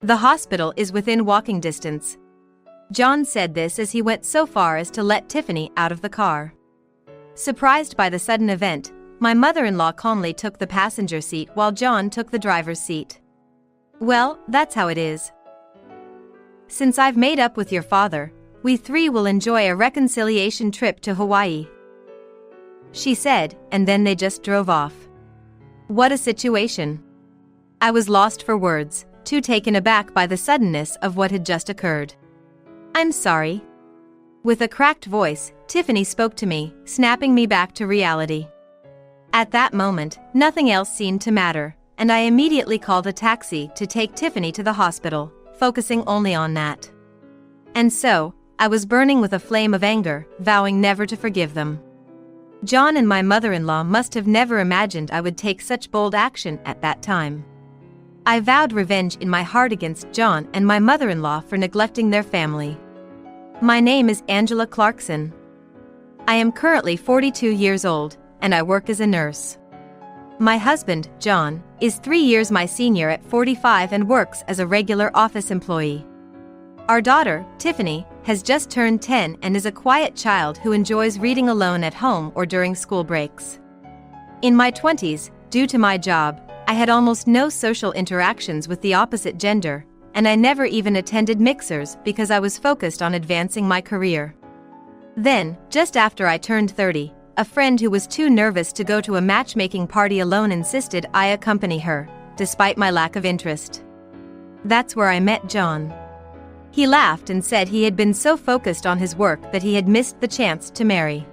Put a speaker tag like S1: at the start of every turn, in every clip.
S1: The hospital is within walking distance. John said this as he went so far as to let Tiffany out of the car. Surprised by the sudden event, my mother-in-law calmly took the passenger seat while John took the driver's seat. "Well, that's how it is. Since I've made up with your father, we three will enjoy a reconciliation trip to Hawaii," she said, and then they just drove off. What a situation. I was lost for words, too taken aback by the suddenness of what had just occurred. "I'm sorry." With a cracked voice, Tiffany spoke to me, snapping me back to reality. At that moment, nothing else seemed to matter, and I immediately called a taxi to take Tiffany to the hospital, focusing only on that. And so, I was burning with a flame of anger, vowing never to forgive them. John and my mother-in-law must have never imagined I would take such bold action at that time. I vowed revenge in my heart against John and my mother-in-law for neglecting their family. My name is Angela Clarkson. I am currently 42 years old, and I work as a nurse. My husband, John, is 3 years my senior at 45 and works as a regular office employee. Our daughter, Tiffany, has just turned 10 and is a quiet child who enjoys reading alone at home or during school breaks. In my 20s, due to my job, I had almost no social interactions with the opposite gender, and I never even attended mixers because I was focused on advancing my career. Then, just after I turned 30, a friend who was too nervous to go to a matchmaking party alone insisted I accompany her, despite my lack of interest. That's where I met John. He laughed and said he had been so focused on his work that he had missed the chance to marry.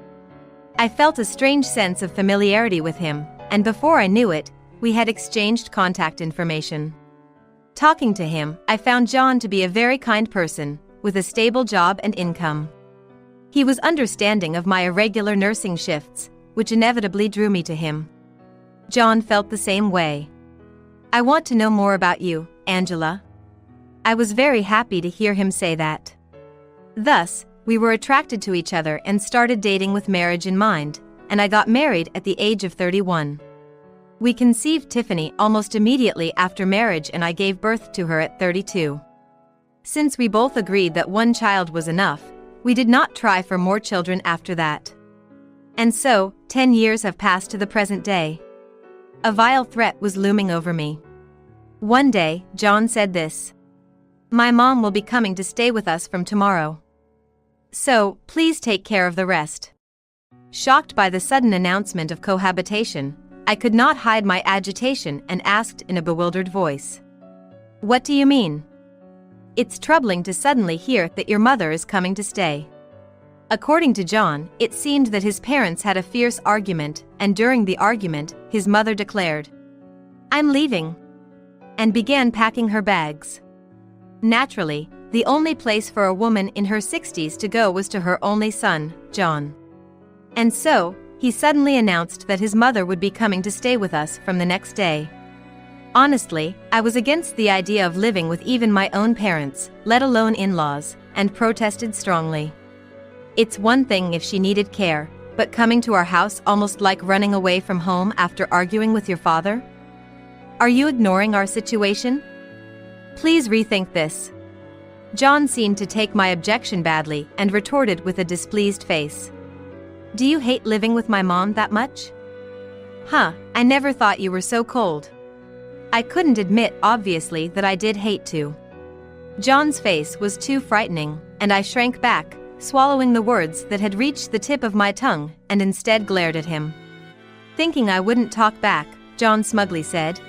S1: I felt a strange sense of familiarity with him, and before I knew it, we had exchanged contact information. Talking to him, I found John to be a very kind person, with a stable job and income. He was understanding of my irregular nursing shifts, which inevitably drew me to him. John felt the same way. "I want to know more about you, Angela." I was very happy to hear him say that. Thus, we were attracted to each other and started dating with marriage in mind, and I got married at the age of 31. We conceived Tiffany almost immediately after marriage, and I gave birth to her at 32. Since we both agreed that one child was enough, we did not try for more children after that. And so, 10 years have passed to the present day. A vile threat was looming over me. One day, John said this: "My mom will be coming to stay with us from tomorrow. So, please take care of the rest." Shocked by the sudden announcement of cohabitation, I could not hide my agitation and asked in a bewildered voice, "What do you mean?" "It's troubling to suddenly hear that your mother is coming to stay." According to John, it seemed that his parents had a fierce argument, and during the argument, his mother declared, "I'm leaving," and began packing her bags. Naturally, the only place for a woman in her 60s to go was to her only son, John. And so, he suddenly announced that his mother would be coming to stay with us from the next day. Honestly, I was against the idea of living with even my own parents, let alone in-laws, and protested strongly. It's one thing if she needed care, but coming to our house almost like running away from home after arguing with your father? Are you ignoring our situation? Please rethink this. John seemed to take my objection badly and retorted with a displeased face. "Do you hate living with my mom that much? Huh, I never thought you were so cold." I couldn't admit obviously that I did hate to. John's face was too frightening, and I shrank back, swallowing the words that had reached the tip of my tongue, and instead glared at him. Thinking I wouldn't talk back, John smugly said,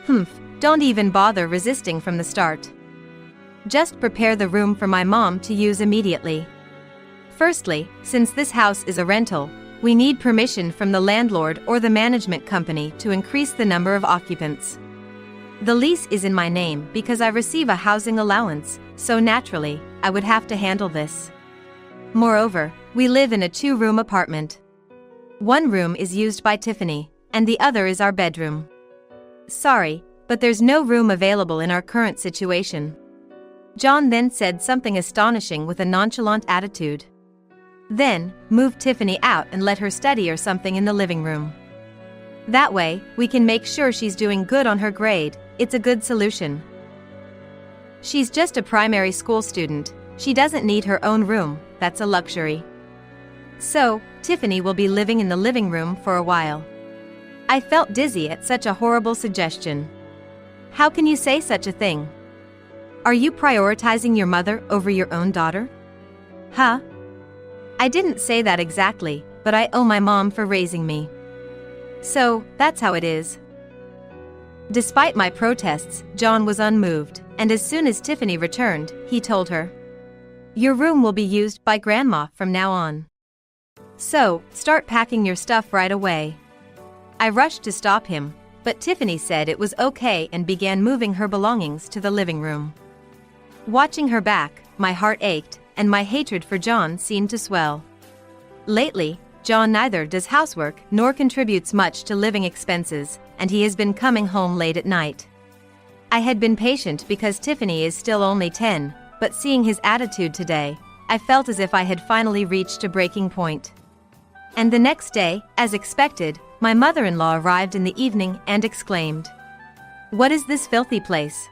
S1: "Humph, don't even bother resisting from the start. Just prepare the room for my mom to use immediately. Firstly, since this house is a rental, we need permission from the landlord or the management company to increase the number of occupants. The lease is in my name because I receive a housing allowance, so naturally, I would have to handle this. Moreover, we live in a 2-room apartment. One room is used by Tiffany, and the other is our bedroom. Sorry, but there's no room available in our current situation." John then said something astonishing with a nonchalant attitude. "Then, move Tiffany out and let her study or something in the living room. That way, we can make sure she's doing good on her grade. It's a good solution." She's just a primary school student. She doesn't need her own room, that's a luxury. So, Tiffany will be living in the living room for a while. I felt dizzy at such a horrible suggestion. How can you say such a thing? Are you prioritizing your mother over your own daughter? Huh? I didn't say that exactly, but I owe my mom for raising me. So, that's how it is. Despite my protests, John was unmoved, and as soon as Tiffany returned, he told her, "Your room will be used by Grandma from now on. So, start packing your stuff right away." I rushed to stop him, but Tiffany said it was okay and began moving her belongings to the living room. Watching her back, my heart ached, and my hatred for John seemed to swell. Lately, John neither does housework nor contributes much to living expenses, and he has been coming home late at night. I had been patient because Tiffany is still only 10, but seeing his attitude today, I felt as if I had finally reached a breaking point. And the next day, as expected, my mother-in-law arrived in the evening and exclaimed, "What is this filthy place?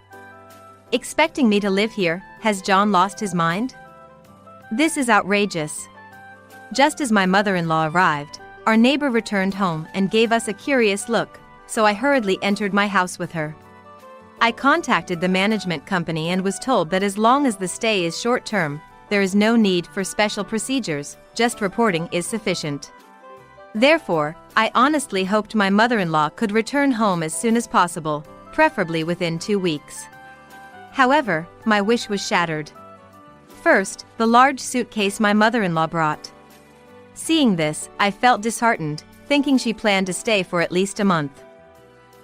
S1: Expecting me to live here, has John lost his mind? This is outrageous." Just as my mother-in-law arrived, our neighbor returned home and gave us a curious look, so I hurriedly entered my house with her. I contacted the management company and was told that as long as the stay is short-term, there is no need for special procedures, just reporting is sufficient. Therefore, I honestly hoped my mother-in-law could return home as soon as possible, preferably within 2 weeks. However, my wish was shattered. First, the large suitcase my mother-in-law brought. Seeing this, I felt disheartened, thinking she planned to stay for at least a month.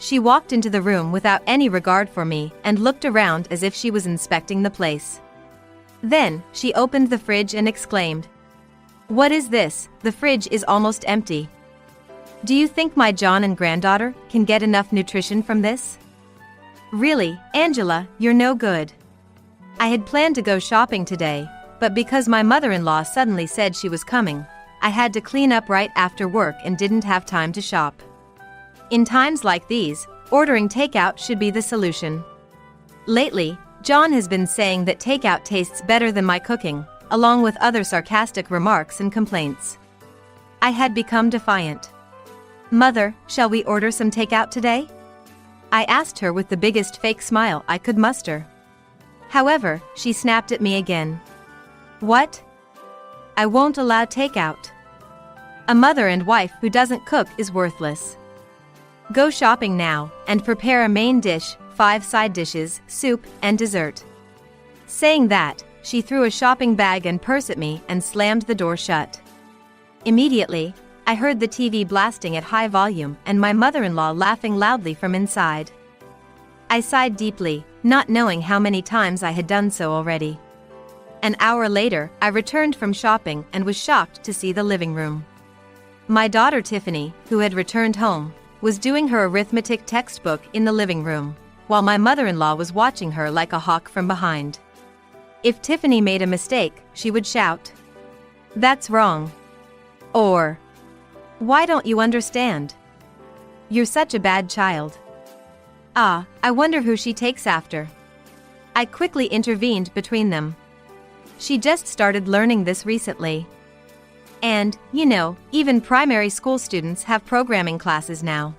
S1: She walked into the room without any regard for me and looked around as if she was inspecting the place. Then, she opened the fridge and exclaimed, "What is this? The fridge is almost empty. Do you think my John and granddaughter can get enough nutrition from this? Really, Angela, you're no good." I had planned to go shopping today, but because my mother-in-law suddenly said she was coming, I had to clean up right after work and didn't have time to shop. In times like these, ordering takeout should be the solution. Lately, John has been saying that takeout tastes better than my cooking, along with other sarcastic remarks and complaints. I had become defiant. "Mother, shall we order some takeout today?" I asked her with the biggest fake smile I could muster. However, she snapped at me again. "What? I won't allow takeout. A mother and wife who doesn't cook is worthless. Go shopping now, and prepare a main dish, 5 side dishes, soup, and dessert." Saying that, she threw a shopping bag and purse at me and slammed the door shut. Immediately, I heard the TV blasting at high volume and my mother-in-law laughing loudly from inside. I sighed deeply, not knowing how many times I had done so already. An hour later, I returned from shopping and was shocked to see the living room. My daughter Tiffany, who had returned home, was doing her arithmetic textbook in the living room, while my mother-in-law was watching her like a hawk from behind. If Tiffany made a mistake, she would shout, "That's wrong." Or, "Why don't you understand? You're such a bad child. Ah, I wonder who she takes after." I quickly intervened between them. She just started learning this recently. And, you know, even primary school students have programming classes now.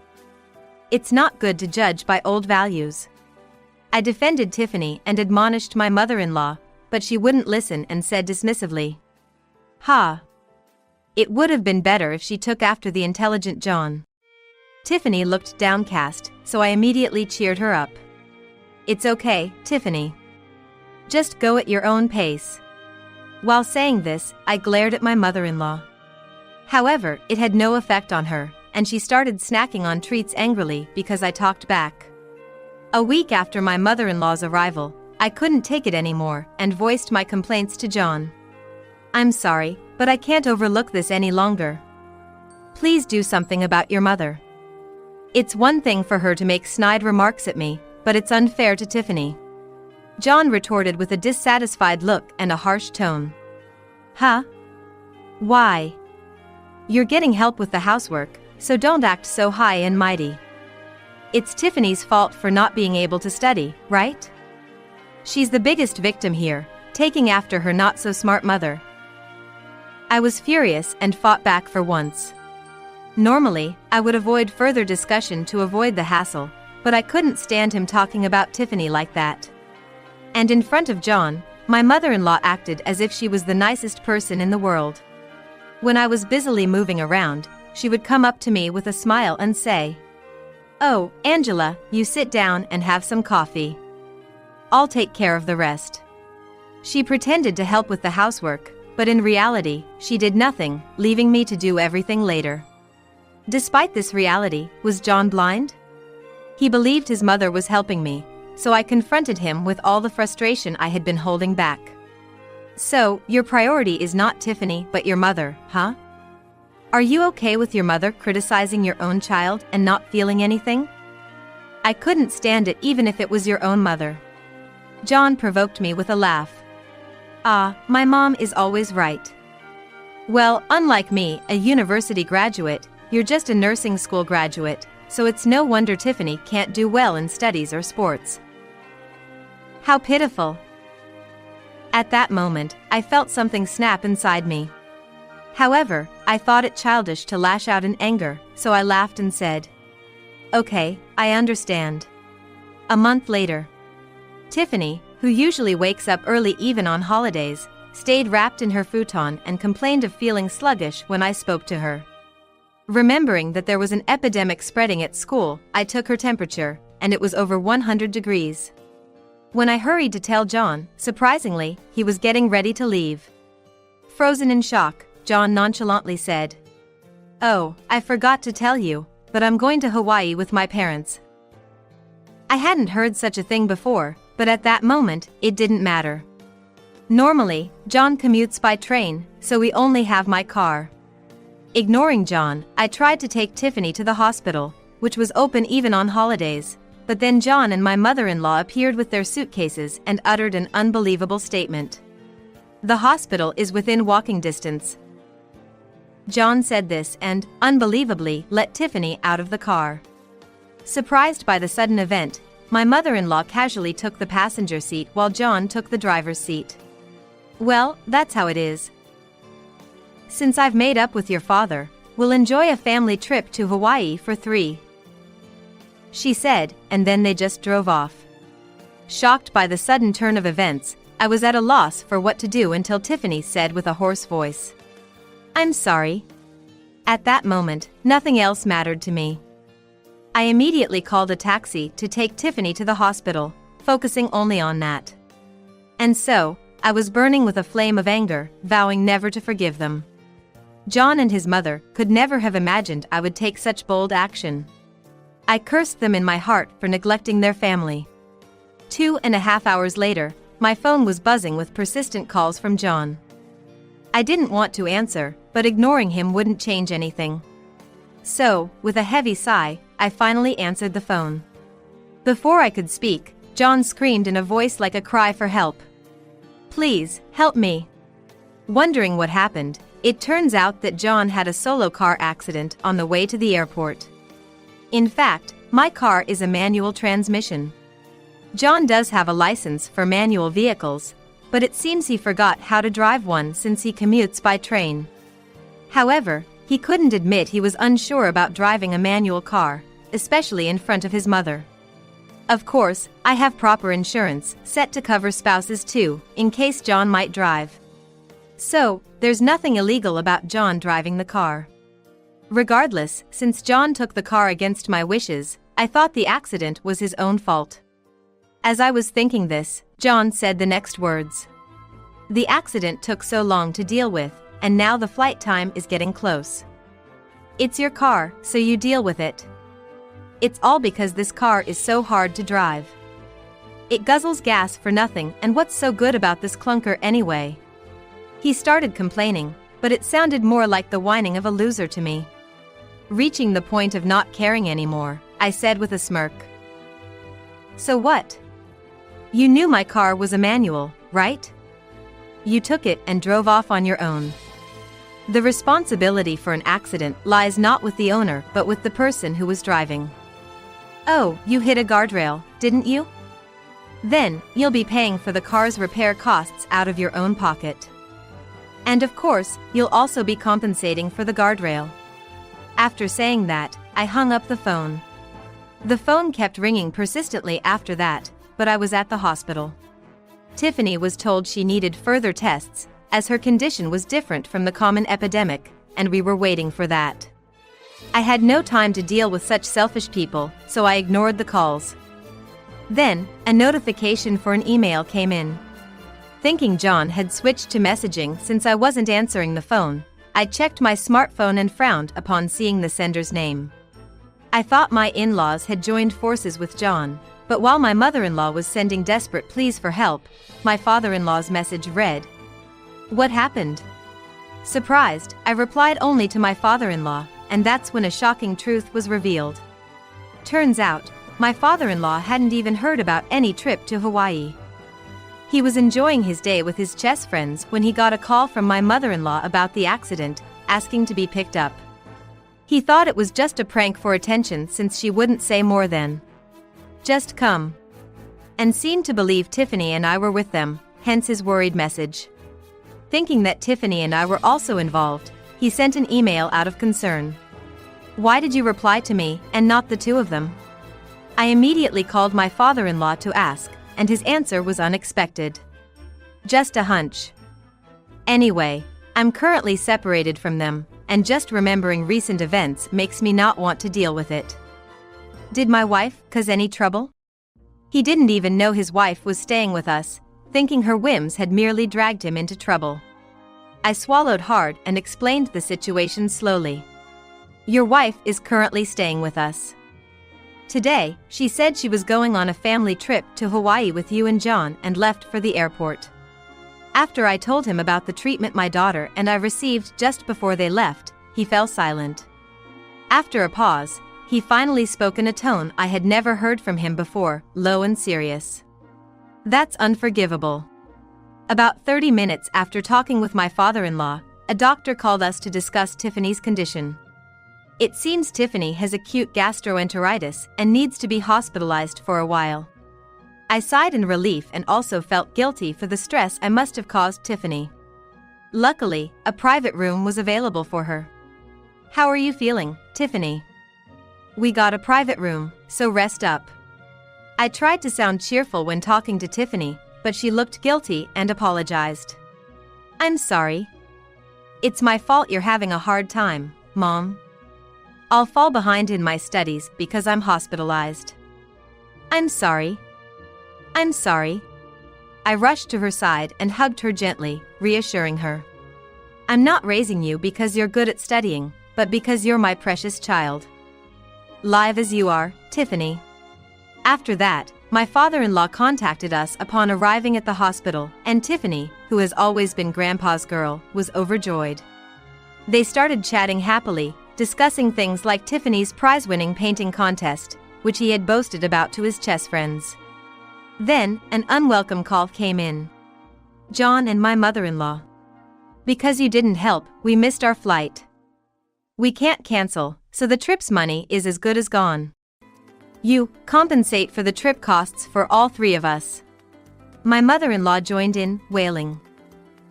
S1: It's not good to judge by old values. I defended Tiffany and admonished my mother-in-law, but she wouldn't listen and said dismissively, "Ha! It would have been better if she took after the intelligent John." Tiffany looked downcast, so I immediately cheered her up. "It's okay, Tiffany. Just go at your own pace." While saying this, I glared at my mother-in-law. However, it had no effect on her, and she started snacking on treats angrily because I talked back. A week after my mother-in-law's arrival, I couldn't take it anymore and voiced my complaints to John. "I'm sorry, but I can't overlook this any longer. Please do something about your mother. It's one thing for her to make snide remarks at me, but it's unfair to Tiffany." John retorted with a dissatisfied look and a harsh tone. "Huh? Why? You're getting help with the housework, so don't act so high and mighty. It's Tiffany's fault for not being able to study, right? She's the biggest victim here, taking after her not-so-smart mother. I was furious and fought back for once. Normally, I would avoid further discussion to avoid the hassle, but I couldn't stand him talking about Tiffany like that. And in front of John, my mother-in-law acted as if she was the nicest person in the world. When I was busily moving around, she would come up to me with a smile and say, "Oh, Angela, you sit down and have some coffee. I'll take care of the rest." She pretended to help with the housework, but in reality, she did nothing, leaving me to do everything later. Despite this reality, was John blind? He believed his mother was helping me, so I confronted him with all the frustration I had been holding back. "So, your priority is not Tiffany but your mother, huh? Are you okay with your mother criticizing your own child and not feeling anything?" I couldn't stand it even if it was your own mother. John provoked me with a laugh. "Ah, my mom is always right. Well, unlike me, a university graduate, you're just a nursing school graduate, so it's no wonder Tiffany can't do well in studies or sports." How pitiful. At that moment, I felt something snap inside me. However, I thought it childish to lash out in anger, so I laughed and said, "Okay, I understand." A month later, Tiffany, who usually wakes up early even on holidays, stayed wrapped in her futon and complained of feeling sluggish when I spoke to her. Remembering that there was an epidemic spreading at school, I took her temperature, and it was over 100 degrees. When I hurried to tell John, surprisingly, he was getting ready to leave. Frozen in shock, John nonchalantly said, "Oh, I forgot to tell you, but I'm going to Hawaii with my parents." I hadn't heard such a thing before, but at that moment, it didn't matter. Normally, John commutes by train, so we only have my car. Ignoring John, I tried to take Tiffany to the hospital, which was open even on holidays, but then John and my mother-in-law appeared with their suitcases and uttered an unbelievable statement. "The hospital is within walking distance." John said this and, unbelievably, let Tiffany out of the car. Surprised by the sudden event, my mother-in-law casually took the passenger seat while John took the driver's seat. "Well, that's how it is. Since I've made up with your father, we'll enjoy a family trip to Hawaii for 3. She said, and then they just drove off. Shocked by the sudden turn of events, I was at a loss for what to do until Tiffany said with a hoarse voice, "I'm sorry." At that moment, nothing else mattered to me. I immediately called a taxi to take Tiffany to the hospital, focusing only on that. And so, I was burning with a flame of anger, vowing never to forgive them. John and his mother could never have imagined I would take such bold action. I cursed them in my heart for neglecting their family. 2.5 hours later, my phone was buzzing with persistent calls from John. I didn't want to answer, but ignoring him wouldn't change anything. So, with a heavy sigh, I finally answered the phone. Before I could speak, John screamed in a voice like a cry for help. "Please, help me." Wondering what happened, it turns out that John had a solo car accident on the way to the airport. In fact, my car is a manual transmission. John does have a license for manual vehicles, but it seems he forgot how to drive one since he commutes by train. However, he couldn't admit he was unsure about driving a manual car, especially in front of his mother. Of course, I have proper insurance, set to cover spouses too, in case John might drive. So, there's nothing illegal about John driving the car. Regardless, since John took the car against my wishes, I thought the accident was his own fault. As I was thinking this, John said the next words. "The accident took so long to deal with, and now the flight time is getting close. It's your car, so you deal with it. It's all because this car is so hard to drive. It guzzles gas for nothing, and what's so good about this clunker anyway?" He started complaining, but it sounded more like the whining of a loser to me. Reaching the point of not caring anymore, I said with a smirk, "So what? You knew my car was a manual, right? You took it and drove off on your own. The responsibility for an accident lies not with the owner but with the person who was driving. Oh, you hit a guardrail, didn't you? Then, you'll be paying for the car's repair costs out of your own pocket. And of course, you'll also be compensating for the guardrail. After saying that, I hung up the phone. The phone kept ringing persistently after that, but I was at the hospital. Tiffany was told she needed further tests, as her condition was different from the common epidemic, and we were waiting for that. I had no time to deal with such selfish people, so I ignored the calls. Then, a notification for an email came in. Thinking John had switched to messaging since I wasn't answering the phone, I checked my smartphone and frowned upon seeing the sender's name. I thought my in-laws had joined forces with John, but while my mother-in-law was sending desperate pleas for help, my father-in-law's message read, "What happened?" Surprised, I replied only to my father-in-law, and that's when a shocking truth was revealed. Turns out, my father-in-law hadn't even heard about any trip to Hawaii. He was enjoying his day with his chess friends when he got a call from my mother-in-law about the accident, asking to be picked up. He thought it was just a prank for attention since she wouldn't say more than, "Just come," and seemed to believe Tiffany and I were with them, hence his worried message. Thinking that Tiffany and I were also involved, he sent an email out of concern. "Why did you reply to me, and not the two of them?" I immediately called my father-in-law to ask, and his answer was unexpected. "Just a hunch. Anyway, I'm currently separated from them, and just remembering recent events makes me not want to deal with it." Did my wife cause any trouble? He didn't even know his wife was staying with us, thinking her whims had merely dragged him into trouble. I swallowed hard and explained the situation slowly. "Your wife is currently staying with us. Today, she said she was going on a family trip to Hawaii with you and John and left for the airport." After I told him about the treatment my daughter and I received just before they left, he fell silent. After a pause, he finally spoke in a tone I had never heard from him before, low and serious. "That's unforgivable." About 30 minutes after talking with my father-in-law, a doctor called us to discuss Tiffany's condition. It seems Tiffany has acute gastroenteritis and needs to be hospitalized for a while. I sighed in relief and also felt guilty for the stress I must have caused Tiffany. Luckily, a private room was available for her. "How are you feeling, Tiffany?" "We got a private room, so rest up." I tried to sound cheerful when talking to Tiffany, but she looked guilty and apologized. "I'm sorry. It's my fault you're having a hard time, Mom. I'll fall behind in my studies because I'm hospitalized." "I'm sorry. I'm sorry." I rushed to her side and hugged her gently, reassuring her. "I'm not raising you because you're good at studying, but because you're my precious child. Live as you are, Tiffany." After that, my father-in-law contacted us upon arriving at the hospital, and Tiffany, who has always been Grandpa's girl, was overjoyed. They started chatting happily, discussing things like Tiffany's prize-winning painting contest, which he had boasted about to his chess friends. Then, an unwelcome call came in. "John and my mother-in-law. Because you didn't help, we missed our flight. We can't cancel, so the trip's money is as good as gone. You compensate for the trip costs for all three of us." My mother-in-law joined in, wailing.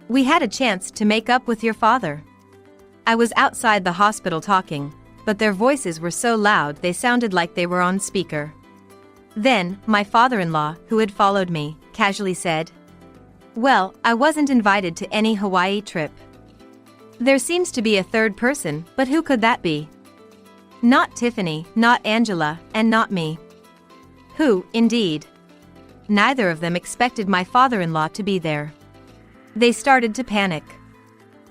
S1: "We had a chance to make up with your father." I was outside the hospital talking, but their voices were so loud they sounded like they were on speaker. Then, my father-in-law, who had followed me, casually said, "Well, I wasn't invited to any Hawaii trip. There seems to be a third person, but who could that be? Not Tiffany, not Angela, and not me." Who, indeed? Neither of them expected my father-in-law to be there. They started to panic.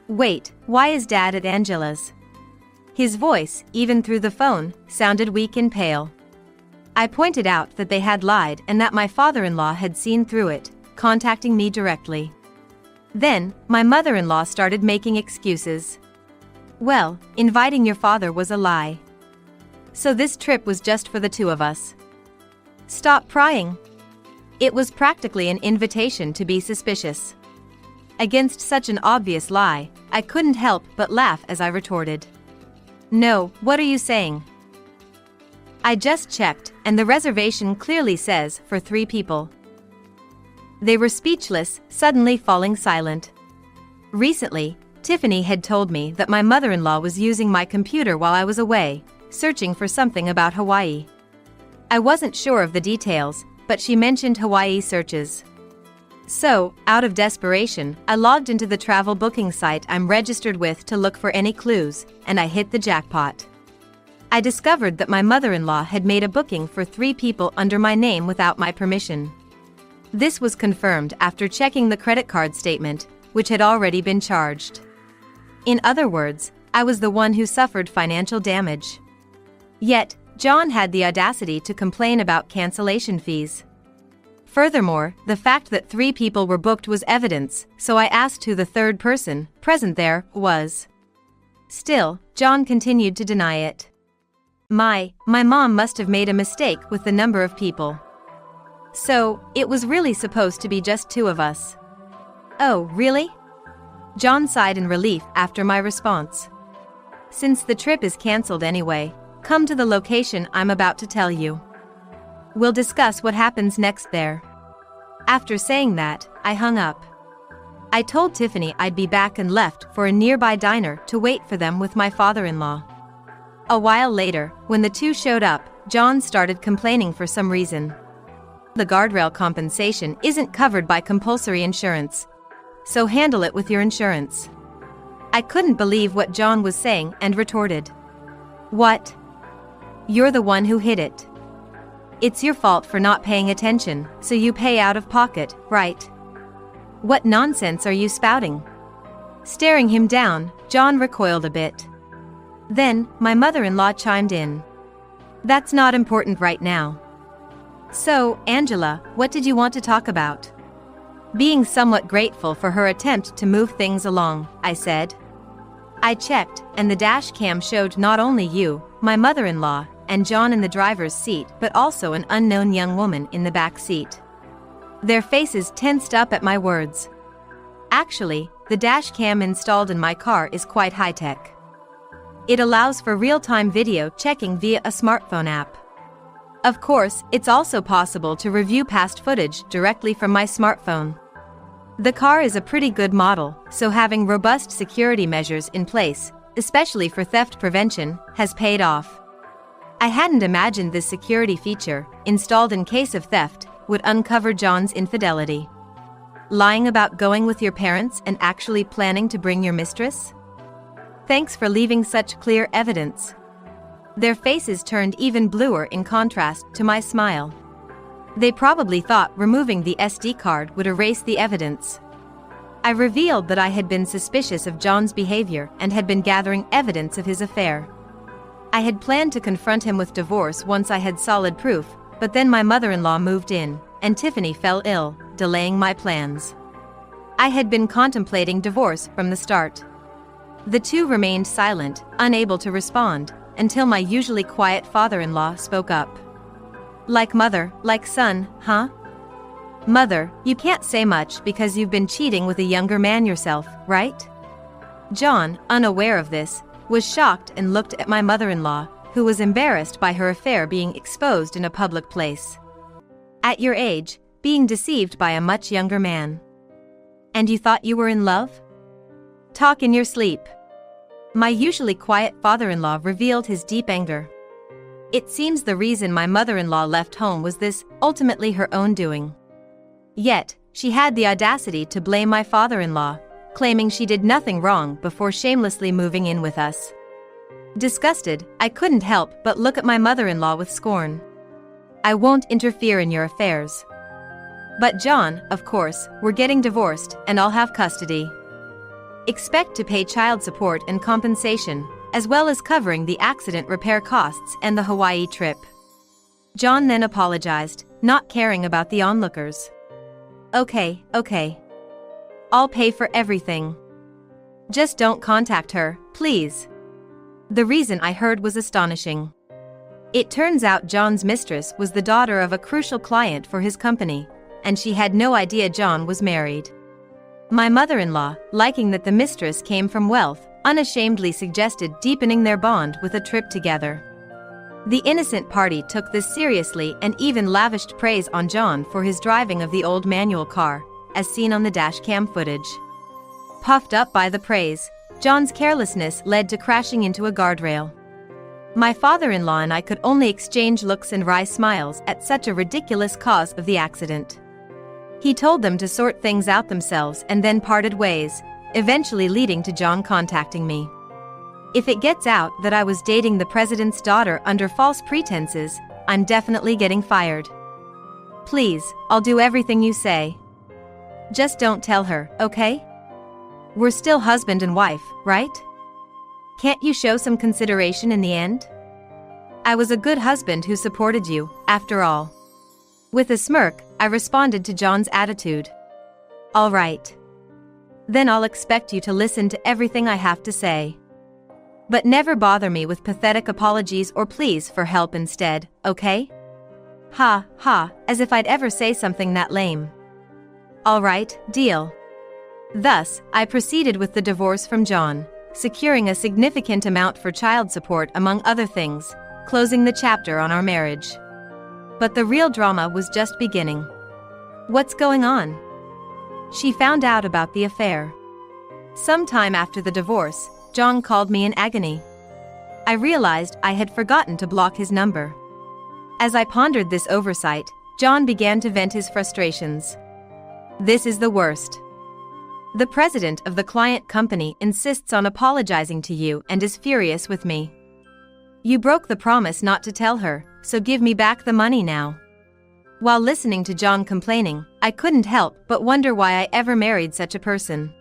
S1: "Wait, why is Dad at Angela's?" His voice, even through the phone, sounded weak and pale. I pointed out that they had lied and that my father-in-law had seen through it, contacting me directly. Then, my mother-in-law started making excuses. "Well, inviting your father was a lie. So this trip was just for the two of us." Stop prying. It was practically an invitation to be suspicious. Against such an obvious lie, I couldn't help but laugh as I retorted. "No, what are you saying? I just checked, and the reservation clearly says for 3 people. They were speechless, suddenly falling silent. Recently, Tiffany had told me that my mother-in-law was using my computer while I was away, searching for something about Hawaii. I wasn't sure of the details, but she mentioned Hawaii searches. So, out of desperation, I logged into the travel booking site I'm registered with to look for any clues, and I hit the jackpot. I discovered that my mother-in-law had made a booking for 3 people under my name without my permission. This was confirmed after checking the credit card statement, which had already been charged. In other words, I was the one who suffered financial damage. Yet, John had the audacity to complain about cancellation fees. Furthermore, the fact that 3 people were booked was evidence, so I asked who the third person, present there, was. Still, John continued to deny it. My mom must have made a mistake with the number of people. So, it was really supposed to be just 2 of us. Oh, really? John sighed in relief after my response. Since the trip is cancelled anyway, come to the location I'm about to tell you. We'll discuss what happens next there. After saying that, I hung up. I told Tiffany I'd be back and left for a nearby diner to wait for them with my father-in-law. A while later, when the 2 showed up, John started complaining for some reason. The guardrail compensation isn't covered by compulsory insurance, so handle it with your insurance. I couldn't believe what John was saying and retorted. What? You're the one who hit it. It's your fault for not paying attention, so you pay out of pocket, right? What nonsense are you spouting? Staring him down, John recoiled a bit. Then, my mother-in-law chimed in. That's not important right now. So, Angela, what did you want to talk about? Being somewhat grateful for her attempt to move things along, I said. I checked, and the dash cam showed not only you, my mother-in-law, and John in the driver's seat but also an unknown young woman in the back seat. Their faces tensed up at my words. Actually, the dash cam installed in my car is quite high-tech. It allows for real-time video checking via a smartphone app. Of course, it's also possible to review past footage directly from my smartphone. The car is a pretty good model, so having robust security measures in place, especially for theft prevention, has paid off. I hadn't imagined this security feature, installed in case of theft, would uncover John's infidelity. Lying about going with your parents and actually planning to bring your mistress? Thanks for leaving such clear evidence. Their faces turned even bluer in contrast to my smile. They probably thought removing the SD card would erase the evidence. I revealed that I had been suspicious of John's behavior and had been gathering evidence of his affair. I had planned to confront him with divorce once I had solid proof, but then my mother-in-law moved in, and Tiffany fell ill, delaying my plans. I had been contemplating divorce from the start. The 2 remained silent, unable to respond, until my usually quiet father-in-law spoke up. Like mother, like son, huh? Mother, you can't say much because you've been cheating with a younger man yourself, right? John, unaware of this, was shocked and looked at my mother-in-law, who was embarrassed by her affair being exposed in a public place. At your age, being deceived by a much younger man. And you thought you were in love? Talk in your sleep. My usually quiet father-in-law revealed his deep anger. It seems the reason my mother-in-law left home was this, ultimately her own doing. Yet, she had the audacity to blame my father-in-law, claiming she did nothing wrong before shamelessly moving in with us. Disgusted, I couldn't help but look at my mother-in-law with scorn. I won't interfere in your affairs. But John, of course, we're getting divorced and I'll have custody. Expect to pay child support and compensation, as well as covering the accident repair costs and the Hawaii trip. John then apologized, not caring about the onlookers. Okay. I'll pay for everything. Just don't contact her, please. The reason I heard was astonishing. It turns out John's mistress was the daughter of a crucial client for his company, and she had no idea John was married. My mother-in-law, liking that the mistress came from wealth, unashamedly suggested deepening their bond with a trip together. The innocent party took this seriously and even lavished praise on John for his driving of the old manual car, as seen on the dashcam footage. Puffed up by the praise, John's carelessness led to crashing into a guardrail. My father-in-law and I could only exchange looks and wry smiles at such a ridiculous cause of the accident. He told them to sort things out themselves and then parted ways, eventually leading to John contacting me. If it gets out that I was dating the president's daughter under false pretenses, I'm definitely getting fired. Please, I'll do everything you say. Just don't tell her, okay? We're still husband and wife, right? Can't you show some consideration in the end? I was a good husband who supported you, after all. With a smirk, I responded to John's attitude. All right. Then I'll expect you to listen to everything I have to say. But never bother me with pathetic apologies or pleas for help instead, okay? Ha, ha, as if I'd ever say something that lame. All right, deal. Thus, I proceeded with the divorce from John, securing a significant amount for child support among other things, closing the chapter on our marriage. But the real drama was just beginning. What's going on? She found out about the affair. Sometime after the divorce, John called me in agony. I realized I had forgotten to block his number. As I pondered this oversight, John began to vent his frustrations. This is the worst. The president of the client company insists on apologizing to you and is furious with me. You broke the promise not to tell her, so give me back the money now. While listening to John complaining, I couldn't help but wonder why I ever married such a person.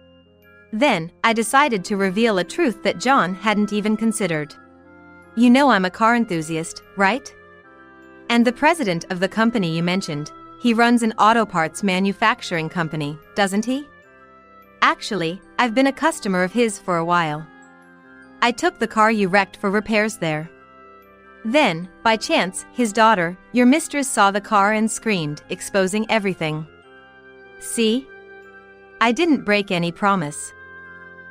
S1: Then, I decided to reveal a truth that John hadn't even considered. You know I'm a car enthusiast, right? And the president of the company you mentioned, he runs an auto parts manufacturing company, doesn't he? Actually, I've been a customer of his for a while. I took the car you wrecked for repairs there. Then, by chance, his daughter, your mistress, saw the car and screamed, exposing everything. See? I didn't break any promise.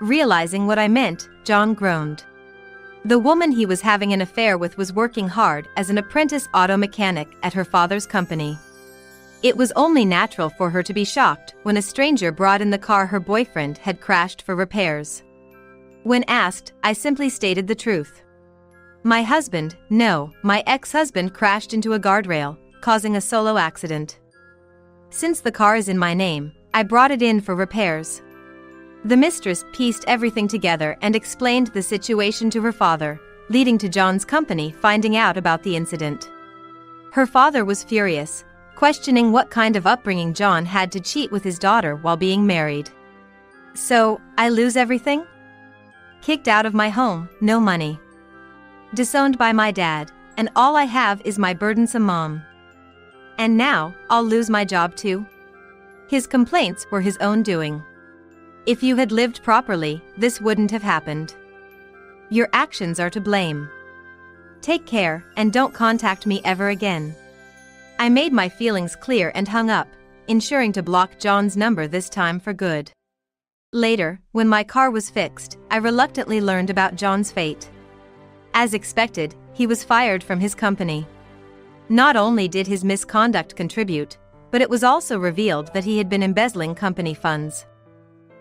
S1: Realizing what I meant, John groaned. The woman he was having an affair with was working hard as an apprentice auto mechanic at her father's company. It was only natural for her to be shocked when a stranger brought in the car her boyfriend had crashed for repairs. When asked, I simply stated the truth. My ex-husband crashed into a guardrail, causing a solo accident. Since the car is in my name, I brought it in for repairs. The mistress pieced everything together and explained the situation to her father, leading to John's company finding out about the incident. Her father was furious, questioning what kind of upbringing John had to cheat with his daughter while being married. So, I lose everything? Kicked out of my home, no money. Disowned by my dad, and all I have is my burdensome mom. And now, I'll lose my job too? His complaints were his own doing. If you had lived properly, this wouldn't have happened. Your actions are to blame. Take care, and don't contact me ever again. I made my feelings clear and hung up, ensuring to block John's number this time for good. Later, when my car was fixed, I reluctantly learned about John's fate. As expected, he was fired from his company. Not only did his misconduct contribute, but it was also revealed that he had been embezzling company funds.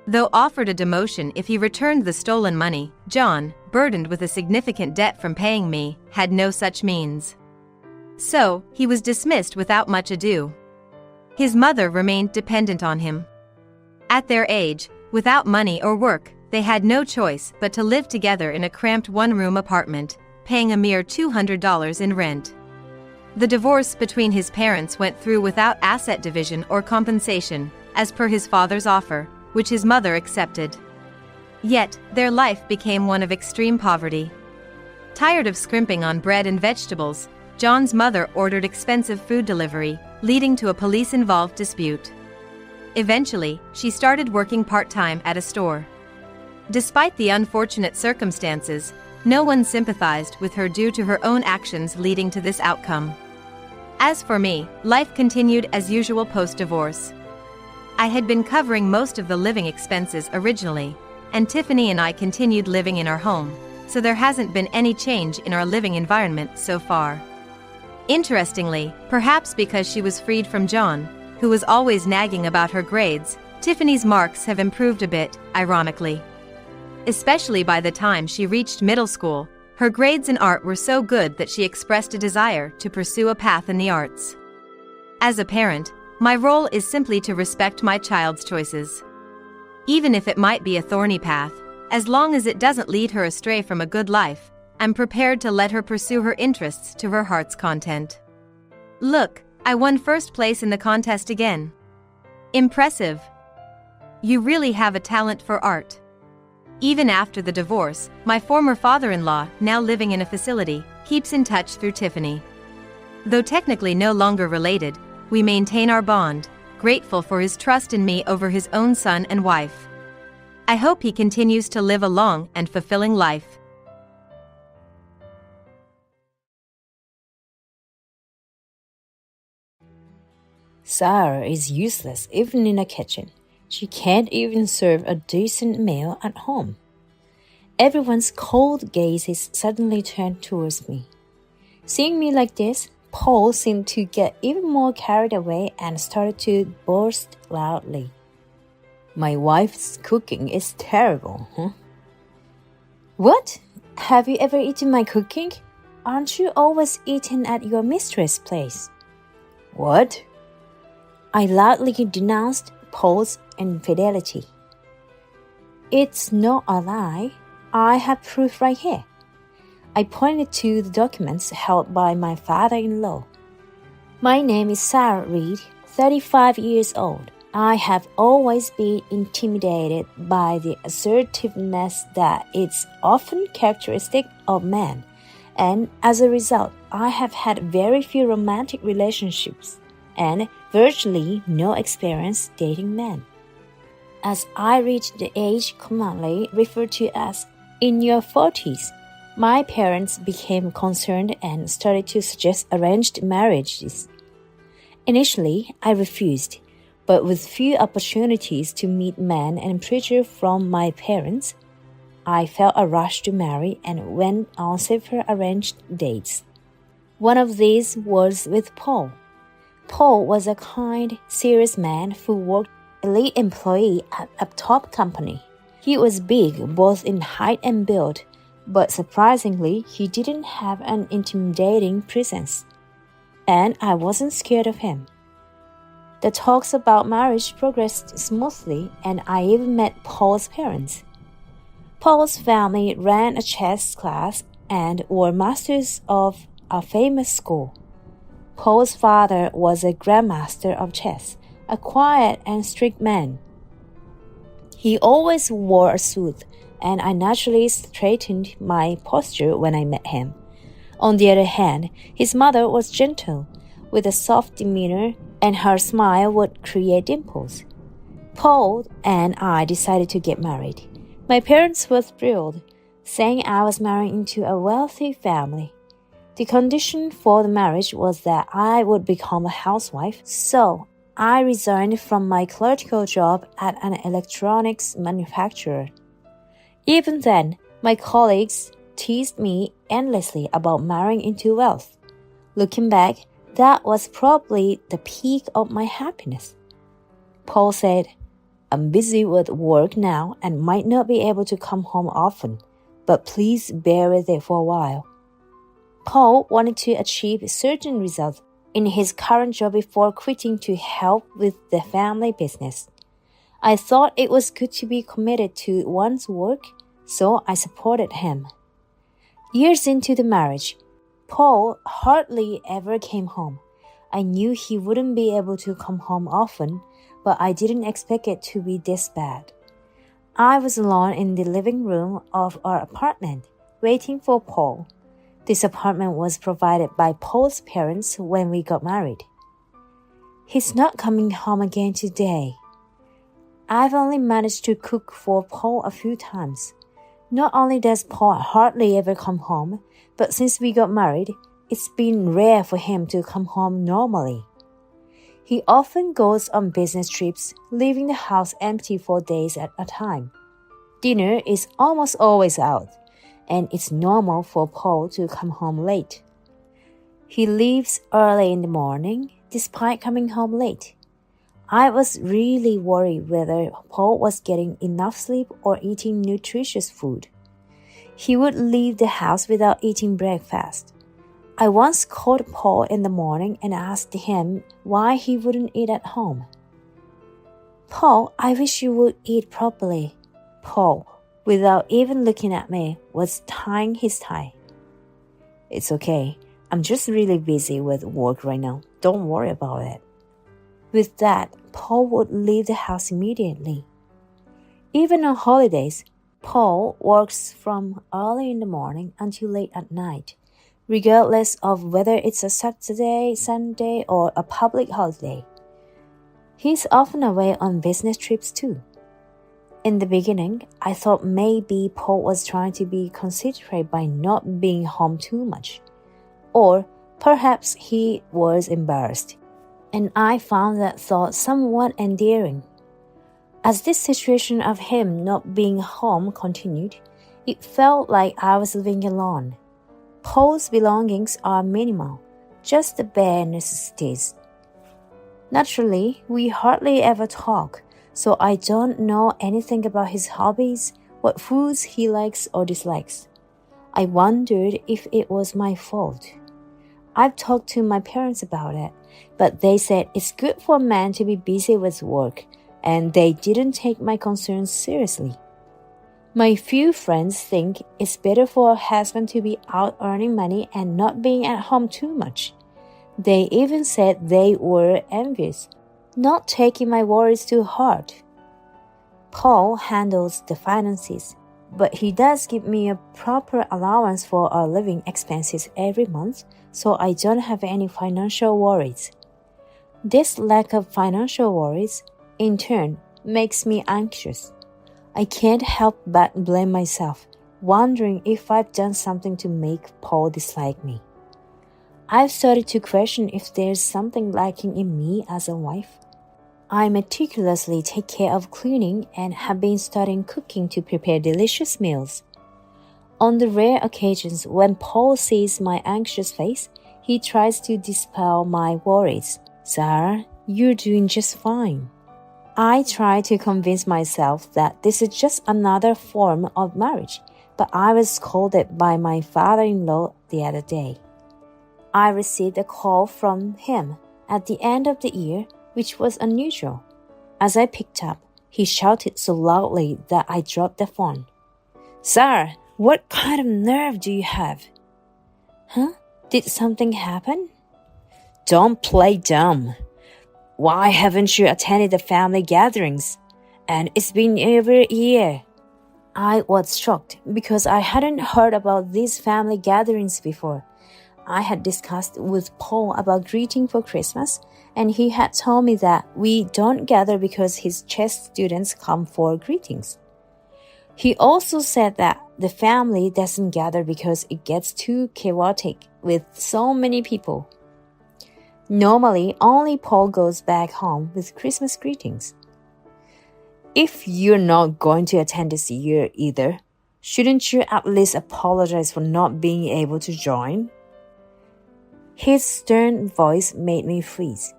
S1: Though offered a demotion if he returned the stolen money, John, burdened with a significant debt from paying me, had no such means. So, he was dismissed without much ado. His mother remained dependent on him. At their age, without money or work, they had no choice but to live together in a cramped one-room apartment, paying a mere $200 in rent. The divorce between his parents went through without asset division or compensation, as per his father's offer, which his mother accepted. Yet, their life became one of extreme poverty. Tired of scrimping on bread and vegetables, John's mother ordered expensive food delivery, leading to a police-involved dispute. Eventually, she started working part-time at a store. Despite the unfortunate circumstances, no one sympathized with her due to her own actions leading to this outcome. As for me, life continued as usual post-divorce. I had been covering most of the living expenses originally, and Tiffany and I continued living in our home, so there hasn't been any change in our living environment so far. Interestingly, perhaps because she was freed from John, who was always nagging about her grades, Tiffany's marks have improved a bit, ironically. Especially by the time she reached middle school, her grades in art were so good that she expressed a desire to pursue a path in the arts. As a parent, my role is simply to respect my child's choices. Even if it might be a thorny path, as long as it doesn't lead her astray from a good life, I'm prepared to let her pursue her interests to her heart's content. Look, I won first place in the contest again. Impressive. You really have a talent for art. Even after the divorce, my former father-in-law, now living in a facility, keeps in touch through Tiffany. Though technically no longer related, we maintain our bond, grateful for his trust in me over his own son and wife. I hope he continues to live a long and fulfilling life.
S2: Sarah is useless even in the kitchen. She can't even serve a decent meal at home. Everyone's cold gazes suddenly turned towards me. Seeing me like this, Paul seemed to get even more carried away and started to boast loudly. My wife's cooking is terrible, huh? What? Have you ever eaten my cooking? Aren't you always eating at your mistress' place? What? I loudly denounced Paul's infidelity. It's not a lie. I have proof right here. I pointed to the documents held by my father-in-law. My name is Sarah Reed, 35 years old. I have always been intimidated by the assertiveness that is often characteristic of men, and as a result, I have had very few romantic relationships and virtually no experience dating men. As I reached the age commonly referred to as in your 40s, my parents became concerned and started to suggest arranged marriages. Initially, I refused, but with few opportunities to meet men and pressure from my parents, I felt a rush to marry and went on several arranged dates. One of these was with Paul. Paul was a kind, serious man who worked elite employee at a top company. He was big both in height and build, but surprisingly, he didn't have an intimidating presence. And I wasn't scared of him. The talks about marriage progressed smoothly, and I even met Paul's parents. Paul's family ran a chess class and were masters of a famous school. Paul's father was a grandmaster of chess, a quiet and strict man. He always wore a suit, and I naturally straightened my posture when I met him. On the other hand, his mother was gentle, with a soft demeanor, and her smile would create dimples. Paul and I decided to get married. My parents were thrilled, saying I was marrying into a wealthy family. The condition for the marriage was that I would become a housewife, so I resigned from my clerical job at an electronics manufacturer. Even then, my colleagues teased me endlessly about marrying into wealth. Looking back, that was probably the peak of my happiness. Paul said, "I'm busy with work now and might not be able to come home often, but please bear with it for a while." Paul wanted to achieve certain results in his current job before quitting to help with the family business. I thought it was good to be committed to one's work, so I supported him. Years into the marriage, Paul hardly ever came home. I knew he wouldn't be able to come home often, but I didn't expect it to be this bad. I was alone in the living room of our apartment, waiting for Paul. This apartment was provided by Paul's parents when we got married. "He's not coming home again today." I've only managed to cook for Paul a few times. Not only does Paul hardly ever come home, but since we got married, it's been rare for him to come home normally. He often goes on business trips, leaving the house empty for days at a time. Dinner is almost always out, and it's normal for Paul to come home late. He leaves early in the morning, despite coming home late. I was really worried whether Paul was getting enough sleep or eating nutritious food. He would leave the house without eating breakfast. I once called Paul in the morning and asked him why he wouldn't eat at home. "Paul, I wish you would eat properly." Paul, without even looking at me, was tying his tie. "It's okay. I'm just really busy with work right now. Don't worry about it." With that, Paul would leave the house immediately. Even on holidays, Paul works from early in the morning until late at night, regardless of whether it's a Saturday, Sunday, or a public holiday. He's often away on business trips too. In the beginning, I thought maybe Paul was trying to be considerate by not being home too much. Or perhaps he was embarrassed, and I found that thought somewhat endearing. As this situation of him not being home continued, it felt like I was living alone. Paul's belongings are minimal, just the bare necessities. Naturally, we hardly ever talk, so I don't know anything about his hobbies, what foods he likes or dislikes. I wondered if it was my fault. I've talked to my parents about it, but they said it's good for a man to be busy with work, and they didn't take my concerns seriously. My few friends think it's better for a husband to be out earning money and not being at home too much. They even said they were envious, not taking my worries too hard. Paul handles the finances, but he does give me a proper allowance for our living expenses every month, so I don't have any financial worries. This lack of financial worries, in turn, makes me anxious. I can't help but blame myself, wondering if I've done something to make Paul dislike me. I've started to question if there's something lacking in me as a wife. I meticulously take care of cleaning and have been studying cooking to prepare delicious meals. On the rare occasions when Paul sees my anxious face, he tries to dispel my worries. "Sarah, you're doing just fine." I try to convince myself that this is just another form of marriage, but I was scolded by my father-in-law the other day. I received a call from him at the end of the year, which was unusual. As I picked up, he shouted so loudly that I dropped the phone. "Sarah, what kind of nerve do you have?" "Huh? Did something happen?" "Don't play dumb. Why haven't you attended the family gatherings? And it's been over a year." I was shocked because I hadn't heard about these family gatherings before. I had discussed with Paul about greeting for Christmas, and he had told me that we don't gather because his chess students come for greetings. He also said that the family doesn't gather because it gets too chaotic with so many people. Normally, only Paul goes back home with Christmas greetings. If you're not going to attend this year either, shouldn't you at least apologize for not being able to join? His stern voice made me freeze.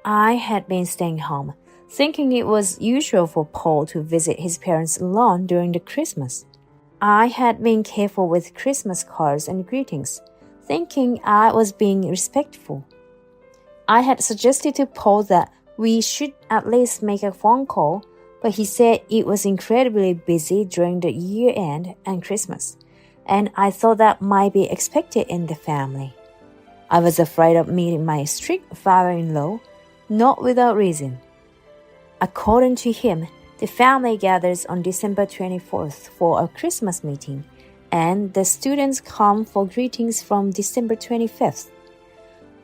S2: I had been staying home, thinking it was usual for Paul to visit his parents alone during the Christmas. I had been careful with Christmas cards and greetings, thinking I was being respectful. I had suggested to Paul that we should at least make a phone call, but he said it was incredibly busy during the year-end and Christmas, and I thought that might be expected in the family. I was afraid of meeting my strict father-in-law, not without reason. According to him, the family gathers on December 24th for a Christmas meeting, and the students come for greetings from December 25th.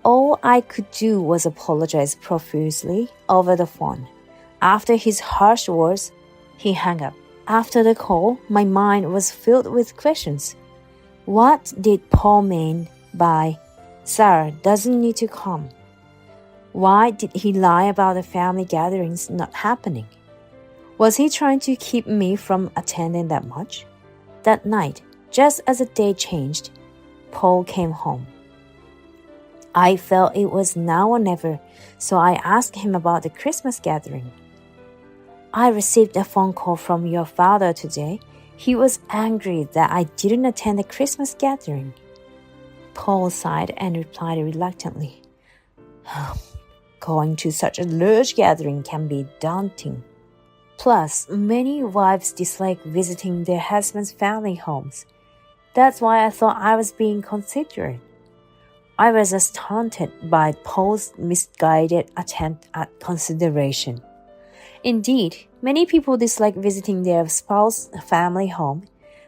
S2: All I could do was apologize profusely over the phone. After his harsh words, he hung up. After the call, my mind was filled with questions. What did Paul mean by "Sarah doesn't need to come"? Why did he lie about the family gatherings not happening? Was he trying to keep me from attending that much? That night, Just as the day changed, Paul came home. I felt it was now or never, so I asked him about the Christmas gathering. I received a phone call from your father today. He was angry that I didn't attend the Christmas gathering. Paul sighed and replied reluctantly, Going to such a large gathering can be daunting. Plus, many wives dislike visiting their husbands' family homes. That's why I thought I was being considerate. I was astounded by Paul's misguided attempt at consideration. Indeed, many people dislike visiting their spouse's family home.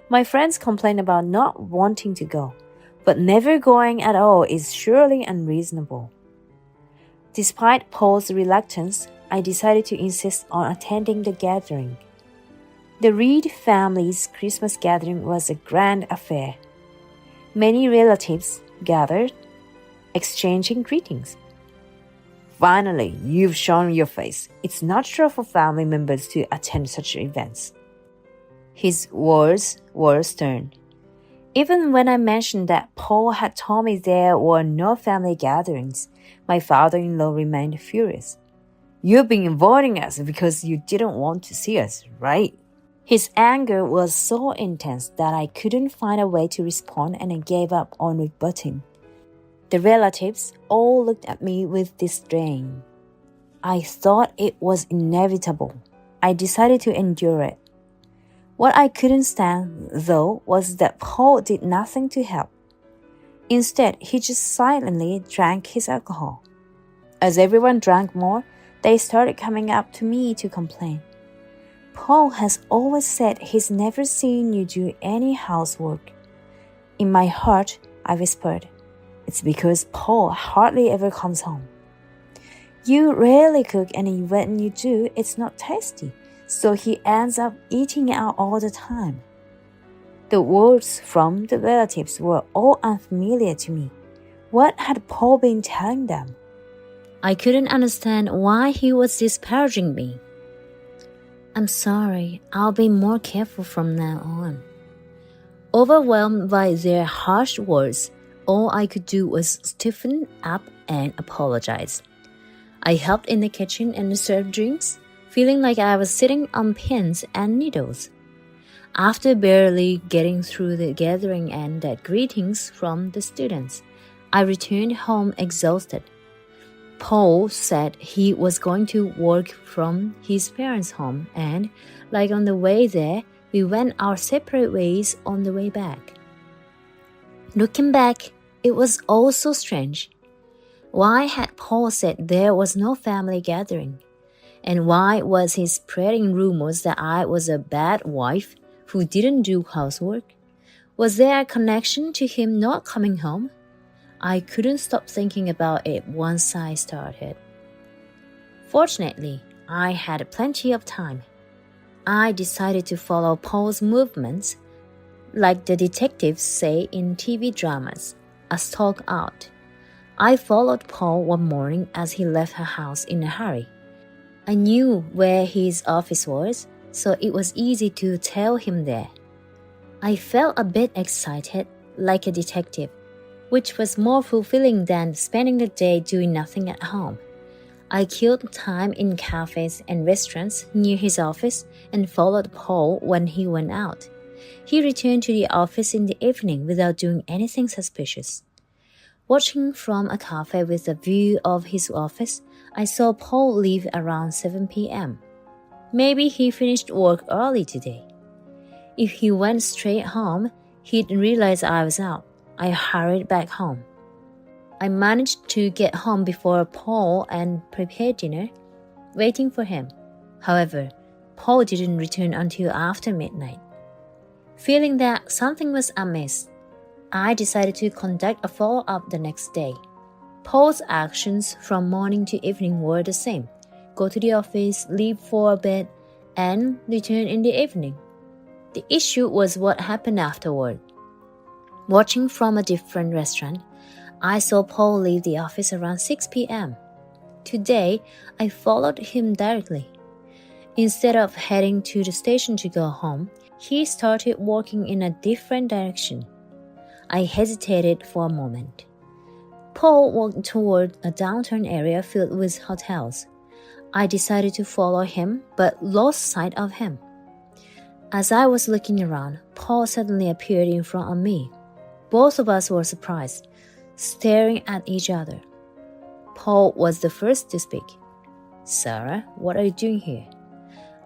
S2: My friends complain about not wanting to go, but never going at all is surely unreasonable. Despite Paul's reluctance, I decided to insist on attending the gathering. The Reed family's Christmas gathering was a grand affair. Many relatives gathered, exchanging greetings. Finally, you've shown your face. It's natural for family members to attend such events. His words were stern. Even when I mentioned that Paul had told me there were no family gatherings, my father-in-law remained furious. You've been avoiding us because you didn't want to see us, right? His anger was so intense that I couldn't find a way to respond and I gave up on rebutting. The relatives all looked at me with disdain. I thought it was inevitable. I decided to endure it. What I couldn't stand, though, was that Paul did nothing to help. Instead, he just silently drank his alcohol. As everyone drank more, they started coming up to me to complain. Paul has always said he's never seen you do any housework. In my heart, I whispered, It's because Paul hardly ever comes home. You rarely cook, and when you do, it's not tasty, so he ends up eating out all the time. The words from the relatives were all unfamiliar to me. What had Paul been telling them? I couldn't understand why he was disparaging me. I'm sorry, I'll be more careful from now on. Overwhelmed by their harsh words, all I could do was stiffen up and apologize. I helped in the kitchen and served drinks, feeling like I was sitting on pins and needles. After barely getting through the gathering and the greetings from the students, I returned home exhausted. Paul said he was going to work from his parents' home and, like on the way there, we went our separate ways on the way back. Looking back, it was all so strange. Why had Paul said there was no family gathering? And why was he spreading rumors that I was a bad wife who didn't do housework? Was there a connection to him not coming home? I couldn't stop thinking about it once I started. Fortunately, I had plenty of time. I decided to follow Paul's movements, like the detectives say in TV dramas, a stalk out. I followed Paul one morning as he left her house in a hurry. I knew where his office was, so it was easy to tell him there. I felt a bit excited, like a detective, which was more fulfilling than spending the day doing nothing at home. I killed time in cafes and restaurants near his office and followed Paul when he went out. He returned to the office in the evening without doing anything suspicious. Watching from a cafe with a view of his office, I saw Paul leave around 7 p.m. Maybe he finished work early today. If he went straight home, he'd realize I was out. I hurried back home. I managed to get home before Paul and prepare dinner, waiting for him. However, Paul didn't return until after midnight. Feeling that something was amiss, I decided to conduct a follow-up the next day. Paul's actions from morning to evening were the same. Go to the office, leave for a bit, and return in the evening. The issue was what happened afterward. Watching from a different restaurant, I saw Paul leave the office around 6 p.m. Today, I followed him directly. Instead of heading to the station to go home, he started walking in a different direction. I hesitated for a moment. Paul walked toward a downtown area filled with hotels. I decided to follow him, but lost sight of him. As I was looking around, Paul suddenly appeared in front of me. Both of us were surprised, staring at each other. Paul was the first to speak. "Sarah, what are you doing here?"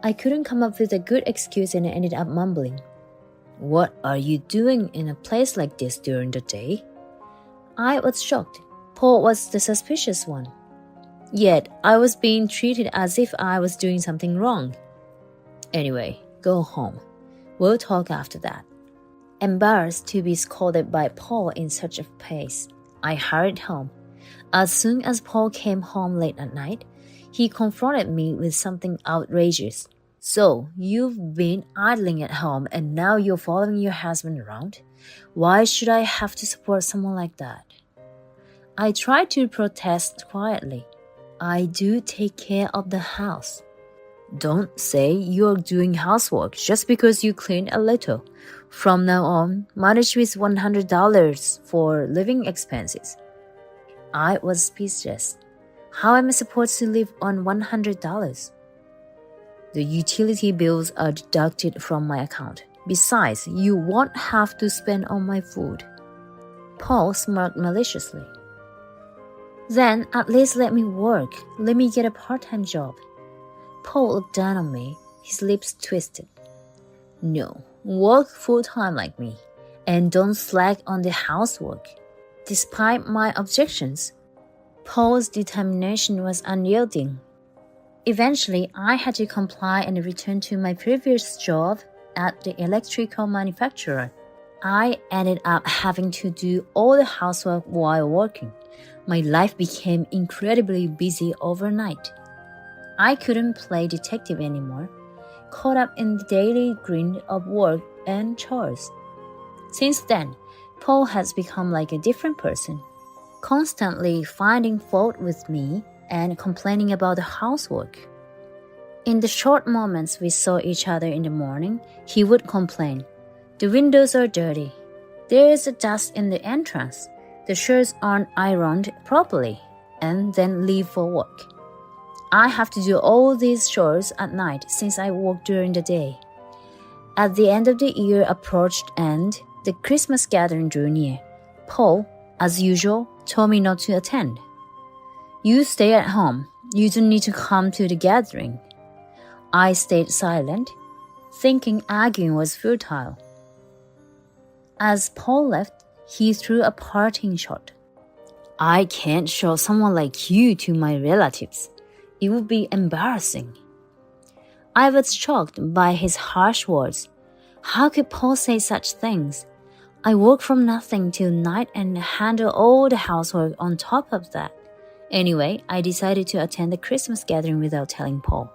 S2: I couldn't come up with a good excuse and ended up mumbling. "What are you doing in a place like this during the day?" I was shocked. Paul was the suspicious one. Yet, I was being treated as if I was doing something wrong. "Anyway, go home. We'll talk after that." Embarrassed to be scolded by Paul in such a pace, I hurried home. As soon as Paul came home late at night, he confronted me with something outrageous. "So, you've been idling at home and now you're following your husband around? Why should I have to support someone like that?" I tried to protest quietly. "I do take care of the house." "Don't say you're doing housework just because you clean a little. From now on, manage with $100 for living expenses." I was speechless. How am I supposed to live on $100? "The utility bills are deducted from my account. Besides, you won't have to spend on my food." Paul smirked maliciously. "Then at least let me work. Let me get a part-time job." Paul looked down on me, his lips twisted. "No, work full-time like me, and don't slack on the housework." Despite my objections, Paul's determination was unyielding. Eventually, I had to comply and return to my previous job at the electrical manufacturer. I ended up having to do all the housework while working. My life became incredibly busy overnight. I couldn't play detective anymore, caught up in the daily grind of work and chores. Since then, Paul has become like a different person, constantly finding fault with me and complaining about the housework. In the short moments we saw each other in the morning, he would complain, "The windows are dirty. There is a dust in the entrance. The shirts aren't ironed properly," and then leave for work. I have to do all these chores at night since I work during the day. At the end of the year approached and the Christmas gathering drew near. Paul, as usual, told me not to attend. "You stay at home. You don't need to come to the gathering." I stayed silent, thinking arguing was futile. As Paul left, he threw a parting shot. "I can't show someone like you to my relatives. It would be embarrassing." I was shocked by his harsh words. How could Paul say such things? I work from nothing till night and handle all the housework on top of that. Anyway, I decided to attend the Christmas gathering without telling Paul.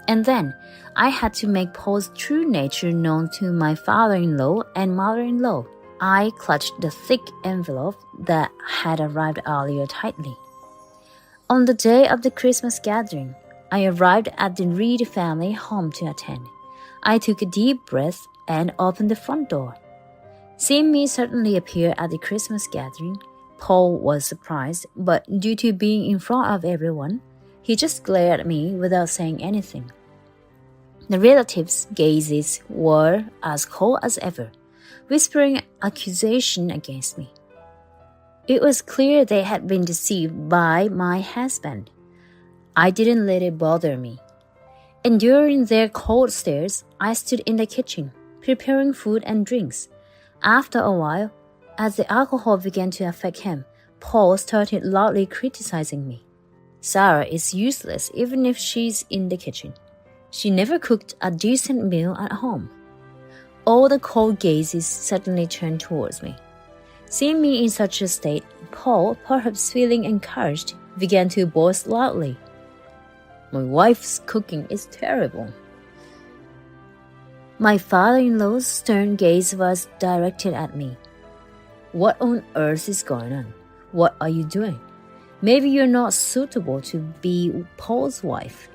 S2: And then, I had to make Paul's true nature known to my father-in-law and mother-in-law. I clutched the thick envelope that had arrived earlier tightly. On the day of the Christmas gathering, I arrived at the Reed family home to attend. I took a deep breath and opened the front door. Seeing me suddenly appear at the Christmas gathering, Paul was surprised, but due to being in front of everyone, he just glared at me without saying anything. The relatives' gazes were as cold as ever, whispering accusation against me. It was clear they had been deceived by my husband. I didn't let it bother me. Enduring their cold stares, I stood in the kitchen, preparing food and drinks. After a while, as the alcohol began to affect him, Paul started loudly criticizing me. "Sarah is useless even if she's in the kitchen. She never cooked a decent meal at home." All the cold gazes suddenly turned towards me. Seeing me in such a state, Paul, perhaps feeling encouraged, began to boast loudly. "My wife's cooking is terrible." My father-in-law's stern gaze was directed at me. "What on earth is going on? What are you doing? Maybe you're not suitable to be Paul's wife."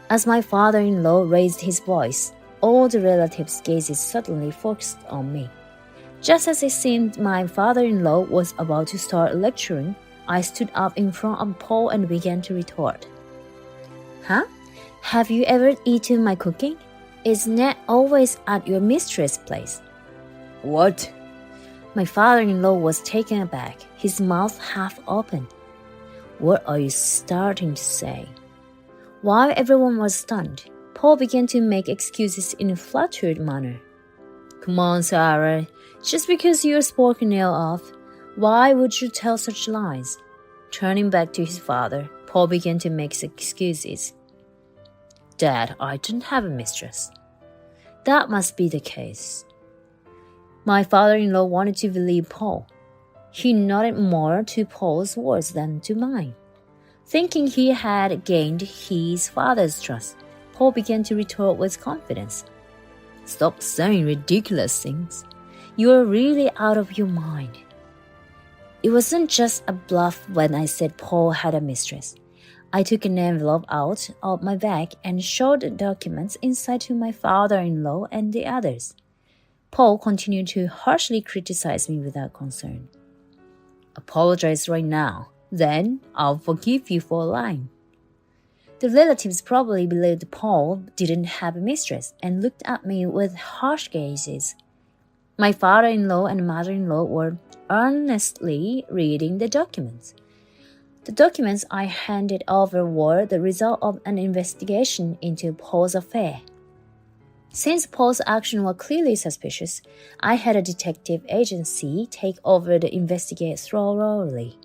S2: As my father-in-law raised his voice, all the relatives' gazes suddenly focused on me. Just as it seemed my father-in-law was about to start lecturing, I stood up in front of Paul and began to retort. Huh? Have you ever eaten my cooking? Isn't it always at your mistress' place? What? My father-in-law was taken aback, his mouth half open. What are you starting to say? While everyone was stunned, Paul began to make excuses in a flattered manner. Come on, Sarah. Just because you're spoken ill of, why would you tell such lies? Turning back to his father, Paul began to make excuses. Dad, I didn't have a mistress. That must be the case. My father-in-law wanted to believe Paul. He nodded more to Paul's words than to mine. Thinking he had gained his father's trust, Paul began to retort with confidence. Stop saying ridiculous things. You are really out of your mind. It wasn't just a bluff when I said Paul had a mistress. I took an envelope out of my bag and showed the documents inside to my father-in-law and the others. Paul continued to harshly criticize me without concern. Apologize right now, then I'll forgive you for lying. The relatives probably believed Paul didn't have a mistress and looked at me with harsh gazes. My father-in-law and mother-in-law were earnestly reading the documents. The documents I handed over were the result of an investigation into Paul's affair. Since Paul's actions were clearly suspicious, I had a detective agency take over the investigation thoroughly.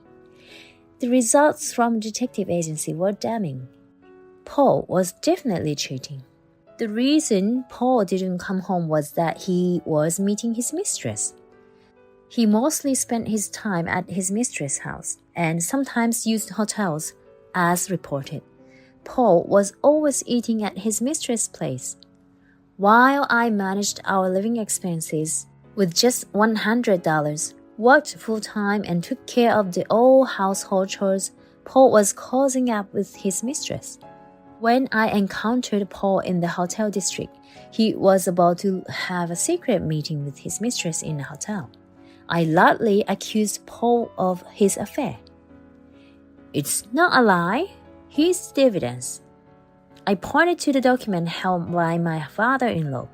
S2: The results from the detective agency were damning. Paul was definitely cheating. The reason Paul didn't come home was that he was meeting his mistress. He mostly spent his time at his mistress' house and sometimes used hotels, as reported. Paul was always eating at his mistress' place. While I managed our living expenses with just $100, worked full-time and took care of the old household chores, Paul was cozying up with his mistress. When I encountered Paul in the hotel district, he was about to have a secret meeting with his mistress in a hotel. I loudly accused Paul of his affair. It's not a lie. Here's the evidence. I pointed to the document held by my father-in-law.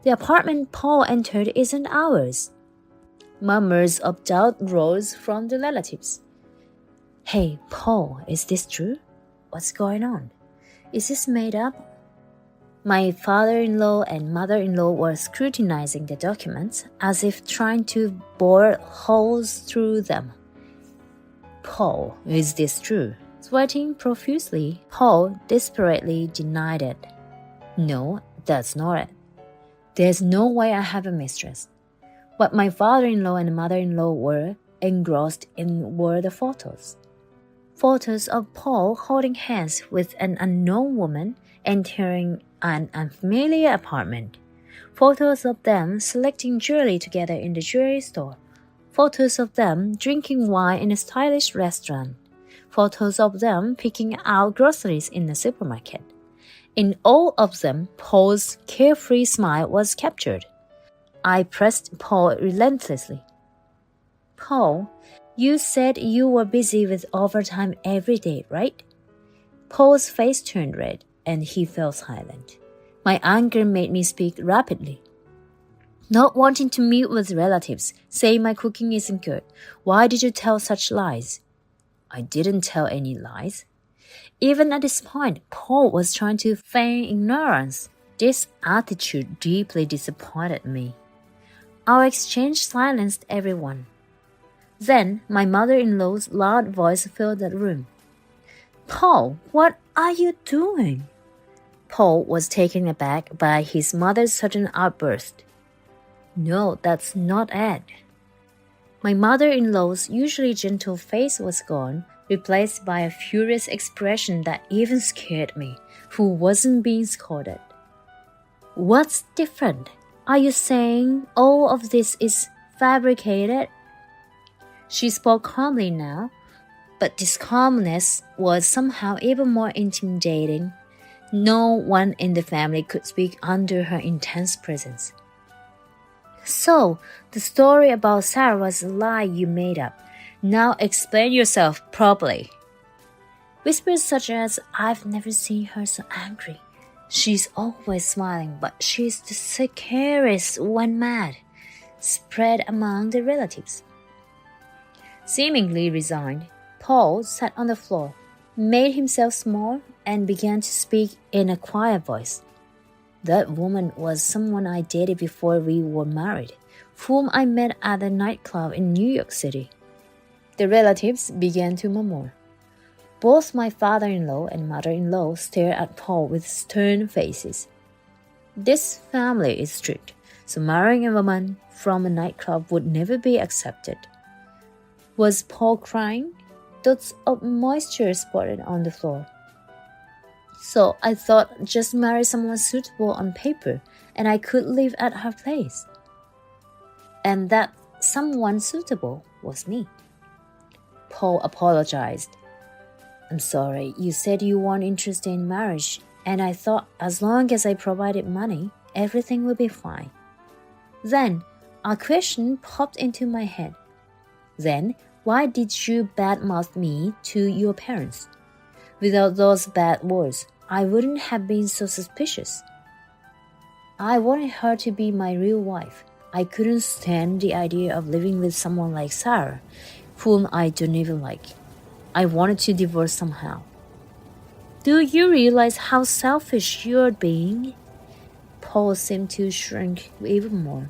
S2: The apartment Paul entered isn't ours. Murmurs of doubt rose from the relatives. Hey, Paul, is this true? What's going on? Is this made up? My father-in-law and mother-in-law were scrutinizing the documents as if trying to bore holes through them. Paul, is this true? Sweating profusely, Paul desperately denied it. No, that's not it. There's no way I have a mistress. What my father-in-law and mother-in-law were engrossed in were the photos. Photos of Paul holding hands with an unknown woman entering an unfamiliar apartment. Photos of them selecting jewelry together in the jewelry store. Photos of them drinking wine in a stylish restaurant. Photos of them picking out groceries in the supermarket. In all of them, Paul's carefree smile was captured. I pressed Paul relentlessly. Paul, you said you were busy with overtime every day, right? Paul's face turned red, and he fell silent. My anger made me speak rapidly. Not wanting to meet with relatives, saying my cooking isn't good. Why did you tell such lies? I didn't tell any lies. Even at this point, Paul was trying to feign ignorance. This attitude deeply disappointed me. Our exchange silenced everyone. Then my mother-in-law's loud voice filled the room. Paul, what are you doing? Paul was taken aback by his mother's sudden outburst. No, that's not it. My mother-in-law's usually gentle face was gone, replaced by a furious expression that even scared me, who wasn't being scolded. What's different? Are you saying all of this is fabricated? She spoke calmly now, but this calmness was somehow even more intimidating. No one in the family could speak under her intense presence. So, the story about Sarah was a lie you made up. Now explain yourself properly. Whispers such as, I've never seen her so angry. She's always smiling, but she's the scariest when mad, spread among the relatives. Seemingly resigned, Paul sat on the floor, made himself small, and began to speak in a quiet voice. That woman was someone I dated before we were married, whom I met at a nightclub in New York City. The relatives began to murmur. Both my father-in-law and mother-in-law stared at Paul with stern faces. This family is strict, so marrying a woman from a nightclub would never be accepted. Was Paul crying? Dots of moisture spotted on the floor. So I thought just marry someone suitable on paper and I could live at her place. And that someone suitable was me. Paul apologized. I'm sorry, you said you weren't interested in marriage, and I thought as long as I provided money, everything would be fine. Then a question popped into my head. Then why did you badmouth me to your parents? Without those bad words, I wouldn't have been so suspicious. I wanted her to be my real wife. I couldn't stand the idea of living with someone like Sarah, whom I don't even like. I wanted to divorce somehow. Do you realize how selfish you're being? Paul seemed to shrink even more.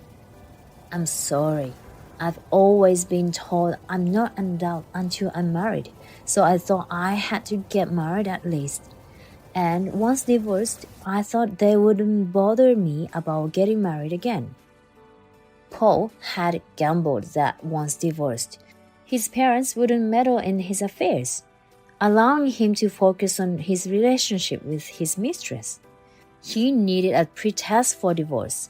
S2: I'm sorry. I've always been told I'm not an adult until I'm married, so I thought I had to get married at least. And once divorced, I thought they wouldn't bother me about getting married again. Paul had gambled that once divorced, his parents wouldn't meddle in his affairs, allowing him to focus on his relationship with his mistress. He needed a pretext for divorce,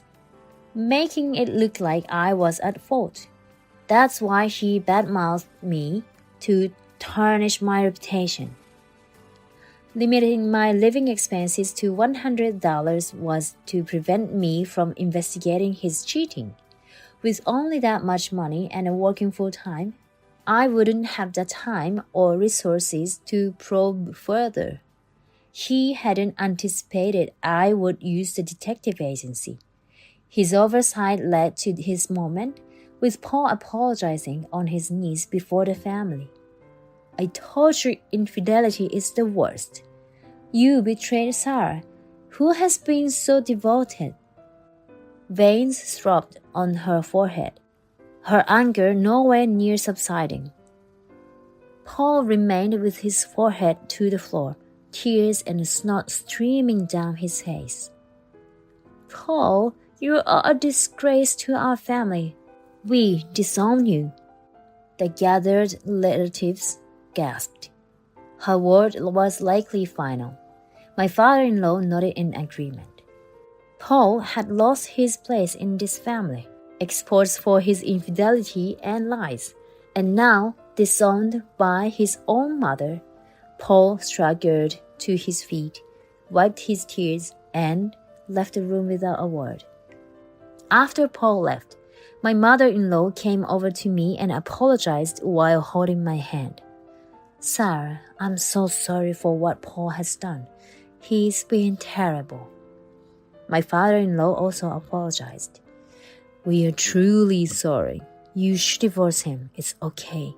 S2: making it look like I was at fault. That's why he badmouthed me to tarnish my reputation. Limiting my living expenses to $100 was to prevent me from investigating his cheating. With only that much money and working full-time, I wouldn't have the time or resources to probe further. He hadn't anticipated I would use the detective agency. His oversight led to his moment, with Paul apologizing on his knees before the family. I told you infidelity is the worst. You betrayed Sarah, who has been so devoted. Veins throbbed on her forehead, her anger nowhere near subsiding. Paul remained with his forehead to the floor, tears and snot streaming down his face. Paul, you are a disgrace to our family. We disown you. The gathered relatives gasped. Her word was likely final. My father-in-law nodded in agreement. Paul had lost his place in this family, exposed for his infidelity and lies, and now, disowned by his own mother, Paul staggered to his feet, wiped his tears, and left the room without a word. After Paul left, my mother-in-law came over to me and apologized while holding my hand. Sarah, I'm so sorry for what Paul has done. He's been terrible. My father-in-law also apologized. We are truly sorry. You should divorce him. It's okay.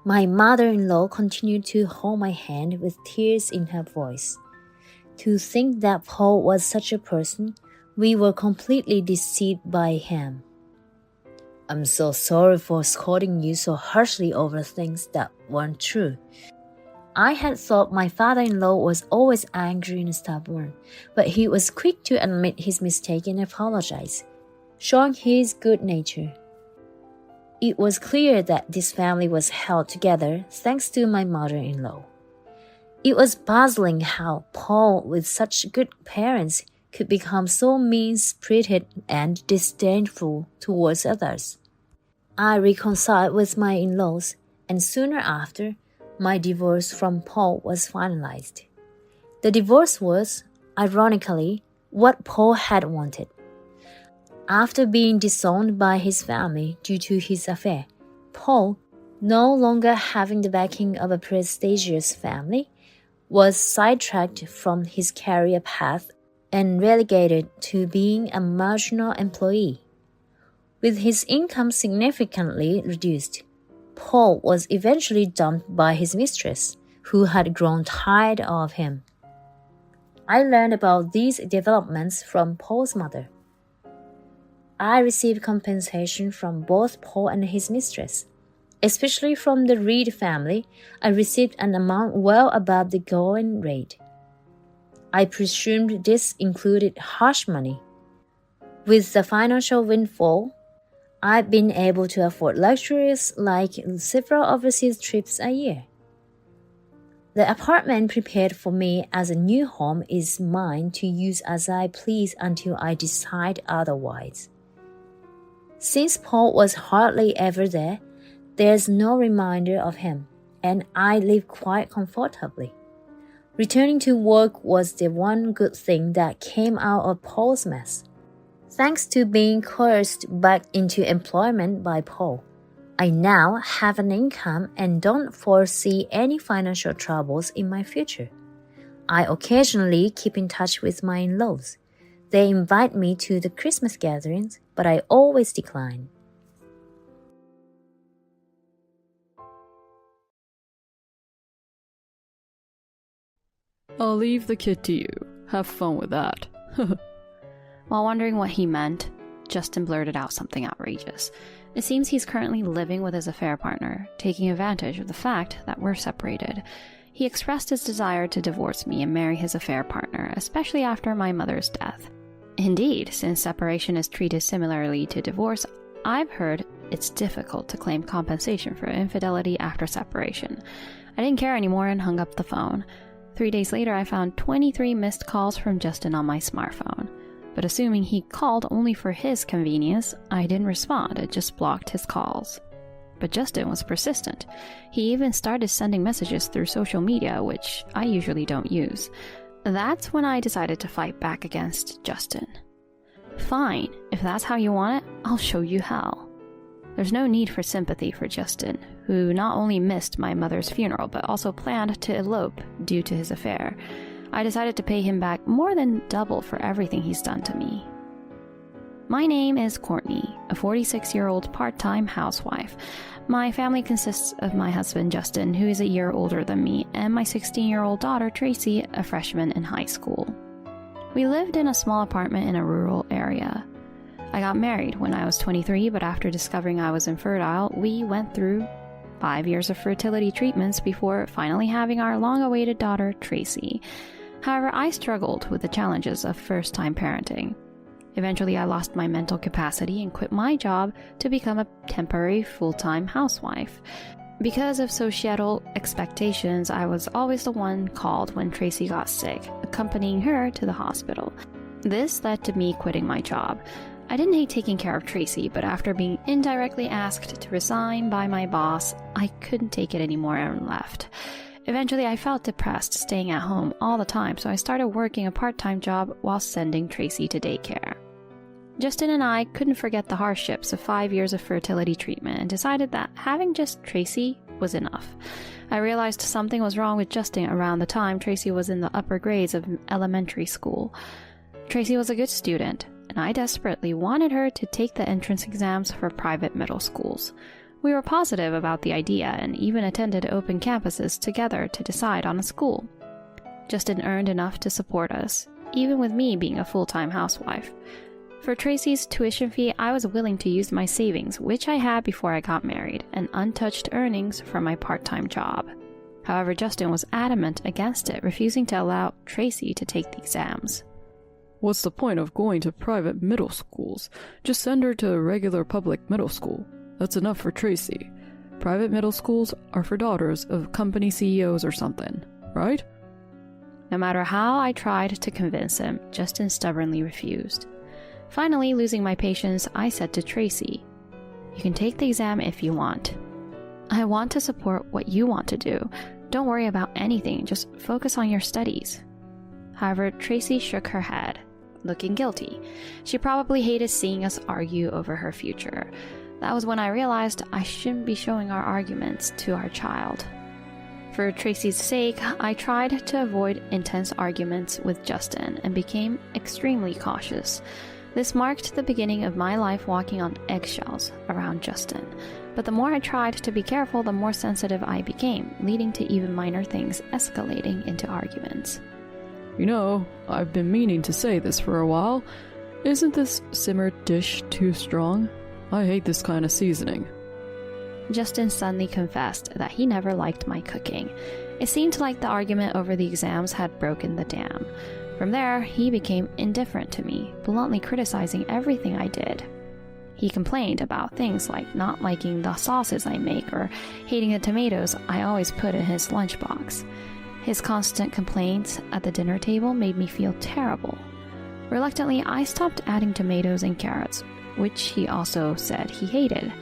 S2: My mother-in-law continued to hold my hand with tears in her voice. To think that Paul was such a person, we were completely deceived by him. I'm so sorry for scolding you so harshly over things that weren't true. I had thought my father-in-law was always angry and stubborn, but he was quick to admit his mistake and apologize, showing his good nature. It was clear that this family was held together thanks to my mother-in-law. It was puzzling how Paul, with such good parents, could become so mean-spirited and disdainful towards others. I reconciled with my in-laws, and sooner after, my divorce from Paul was finalized. The divorce was, ironically, what Paul had wanted. After being disowned by his family due to his affair, Paul, no longer having the backing of a prestigious family, was sidetracked from his career path and relegated to being a marginal employee. With his income significantly reduced, Paul was eventually dumped by his mistress, who had grown tired of him. I learned about these developments from Paul's mother. I received compensation from both Paul and his mistress. Especially from the Reed family, I received an amount well above the going rate. I presumed this included hush money. With the financial windfall, I've been able to afford luxuries like several overseas trips a year. The apartment prepared for me as a new home is mine to use as I please until I decide otherwise. Since Paul was hardly ever there, there's no reminder of him, and I live quite comfortably. Returning to work was the one good thing that came out of Paul's mess. Thanks to being coerced back into employment by Paul, I now have an income and don't foresee any financial troubles in my future. I occasionally keep in touch with my in-laws. They invite me to the Christmas gatherings, but I always decline.
S3: I'll leave the kid to you. Have fun with that.
S4: While wondering what he meant, Justin blurted out something outrageous. It seems he's currently living with his affair partner, taking advantage of the fact that we're separated. He expressed his desire to divorce me and marry his affair partner, especially after my mother's death. Indeed, since separation is treated similarly to divorce, I've heard it's difficult to claim compensation for infidelity after separation. I didn't care anymore and hung up the phone. 3 days later, I found 23 missed calls from Justin on my smartphone. But assuming he called only for his convenience, I didn't respond and just blocked his calls. But Justin was persistent. He even started sending messages through social media, which I usually don't use. That's when I decided to fight back against Justin. Fine, if that's how you want it, I'll show you how. There's no need for sympathy for Justin, who not only missed my mother's funeral but also planned to elope due to his affair. I decided to pay him back more than double for everything he's done to me. My name is Courtney, a 46-year-old part-time housewife. My family consists of my husband Justin, who is a year older than me, and my 16-year-old daughter Tracy, a freshman in high school. We lived in a small apartment in a rural area. I got married when I was 23, but after discovering I was infertile, we went through 5 years of fertility treatments before finally having our long-awaited daughter, Tracy. However, I struggled with the challenges of first-time parenting. Eventually, I lost my mental capacity and quit my job to become a temporary full-time housewife. Because of societal expectations, I was always the one called when Tracy got sick, accompanying her to the hospital. This led to me quitting my job. I didn't hate taking care of Tracy, but after being indirectly asked to resign by my boss, I couldn't take it anymore and left. Eventually, I felt depressed staying at home all the time, so I started working a part-time job while sending Tracy to daycare. Justin and I couldn't forget the hardships of 5 years of fertility treatment and decided that having just Tracy was enough. I realized something was wrong with Justin around the time Tracy was in the upper grades of elementary school. Tracy was a good student, and I desperately wanted her to take the entrance exams for private middle schools. We were positive about the idea and even attended open campuses together to decide on a school. Justin earned enough to support us, even with me being a full-time housewife. For Tracy's tuition fee, I was willing to use my savings, which I had before I got married, and untouched earnings from my part-time job. However, Justin was adamant against it, refusing to allow Tracy to take the exams.
S3: What's the point of going to private middle schools? Just send her to a regular public middle school. That's enough for Tracy. Private middle schools are for daughters of company CEOs or something, right?
S4: No matter how I tried to convince him, Justin stubbornly refused. Finally, losing my patience, I said to Tracy, "You can take the exam if you want. I want to support what you want to do. Don't worry about anything, just focus on your studies." However, Tracy shook her head, looking guilty. She probably hated seeing us argue over her future. That was when I realized I shouldn't be showing our arguments to our child. For Tracy's sake, I tried to avoid intense arguments with Justin and became extremely cautious. This marked the beginning of my life walking on eggshells around Justin. But the more I tried to be careful, the more sensitive I became, leading to even minor things escalating into arguments.
S3: You know, I've been meaning to say this for a while. Isn't this simmered dish too strong? I hate this kind of seasoning.
S4: Justin suddenly confessed that he never liked my cooking. It seemed like the argument over the exams had broken the dam. From there, he became indifferent to me, bluntly criticizing everything I did. He complained about things like not liking the sauces I make or hating the tomatoes I always put in his lunchbox. His constant complaints at the dinner table made me feel terrible. Reluctantly, I stopped adding tomatoes and carrots, which he also said he hated.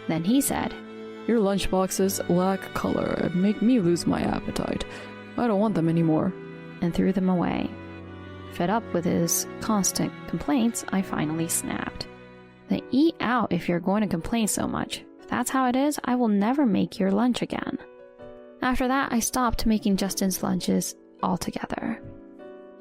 S4: Then he said,
S3: "Your lunchboxes lack color and make me lose my appetite. I don't want them anymore,"
S4: and threw them away. Fed up with his constant complaints, I finally snapped. "Then eat out if you're going to complain so much. If that's how it is, I will never make your lunch again." After that, I stopped making Justin's lunches altogether.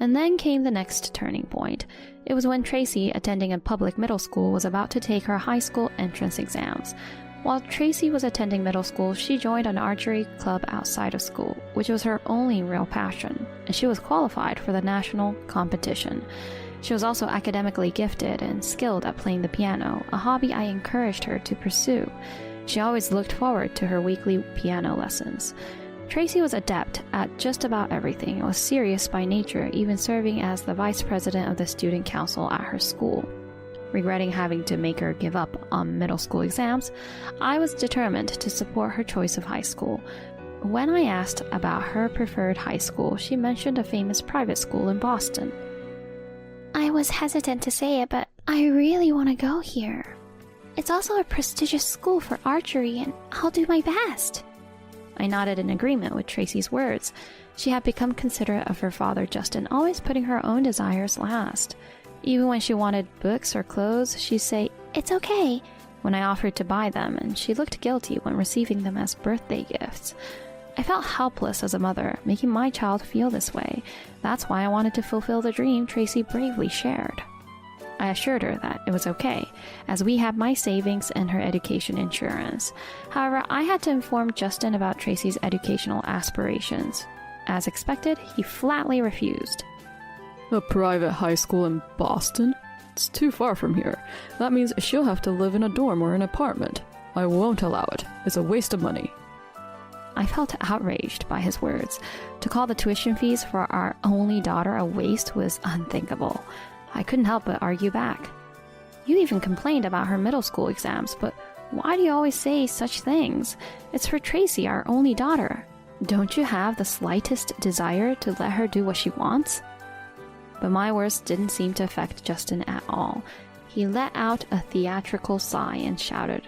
S4: And then came the next turning point. It was when Tracy, attending a public middle school, was about to take her high school entrance exams. While Tracy was attending middle school, she joined an archery club outside of school, which was her only real passion, and she was qualified for the national competition. She was also academically gifted and skilled at playing the piano, a hobby I encouraged her to pursue. She always looked forward to her weekly piano lessons. Tracy was adept at just about everything and was serious by nature, even serving as the vice president of the student council at her school. Regretting having to make her give up on middle school exams, I was determined to support her choice of high school. When I asked about her preferred high school, she mentioned a famous private school in Boston.
S5: "I was hesitant to say it, but I really want to go here. It's also a prestigious school for archery, and I'll do my best."
S4: I nodded in agreement with Tracy's words. She had become considerate of her father, Justin, always putting her own desires last. Even when she wanted books or clothes, she'd say, "It's okay," when I offered to buy them, and she looked guilty when receiving them as birthday gifts. I felt helpless as a mother, making my child feel this way. That's why I wanted to fulfill the dream Tracy bravely shared. I assured her that it was okay, as we had my savings and her education insurance. However, I had to inform Justin about Tracy's educational aspirations. As expected, he flatly refused.
S3: "A private high school in Boston? It's too far from here. That means she'll have to live in a dorm or an apartment. I won't allow it. It's a waste of money."
S4: I felt outraged by his words. To call the tuition fees for our only daughter a waste was unthinkable. I couldn't help but argue back. "You even complained about her middle school exams, but why do you always say such things? It's for Tracy, our only daughter. Don't you have the slightest desire to let her do what she wants?" But my words didn't seem to affect Justin at all. He let out a theatrical sigh and shouted,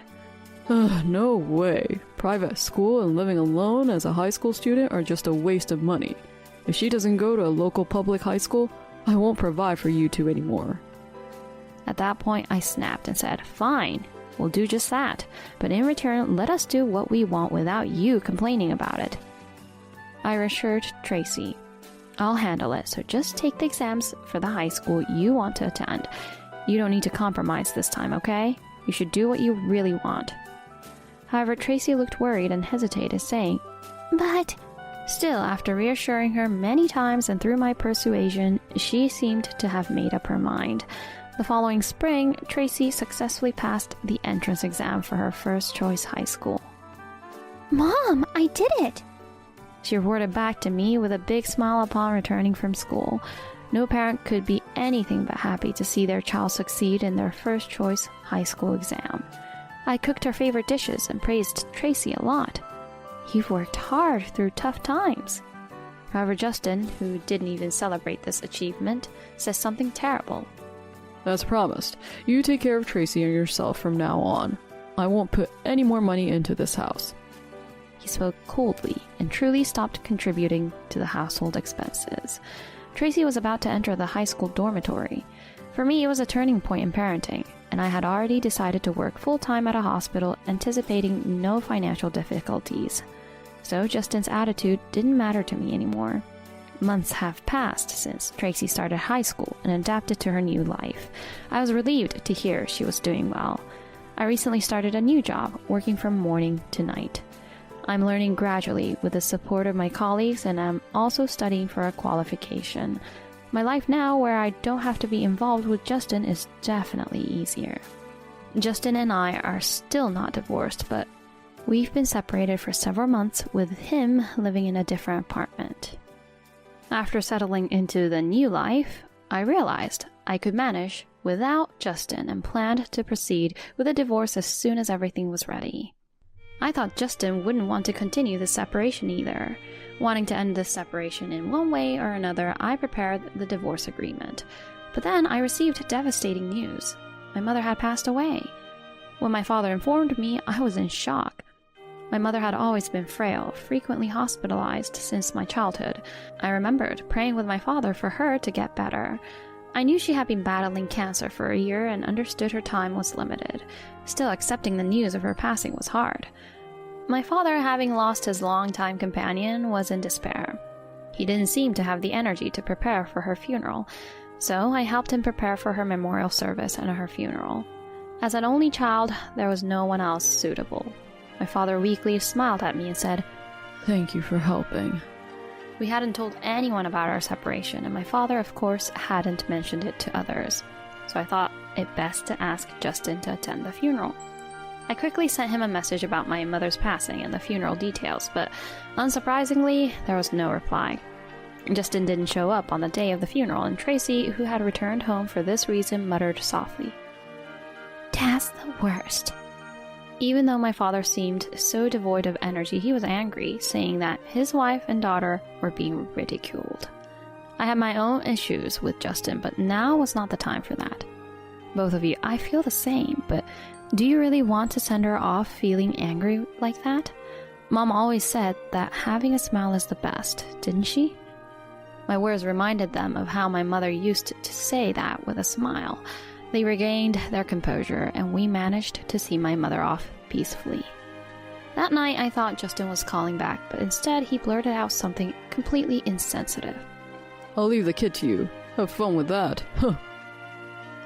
S3: No way. Private school and living alone as a high school student are just a waste of money. If she doesn't go to a local public high school, I won't provide for you two anymore."
S4: At that point, I snapped and said, "Fine, we'll do just that. But in return, let us do what we want without you complaining about it." I reassured Tracy, "I'll handle it, so just take the exams for the high school you want to attend. You don't need to compromise this time, okay? You should do what you really want." However, Tracy looked worried and hesitated, saying,
S5: "But..."
S4: Still, after reassuring her many times and through my persuasion, she seemed to have made up her mind. The following spring, Tracy successfully passed the entrance exam for her first choice high school.
S5: "Mom, I did it!"
S4: She reported back to me with a big smile upon returning from school. No parent could be anything but happy to see their child succeed in their first choice high school exam. I cooked her favorite dishes and praised Tracy a lot. "You've worked hard through tough times." However, Justin, who didn't even celebrate this achievement, says something terrible.
S3: "As promised, you take care of Tracy and yourself from now on. I won't put any more money into this house."
S4: He spoke coldly and truly stopped contributing to the household expenses. Tracy was about to enter the high school dormitory. For me, it was a turning point in parenting, and I had already decided to work full-time at a hospital, anticipating no financial difficulties. So Justin's attitude didn't matter to me anymore. Months have passed since Tracy started high school and adapted to her new life. I was relieved to hear she was doing well. I recently started a new job, working from morning to night. I'm learning gradually with the support of my colleagues, and I'm also studying for a qualification. My life now, where I don't have to be involved with Justin, is definitely easier. Justin and I are still not divorced, but we've been separated for several months, with him living in a different apartment. After settling into the new life, I realized I could manage without Justin and planned to proceed with a divorce as soon as everything was ready. I thought Justin wouldn't want to continue the separation either. Wanting to end this separation in one way or another, I prepared the divorce agreement. But then I received devastating news. My mother had passed away. When my father informed me, I was in shock. My mother had always been frail, frequently hospitalized since my childhood. I remembered praying with my father for her to get better. I knew she had been battling cancer for a year and understood her time was limited. Still, accepting the news of her passing was hard. My father, having lost his longtime companion, was in despair. He didn't seem to have the energy to prepare for her funeral, so I helped him prepare for her memorial service and her funeral. As an only child, there was no one else suitable. My father weakly smiled at me and said,
S3: "Thank you for helping."
S4: We hadn't told anyone about our separation, and my father, of course, hadn't mentioned it to others, so I thought it best to ask Justin to attend the funeral. I quickly sent him a message about my mother's passing and the funeral details, but unsurprisingly, there was no reply. Justin didn't show up on the day of the funeral, and Tracy, who had returned home for this reason, muttered softly, "Dad's the worst." Even though my father seemed so devoid of energy, he was angry, saying that his wife and daughter were being ridiculed. I had my own issues with Justin, but now was not the time for that. Both of you, I feel the same, but do you really want to send her off feeling angry like that? Mom always said that having a smile is the best, didn't she? My words reminded them of how my mother used to say that with a smile. They regained their composure, and we managed to see my mother off peacefully. That night, I thought Justin was calling back, but instead he blurted out something completely insensitive.
S3: "I'll leave the kid to you. Have fun with that." Huh.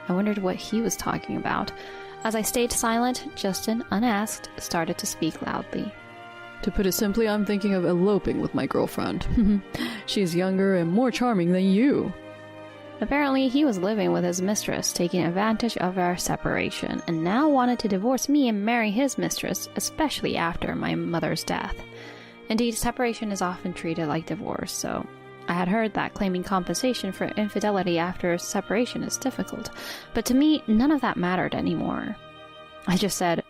S4: I wondered what he was talking about. As I stayed silent, Justin, unasked, started to speak loudly.
S3: "To put it simply, I'm thinking of eloping with my girlfriend. She's younger and more charming than you."
S4: Apparently, he was living with his mistress, taking advantage of our separation, and now wanted to divorce me and marry his mistress, especially after my mother's death. Indeed, separation is often treated like divorce, so I had heard that claiming compensation for infidelity after separation is difficult, but to me, none of that mattered anymore. I just said,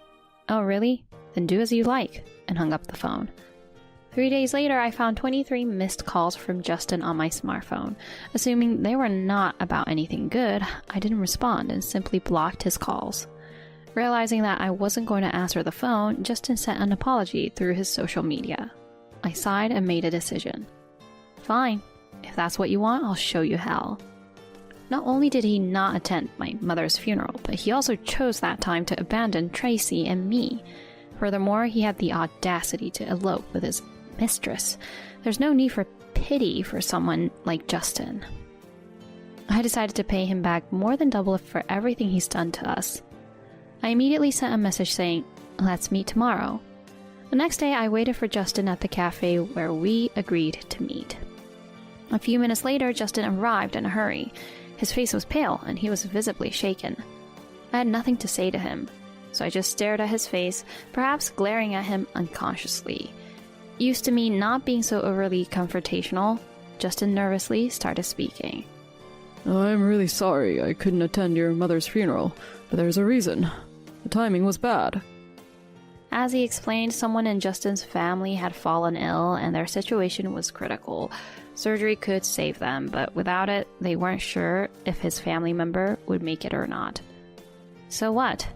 S4: "Oh, really? Then do as you like," and hung up the phone. 3 days later, I found 23 missed calls from Justin on my smartphone. Assuming they were not about anything good, I didn't respond and simply blocked his calls. Realizing that I wasn't going to answer the phone, Justin sent an apology through his social media. I sighed and made a decision. Fine, if that's what you want, I'll show you hell. Not only did he not attend my mother's funeral, but he also chose that time to abandon Tracy and me. Furthermore, he had the audacity to elope with his mistress. There's no need for pity for someone like Justin. I decided to pay him back more than double for everything he's done to us. I immediately sent a message saying, "Let's meet tomorrow." The next day, I waited for Justin at the cafe where we agreed to meet. A few minutes later, Justin arrived in a hurry. His face was pale, and he was visibly shaken. I had nothing to say to him, so I just stared at his face, perhaps glaring at him unconsciously. Used to me not being so overly confrontational, Justin nervously started speaking.
S3: "I'm really sorry I couldn't attend your mother's funeral, but there's a reason. The timing was bad."
S4: As he explained, someone in Justin's family had fallen ill and their situation was critical. Surgery could save them, but without it, they weren't sure if his family member would make it or not. So what?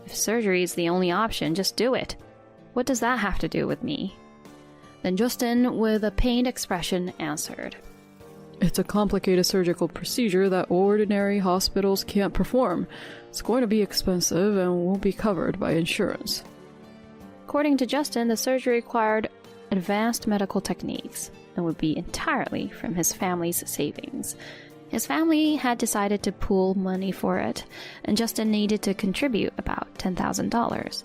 S4: If surgery is the only option, just do it. What does that have to do with me? Then Justin, with a pained expression, answered,
S3: It's a complicated surgical procedure that ordinary hospitals can't perform. It's going to be expensive and won't be covered by insurance.
S4: According to Justin, the surgery required advanced medical techniques and would be entirely from his family's savings. His family had decided to pool money for it, and Justin needed to contribute about $10,000.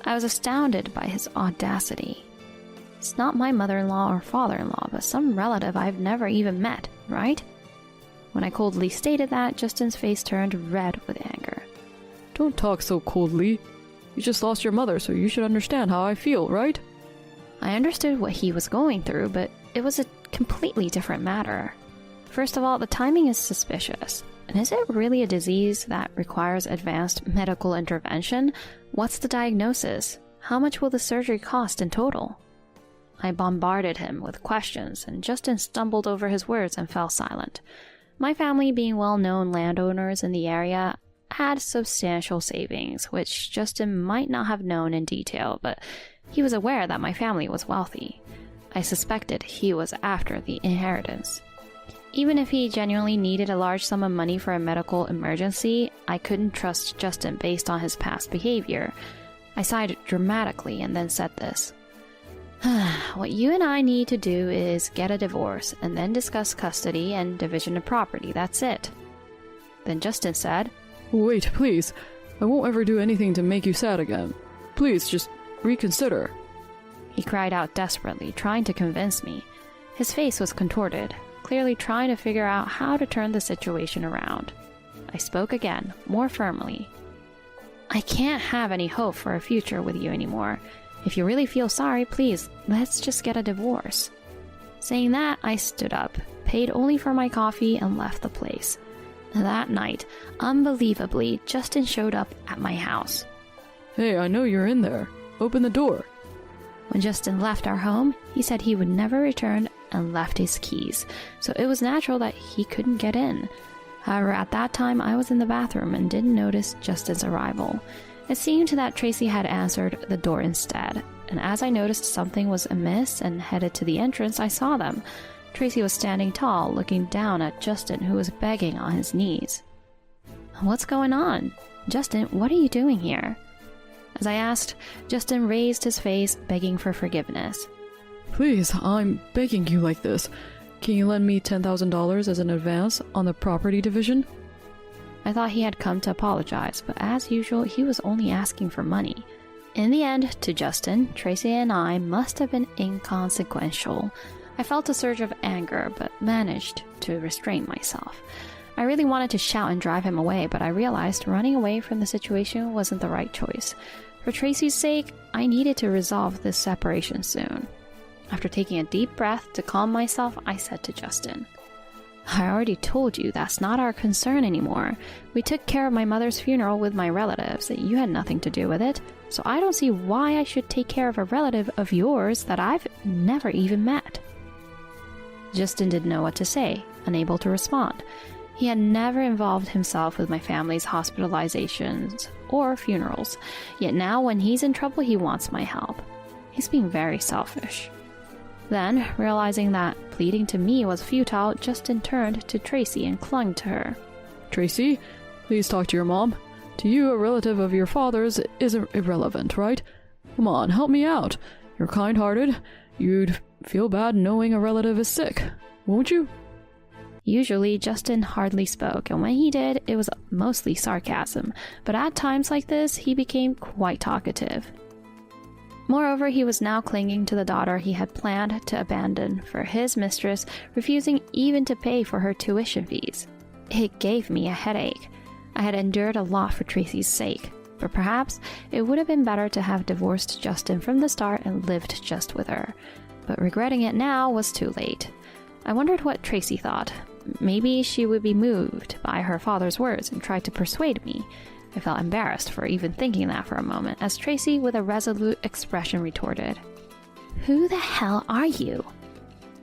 S4: I was astounded by his audacity. It's not my mother-in-law or father-in-law, but some relative I've never even met, right? When I coldly stated that, Justin's face turned red with anger.
S3: Don't talk so coldly. You just lost your mother, so you should understand how I feel, right?
S4: I understood what he was going through, but it was a completely different matter. First of all, the timing is suspicious. And is it really a disease that requires advanced medical intervention? What's the diagnosis? How much will the surgery cost in total? I bombarded him with questions, and Justin stumbled over his words and fell silent. My family, being well-known landowners in the area, had substantial savings, which Justin might not have known in detail, but he was aware that my family was wealthy. I suspected he was after the inheritance. Even if he genuinely needed a large sum of money for a medical emergency, I couldn't trust Justin based on his past behavior. I sighed dramatically and then said this. What you and I need to do is get a divorce and then discuss custody and division of property. That's it. Then Justin said,
S3: Wait, please. I won't ever do anything to make you sad again. Please, just reconsider.
S4: He cried out desperately, trying to convince me. His face was contorted, clearly trying to figure out how to turn the situation around. I spoke again, more firmly. I can't have any hope for a future with you anymore. If you really feel sorry, please, let's just get a divorce. Saying that, I stood up, paid only for my coffee, and left the place. That night, unbelievably, Justin showed up at my house.
S3: Hey, I know you're in there. Open the door.
S4: When Justin left our home, he said he would never return and left his keys, so it was natural that he couldn't get in. However, at that time, I was in the bathroom and didn't notice Justin's arrival. It seemed that Tracy had answered the door instead, and as I noticed something was amiss and headed to the entrance, I saw them. Tracy was standing tall, looking down at Justin, who was begging on his knees. What's going on? Justin, what are you doing here? As I asked, Justin raised his face, begging for forgiveness.
S3: Please, I'm begging you like this. Can you lend me $10,000 as an advance on the property division?
S4: I thought he had come to apologize, but as usual, he was only asking for money. In the end, to Justin, Tracy and I must have been inconsequential. I felt a surge of anger, but managed to restrain myself. I really wanted to shout and drive him away, but I realized running away from the situation wasn't the right choice. For Tracy's sake, I needed to resolve this separation soon. After taking a deep breath to calm myself, I said to Justin, I already told you that's not our concern anymore. We took care of my mother's funeral with my relatives, and you had nothing to do with it, so I don't see why I should take care of a relative of yours that I've never even met. Justin didn't know what to say, unable to respond. He had never involved himself with my family's hospitalizations or funerals, yet now when he's in trouble, he wants my help. He's being very selfish. Then, realizing that pleading to me was futile, Justin turned to Tracy and clung to her.
S3: Tracy, please talk to your mom. To you, a relative of your father's isn't irrelevant, right? Come on, help me out. You're kind-hearted. You'd feel bad knowing a relative is sick, won't you?
S4: Usually, Justin hardly spoke, and when he did, it was mostly sarcasm, but at times like this, he became quite talkative. Moreover, he was now clinging to the daughter he had planned to abandon for his mistress, refusing even to pay for her tuition fees. It gave me a headache. I had endured a lot for Tracy's sake, but perhaps it would have been better to have divorced Justin from the start and lived just with her. But regretting it now was too late. I wondered what Tracy thought. Maybe she would be moved by her father's words and try to persuade me. I felt embarrassed for even thinking that for a moment, as Tracy, with a resolute expression, retorted, Who the hell are you?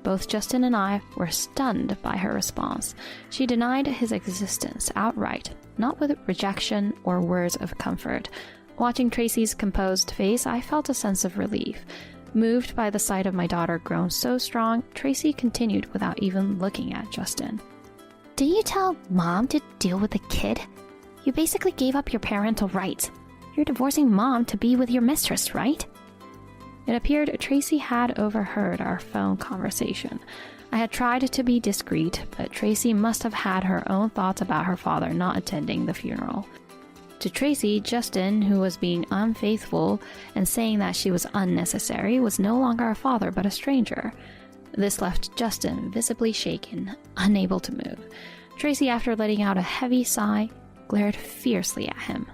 S4: Both Justin and I were stunned by her response. She denied his existence outright, not with rejection or words of comfort. Watching Tracy's composed face, I felt a sense of relief. Moved by the sight of my daughter grown so strong, Tracy continued without even looking at Justin.
S5: Didn't you tell Mom to deal with the kid? You basically gave up your parental rights. You're divorcing Mom to be with your mistress, right?
S4: It appeared Tracy had overheard our phone conversation. I had tried to be discreet, but Tracy must have had her own thoughts about her father not attending the funeral. To Tracy, Justin, who was being unfaithful and saying that she was unnecessary, was no longer a father but a stranger. This left Justin visibly shaken, unable to move. Tracy, after letting out a heavy sigh, glared fiercely at him.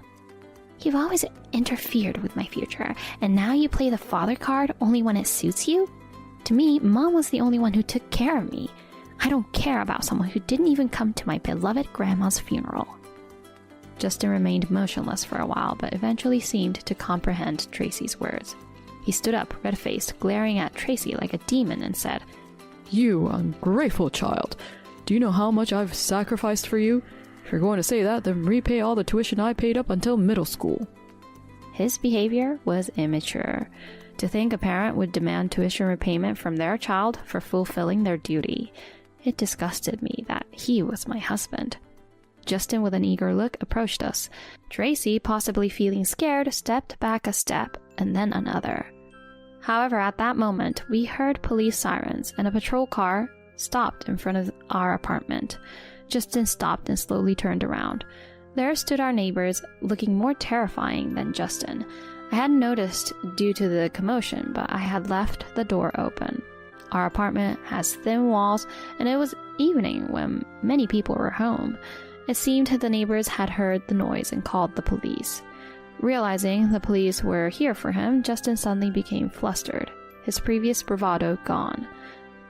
S5: You've always interfered with my future, and now you play the father card only when it suits you? To me, Mom was the only one who took care of me. I don't care about someone who didn't even come to my beloved grandma's funeral.
S4: Justin remained motionless for a while, but eventually seemed to comprehend Tracy's words. He stood up, red-faced, glaring at Tracy like a demon, and said,
S3: You ungrateful child. Do you know how much I've sacrificed for you? If you're going to say that, then repay all the tuition I paid up until middle school.
S4: His behavior was immature. To think a parent would demand tuition repayment from their child for fulfilling their duty. It disgusted me that he was my husband. Justin, with an eager look, approached us. Tracy, possibly feeling scared, stepped back a step and then another. However, at that moment, we heard police sirens and a patrol car stopped in front of our apartment. Justin stopped and slowly turned around. There stood our neighbors, looking more terrifying than Justin. I hadn't noticed due to the commotion, but I had left the door open. Our apartment has thin walls, and it was evening when many people were home. It seemed the neighbors had heard the noise and called the police. Realizing the police were here for him, Justin suddenly became flustered, his previous bravado gone.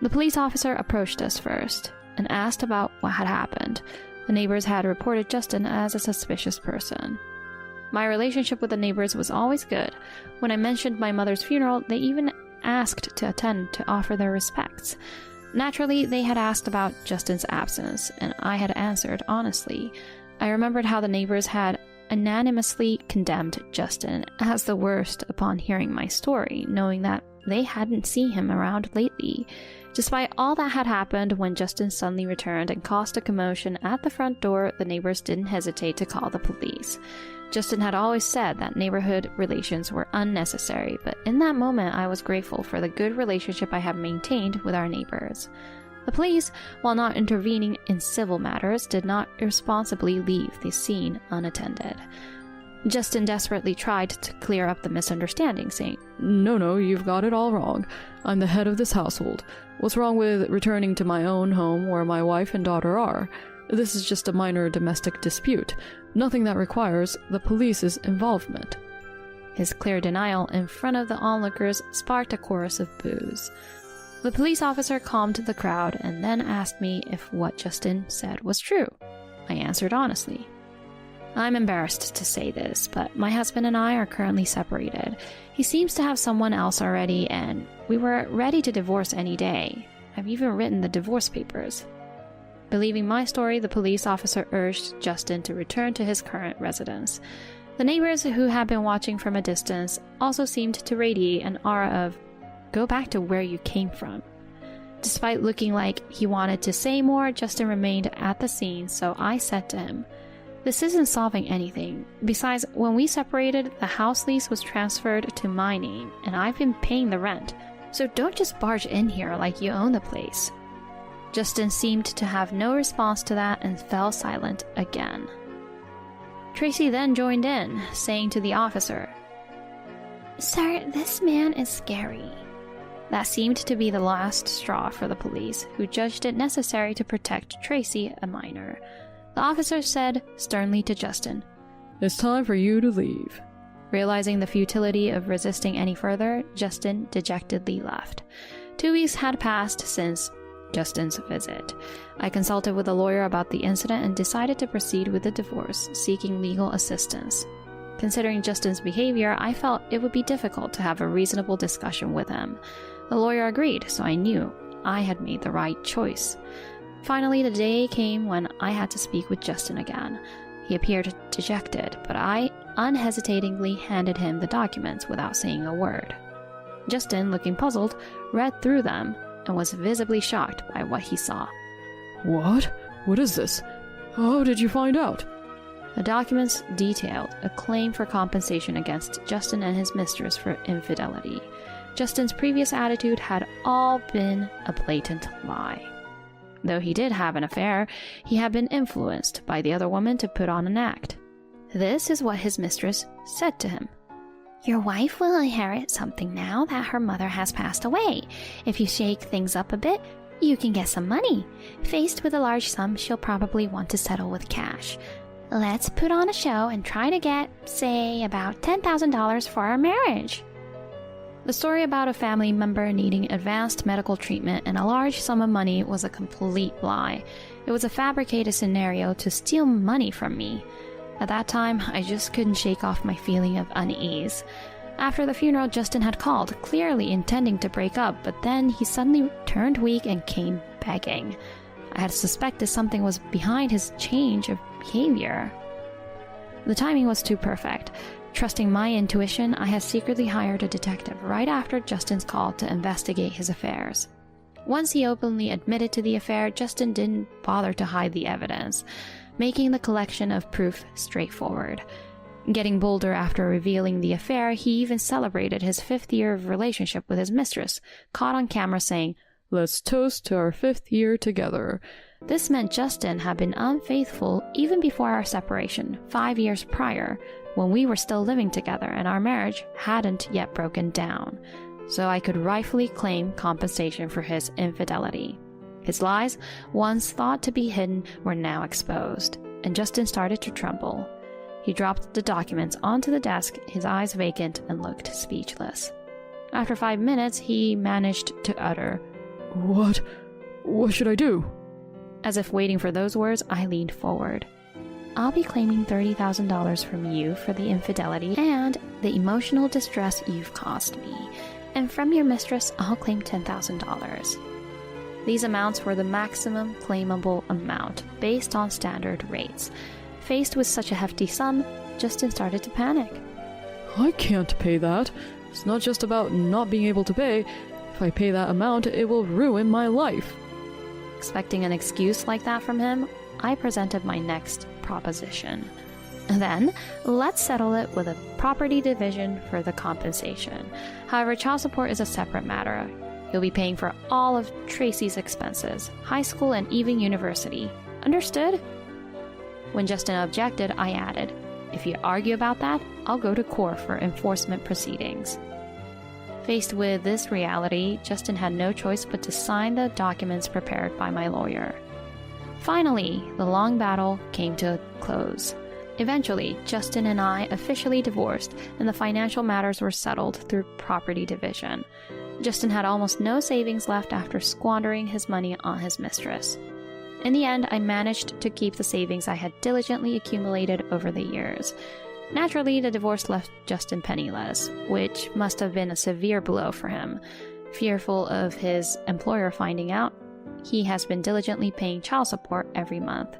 S4: The police officer approached us first and asked about what had happened. The neighbors had reported Justin as a suspicious person. My relationship with the neighbors was always good. When I mentioned my mother's funeral, they even asked to attend to offer their respects. Naturally, they had asked about Justin's absence, and I had answered honestly. I remembered how the neighbors had unanimously condemned Justin as the worst upon hearing my story, knowing that they hadn't seen him around lately. Despite all that had happened, when Justin suddenly returned and caused a commotion at the front door, the neighbors didn't hesitate to call the police. Justin had always said that neighborhood relations were unnecessary, but in that moment I was grateful for the good relationship I have maintained with our neighbors. The police, while not intervening in civil matters, did not irresponsibly leave the scene unattended. Justin desperately tried to clear up the misunderstanding, saying,
S3: No, you've got it all wrong. I'm the head of this household. What's wrong with returning to my own home where my wife and daughter are? This is just a minor domestic dispute. Nothing that requires the police's involvement.
S4: His clear denial in front of the onlookers sparked a chorus of boos. The police officer calmed the crowd and then asked me if what Justin said was true. I answered honestly. I'm embarrassed to say this, but my husband and I are currently separated. He seems to have someone else already, and we were ready to divorce any day. I've even written the divorce papers. Believing my story, the police officer urged Justin to return to his current residence. The neighbors who had been watching from a distance also seemed to radiate an aura of, go back to where you came from. Despite looking like he wanted to say more, Justin remained at the scene, so I said to him, this isn't solving anything. Besides, when we separated, the house lease was transferred to my name, and I've been paying the rent, so don't just barge in here like you own the place. Justin seemed to have no response to that and fell silent again. Tracy then joined in, saying to the officer,
S5: Sir, this man is scary.
S4: That seemed to be the last straw for the police, who judged it necessary to protect Tracy, a minor. The officer said sternly to Justin,
S3: It's time for you to leave.
S4: Realizing the futility of resisting any further, Justin dejectedly left. 2 weeks had passed since Justin's visit. I consulted with a lawyer about the incident and decided to proceed with the divorce, seeking legal assistance. Considering Justin's behavior, I felt it would be difficult to have a reasonable discussion with him. The lawyer agreed, so I knew I had made the right choice. Finally, the day came when I had to speak with Justin again. He appeared dejected, but I unhesitatingly handed him the documents without saying a word. Justin, looking puzzled, read through them and was visibly shocked by what he saw.
S3: What? What is this? How did you find out?
S4: The documents detailed a claim for compensation against Justin and his mistress for infidelity. Justin's previous attitude had all been a blatant lie. Though he did have an affair, he had been influenced by the other woman to put on an act. This is what his mistress said to him.
S5: Your wife will inherit something now that her mother has passed away. If you shake things up a bit, you can get some money. Faced with a large sum, she'll probably want to settle with cash. Let's put on a show and try to get, say, about $10,000 for our marriage.
S4: The story about a family member needing advanced medical treatment and a large sum of money was a complete lie. It was a fabricated scenario to steal money from me. At that time, I just couldn't shake off my feeling of unease. After the funeral, Justin had called, clearly intending to break up, but then he suddenly turned weak and came begging. I had suspected something was behind his change of behavior. The timing was too perfect. Trusting my intuition, I had secretly hired a detective right after Justin's call to investigate his affairs. Once he openly admitted to the affair, Justin didn't bother to hide the evidence, making the collection of proof straightforward. Getting bolder after revealing the affair, he even celebrated his 5th year of relationship with his mistress, caught on camera saying,
S3: "Let's toast to our 5th year together."
S4: This meant Justin had been unfaithful even before our separation, 5 years prior, when we were still living together and our marriage hadn't yet broken down. So I could rightfully claim compensation for his infidelity. His lies, once thought to be hidden, were now exposed, and Justin started to tremble. He dropped the documents onto the desk, his eyes vacant, and looked speechless. After 5 minutes, he managed to utter,
S3: What should I do?"
S4: As if waiting for those words, I leaned forward.
S5: I'll be claiming $30,000 from you for the infidelity and the emotional distress you've caused me. And from your mistress, I'll claim $10,000.
S4: These amounts were the maximum claimable amount, based on standard rates. Faced with such a hefty sum, Justin started to panic.
S3: "I can't pay that. It's not just about not being able to pay. If I pay that amount, it will ruin my life."
S4: Expecting an excuse like that from him, I presented my next proposition. Then, let's settle it with a property division for the compensation. However, child support is a separate matter. You'll be paying for all of Tracy's expenses, high school and even university. Understood? When Justin objected, I added, if you argue about that, I'll go to court for enforcement proceedings. Faced with this reality, Justin had no choice but to sign the documents prepared by my lawyer. Finally, the long battle came to a close. Eventually, Justin and I officially divorced, and the financial matters were settled through property division. Justin had almost no savings left after squandering his money on his mistress. In the end, I managed to keep the savings I had diligently accumulated over the years. Naturally, the divorce left Justin penniless, which must have been a severe blow for him. Fearful of his employer finding out, he has been diligently paying child support every month.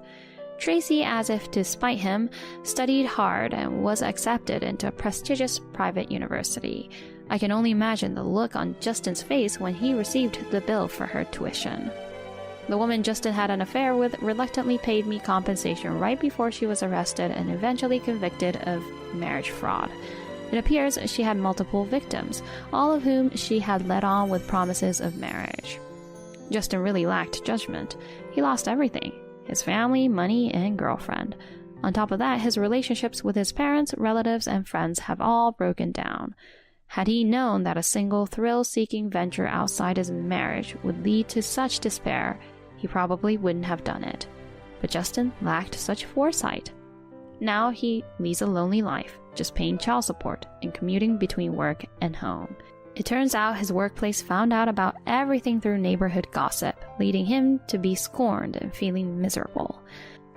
S4: Tracy, as if to spite him, studied hard and was accepted into a prestigious private university. I can only imagine the look on Justin's face when he received the bill for her tuition. The woman Justin had an affair with reluctantly paid me compensation right before she was arrested and eventually convicted of marriage fraud. It appears she had multiple victims, all of whom she had led on with promises of marriage. Justin really lacked judgment. He lost everything: his family, money, and girlfriend. On top of that, his relationships with his parents, relatives, and friends have all broken down. Had he known that a single thrill-seeking venture outside his marriage would lead to such despair, he probably wouldn't have done it. But Justin lacked such foresight. Now he leads a lonely life, just paying child support and commuting between work and home. It turns out his workplace found out about everything through neighborhood gossip, leading him to be scorned and feeling miserable.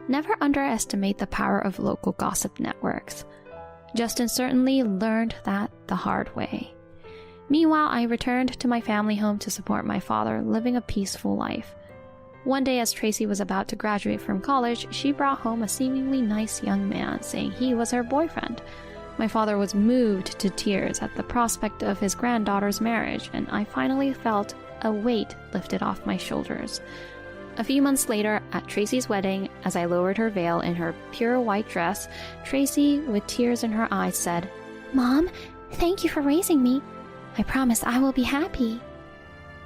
S4: Never underestimate the power of local gossip networks. Justin certainly learned that the hard way. Meanwhile, I returned to my family home to support my father, living a peaceful life. One day, as Tracy was about to graduate from college, she brought home a seemingly nice young man, saying he was her boyfriend. My father was moved to tears at the prospect of his granddaughter's marriage, and I finally felt a weight lifted off my shoulders. A few months later, at Tracy's wedding, as I lowered her veil in her pure white dress, Tracy, with tears in her eyes, said,
S5: "Mom, thank you for raising me. I promise I will be happy."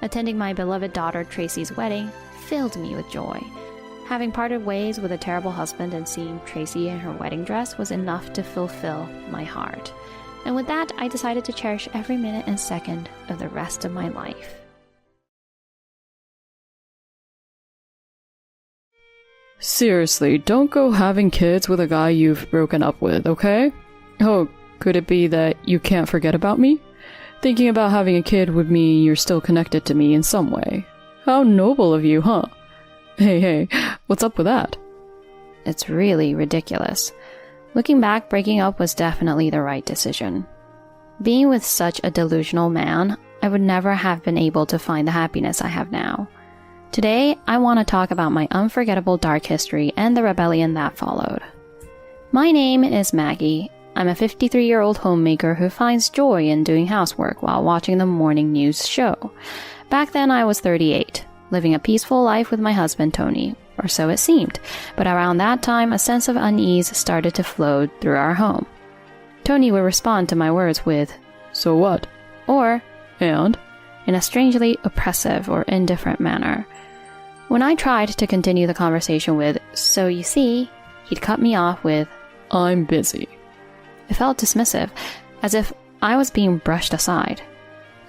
S4: Attending my beloved daughter Tracy's wedding filled me with joy. Having parted ways with a terrible husband and seeing Tracy in her wedding dress was enough to fulfill my heart. And with that, I decided to cherish every minute and second of the rest of my life.
S3: Seriously, don't go having kids with a guy you've broken up with, okay? Oh, could it be that you can't forget about me? Thinking about having a kid would mean you're still connected to me in some way. How noble of you, huh? Hey, what's up with that?
S4: It's really ridiculous. Looking back, breaking up was definitely the right decision. Being with such a delusional man, I would never have been able to find the happiness I have now. Today, I want to talk about my unforgettable dark history and the rebellion that followed. My name is Maggie. I'm a 53-year-old homemaker who finds joy in doing housework while watching the morning news show. Back then, I was 38, living a peaceful life with my husband, Tony, or so it seemed. But around that time, a sense of unease started to flow through our home. Tony would respond to my words with,
S3: "So what?"
S4: or,
S3: "And?"
S4: in a strangely oppressive or indifferent manner. When I tried to continue the conversation with, "So you see," he'd cut me off with,
S3: "I'm busy."
S4: It felt dismissive, as if I was being brushed aside.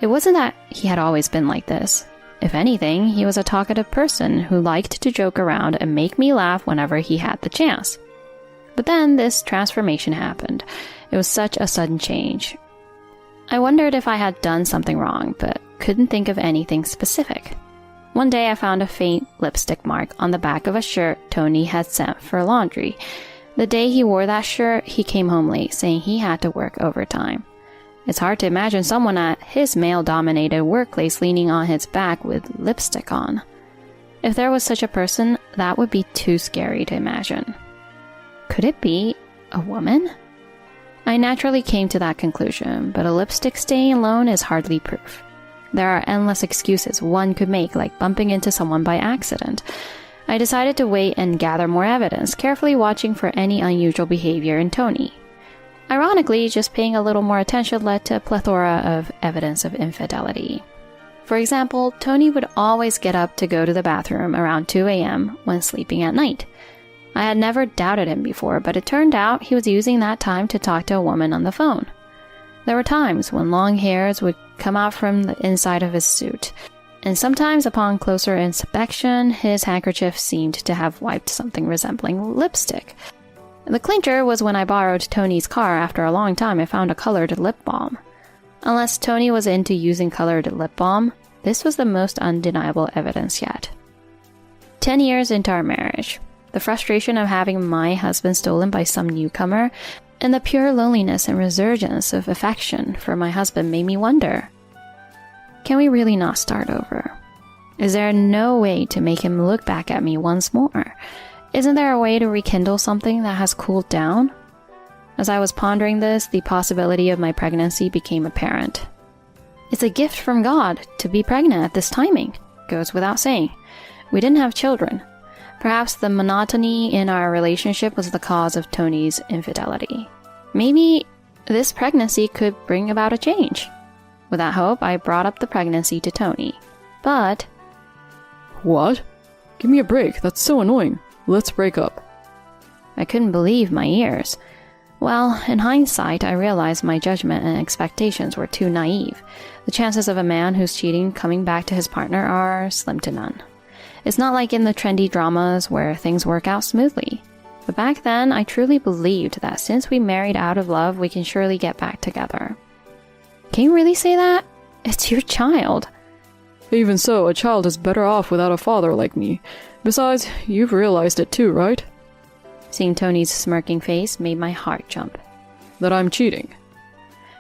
S4: It wasn't that he had always been like this. If anything, he was a talkative person who liked to joke around and make me laugh whenever he had the chance. But then this transformation happened. It was such a sudden change. I wondered if I had done something wrong, but couldn't think of anything specific. One day I found a faint lipstick mark on the back of a shirt Tony had sent for laundry. The day he wore that shirt, he came home late, saying he had to work overtime. It's hard to imagine someone at his male-dominated workplace leaning on his back with lipstick on. If there was such a person, that would be too scary to imagine. Could it be a woman? I naturally came to that conclusion, but a lipstick stain alone is hardly proof. There are endless excuses one could make, like bumping into someone by accident. I decided to wait and gather more evidence, carefully watching for any unusual behavior in Tony. Ironically, just paying a little more attention led to a plethora of evidence of infidelity. For example, Tony would always get up to go to the bathroom around 2 a.m. when sleeping at night. I had never doubted him before, but it turned out he was using that time to talk to a woman on the phone. There were times when long hairs would come out from the inside of his suit, and sometimes upon closer inspection, his handkerchief seemed to have wiped something resembling lipstick. The clincher was when I borrowed Tony's car after a long time and found a colored lip balm. Unless Tony was into using colored lip balm, this was the most undeniable evidence yet. 10 years into our marriage, the frustration of having my husband stolen by some newcomer and the pure loneliness and resurgence of affection for my husband made me wonder, can we really not start over? Is there no way to make him look back at me once more? Isn't there a way to rekindle something that has cooled down? As I was pondering this, the possibility of my pregnancy became apparent. It's a gift from God to be pregnant at this timing, goes without saying. We didn't have children. Perhaps the monotony in our relationship was the cause of Tony's infidelity. Maybe this pregnancy could bring about a change. With that hope, I brought up the pregnancy to Tony. But...
S3: "What? Give me a break, that's so annoying. Let's break up."
S4: I couldn't believe my ears. Well, in hindsight, I realized my judgment and expectations were too naive. The chances of a man who's cheating coming back to his partner are slim to none. It's not like in the trendy dramas where things work out smoothly. But back then, I truly believed that since we married out of love, we can surely get back together. Can you really say that? It's your child.
S3: Even so, a child is better off without a father like me. Besides, you've realized it too, right?
S4: Seeing Tony's smirking face made my heart jump.
S3: That I'm cheating.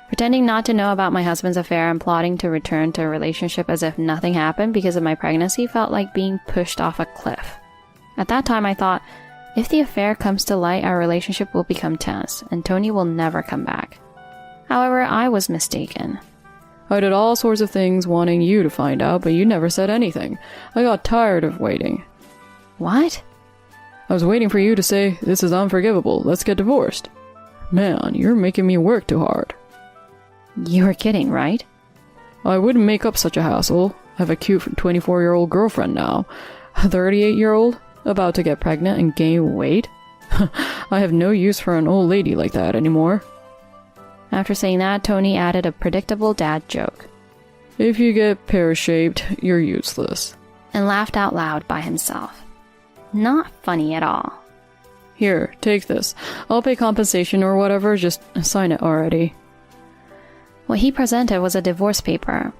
S4: Pretending not to know about my husband's affair and plotting to return to a relationship as if nothing happened because of my pregnancy felt like being pushed off a cliff. At that time I thought, If the affair comes to light, our relationship will become tense, and Tony will never come back. However, I was mistaken.
S3: I did all sorts of things wanting you to find out, but you never said anything. I got tired of waiting.
S4: What?
S3: I was waiting for you to say, this is unforgivable, let's get divorced. Man, you're making me work too hard.
S4: You were kidding, right?
S3: I wouldn't make up such a hassle. I have a cute 24-year-old girlfriend now. A 38-year-old? About to get pregnant and gain weight? I have no use for an old lady like that anymore.
S4: After saying that, Tony added a predictable dad joke.
S3: If you get pear-shaped, you're useless.
S4: And laughed out loud by himself. Not funny at all.
S3: Here, take this. I'll pay compensation or whatever, just sign it already.
S4: What he presented was a divorce paper.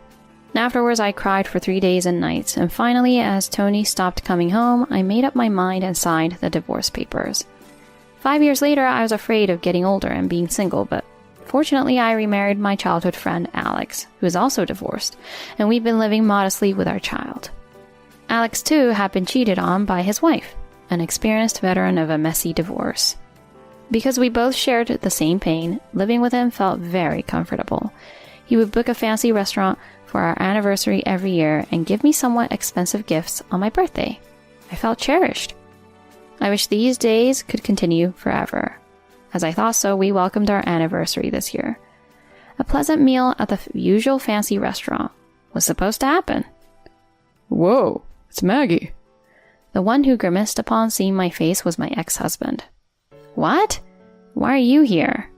S4: Afterwards, I cried for 3 days and nights, and finally, as Tony stopped coming home, I made up my mind and signed the divorce papers. 5 years later, I was afraid of getting older and being single, but fortunately, I remarried my childhood friend Alex, who is also divorced, and we've been living modestly with our child. Alex, too, had been cheated on by his wife, an experienced veteran of a messy divorce. Because we both shared the same pain, living with him felt very comfortable. He would book a fancy restaurant for our anniversary every year and give me somewhat expensive gifts on my birthday. I felt cherished. I wish these days could continue forever. As I thought so, we welcomed our anniversary this year. A pleasant meal at the usual fancy restaurant was supposed to happen.
S3: Whoa, it's Maggie.
S4: The one who grimaced upon seeing my face was my ex-husband. What? Why are you here?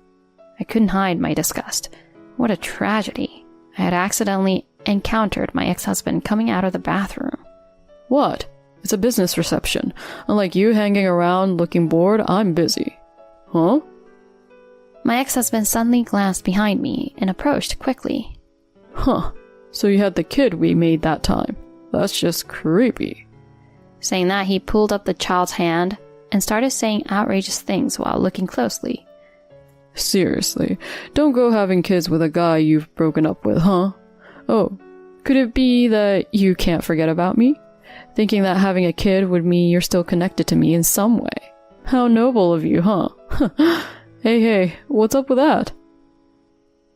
S4: I couldn't hide my disgust. What a tragedy. I had accidentally encountered my ex-husband coming out of the bathroom.
S3: What? It's a business reception. Unlike you hanging around looking bored, I'm busy. Huh?
S4: My ex-husband suddenly glanced behind me and approached quickly.
S3: Huh. So you had the kid we made that time. That's just creepy.
S4: Saying that, he pulled up the child's hand and started saying outrageous things while looking closely.
S3: Seriously, don't go having kids with a guy you've broken up with, huh? Oh, could it be that you can't forget about me? Thinking that having a kid would mean you're still connected to me in some way. How noble of you, huh? Hey, what's up with that?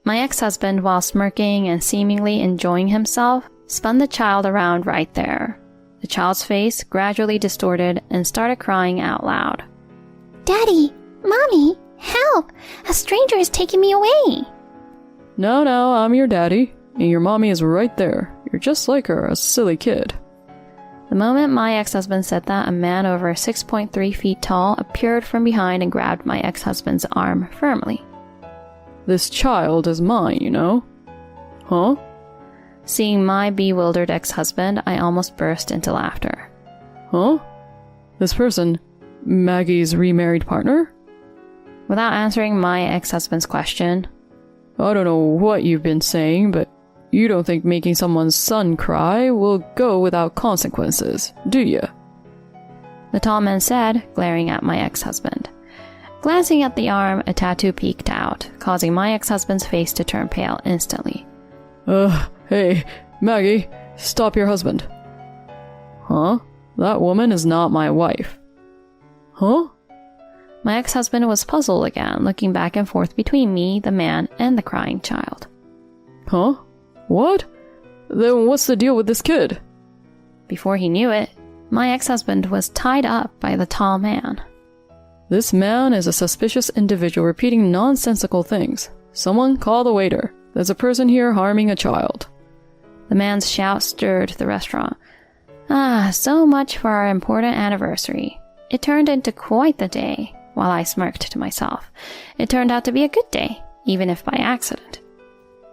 S4: My ex-husband, while smirking and seemingly enjoying himself, spun the child around right there. The child's face gradually distorted and started crying out loud.
S5: Daddy! Mommy! Help! A stranger is taking me away!
S3: No, I'm your daddy, and your mommy is right there. You're just like her, a silly kid.
S4: The moment my ex-husband said that, a man over 6.3 feet tall appeared from behind and grabbed my ex-husband's arm firmly.
S3: This child is mine, you know? Huh?
S4: Seeing my bewildered ex-husband, I almost burst into laughter.
S3: Huh? This person, Maggie's remarried partner?
S4: Without answering my ex-husband's question,
S3: I don't know what you've been saying, but you don't think making someone's son cry will go without consequences, do you?
S4: The tall man said, glaring at my ex-husband. Glancing at the arm, a tattoo peeked out, causing my ex-husband's face to turn pale instantly.
S3: Hey, Maggie, stop your husband. Huh? That woman is not my wife. Huh?
S4: My ex-husband was puzzled again, looking back and forth between me, the man, and the crying child.
S3: Huh? What? Then what's the deal with this kid?
S4: Before he knew it, my ex-husband was tied up by the tall man.
S3: This man is a suspicious individual repeating nonsensical things. Someone call the waiter. There's a person here harming a child.
S4: The man's shout stirred the restaurant. So much for our important anniversary. It turned into quite the day, while I smirked to myself. It turned out to be a good day, even if by accident.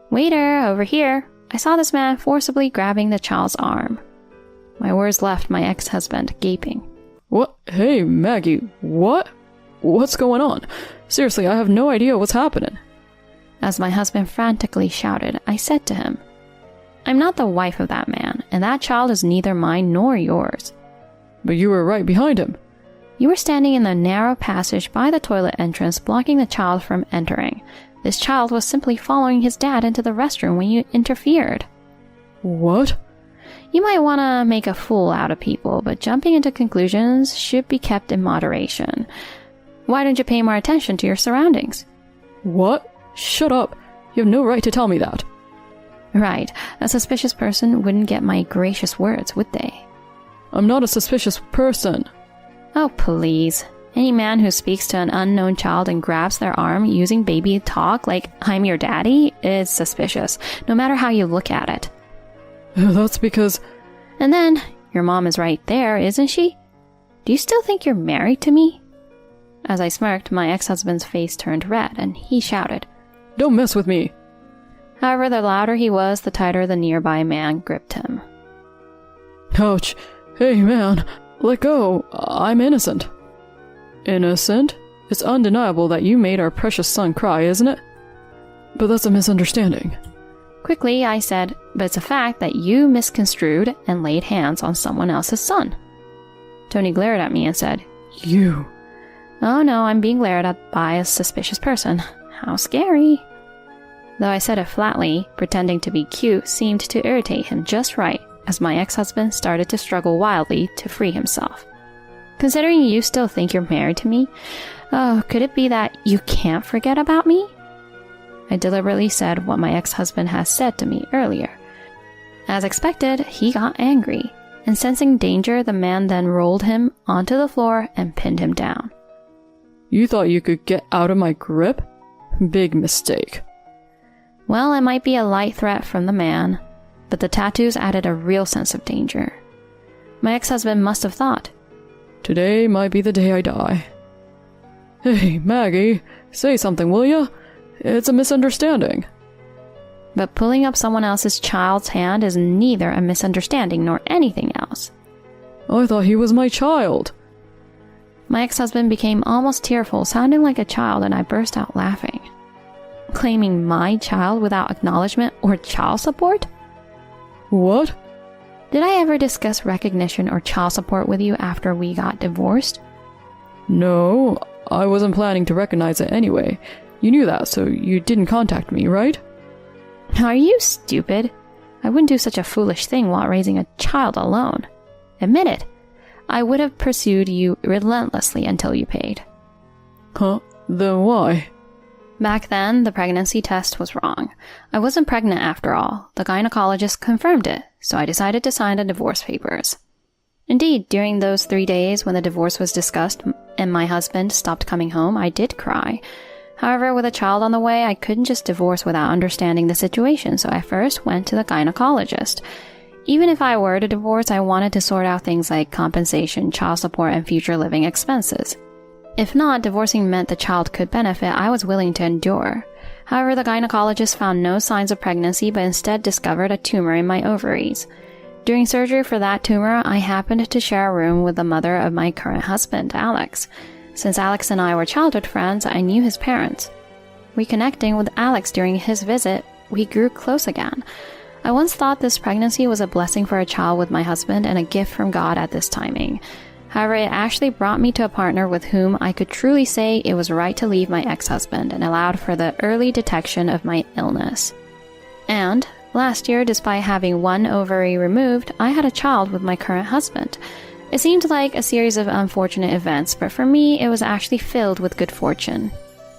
S4: Waiter, over here. I saw this man forcibly grabbing the child's arm. My words left my ex-husband gaping.
S3: What? Hey, Maggie, what? What's going on? Seriously, I have no idea what's happening.
S4: As my husband frantically shouted, I said to him, I'm not the wife of that man, and that child is neither mine nor yours.
S3: But you were right behind him.
S4: You were standing in the narrow passage by the toilet entrance, blocking the child from entering. This child was simply following his dad into the restroom when you interfered.
S3: What?
S4: You might want to make a fool out of people, but jumping into conclusions should be kept in moderation. Why don't you pay more attention to your surroundings?
S3: What? Shut up. You have no right to tell me that.
S4: Right. A suspicious person wouldn't get my gracious words, would they?
S3: I'm not a suspicious person.
S4: Oh, please. Any man who speaks to an unknown child and grabs their arm using baby talk like I'm your daddy is suspicious, no matter how you look at it.
S3: That's because...
S4: And then, your mom is right there, isn't she? Do you still think you're married to me? As I smirked, my ex-husband's face turned red, and he shouted,
S3: Don't mess with me.
S4: However, the louder he was, the tighter the nearby man gripped him.
S3: Ouch. Hey, man. Let go. I'm innocent. Innocent? It's undeniable that you made our precious son cry, isn't it? But that's a misunderstanding.
S4: Quickly, I said, but it's a fact that you misconstrued and laid hands on someone else's son. Tony glared at me and said,
S3: You.
S4: Oh no, I'm being glared at by a suspicious person. How scary. Though I said it flatly, pretending to be cute seemed to irritate him just right as my ex-husband started to struggle wildly to free himself. Considering you still think you're married to me, oh, could it be that you can't forget about me? I deliberately said what my ex-husband had said to me earlier. As expected, he got angry, and sensing danger, the man then rolled him onto the floor and pinned him down.
S3: You thought you could get out of my grip? Big mistake.
S4: Well, it might be a light threat from the man, but the tattoos added a real sense of danger. My ex-husband must have thought,
S3: Today might be the day I die. Hey, Maggie, say something, will ya? It's a misunderstanding.
S4: But pulling up someone else's child's hand is neither a misunderstanding nor anything else.
S3: I thought he was my child.
S4: My ex-husband became almost tearful, sounding like a child, and I burst out laughing. Claiming my child without acknowledgement or child support?
S3: What?
S4: Did I ever discuss recognition or child support with you after we got divorced?
S3: No, I wasn't planning to recognize it anyway. You knew that, so you didn't contact me, right?
S4: Are you stupid? I wouldn't do such a foolish thing while raising a child alone. Admit it. I would have pursued you relentlessly until you paid.
S3: Huh? Then why?
S4: Back then, the pregnancy test was wrong. I wasn't pregnant after all. The gynecologist confirmed it, so I decided to sign the divorce papers. Indeed, during those 3 days when the divorce was discussed and my husband stopped coming home, I did cry. However, with a child on the way, I couldn't just divorce without understanding the situation, so I first went to the gynecologist. Even if I were to divorce, I wanted to sort out things like compensation, child support, and future living expenses. If not, divorcing meant the child could benefit, I was willing to endure. However, the gynecologist found no signs of pregnancy, but instead discovered a tumor in my ovaries. During surgery for that tumor, I happened to share a room with the mother of my current husband, Alex. Since Alex and I were childhood friends, I knew his parents. Reconnecting with Alex during his visit, we grew close again. I once thought this pregnancy was a blessing for a child with my husband and a gift from God at this timing. However, it actually brought me to a partner with whom I could truly say it was right to leave my ex-husband and allowed for the early detection of my illness. And last year, despite having one ovary removed, I had a child with my current husband. It seemed like a series of unfortunate events, but for me, it was actually filled with good fortune.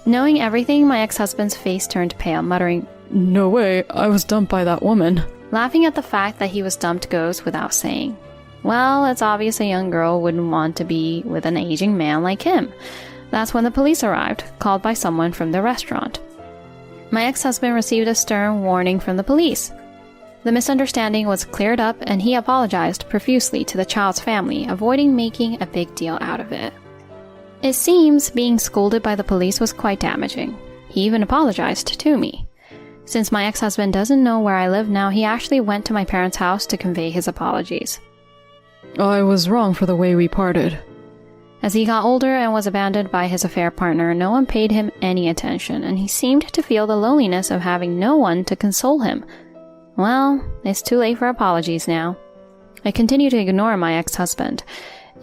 S4: Knowing everything, my ex-husband's face turned pale, muttering,
S3: No way, I was dumped by that woman.
S4: Laughing at the fact that he was dumped goes without saying. Well, it's obvious a young girl wouldn't want to be with an aging man like him. That's when the police arrived, called by someone from the restaurant. My ex-husband received a stern warning from the police. The misunderstanding was cleared up and he apologized profusely to the child's family, avoiding making a big deal out of it. It seems being scolded by the police was quite damaging. He even apologized to me. Since my ex-husband doesn't know where I live now, he actually went to my parents' house to convey his apologies.
S3: I was wrong for the way we parted.
S4: As he got older and was abandoned by his affair partner, no one paid him any attention, and he seemed to feel the loneliness of having no one to console him. Well, it's too late for apologies now. I continue to ignore my ex-husband.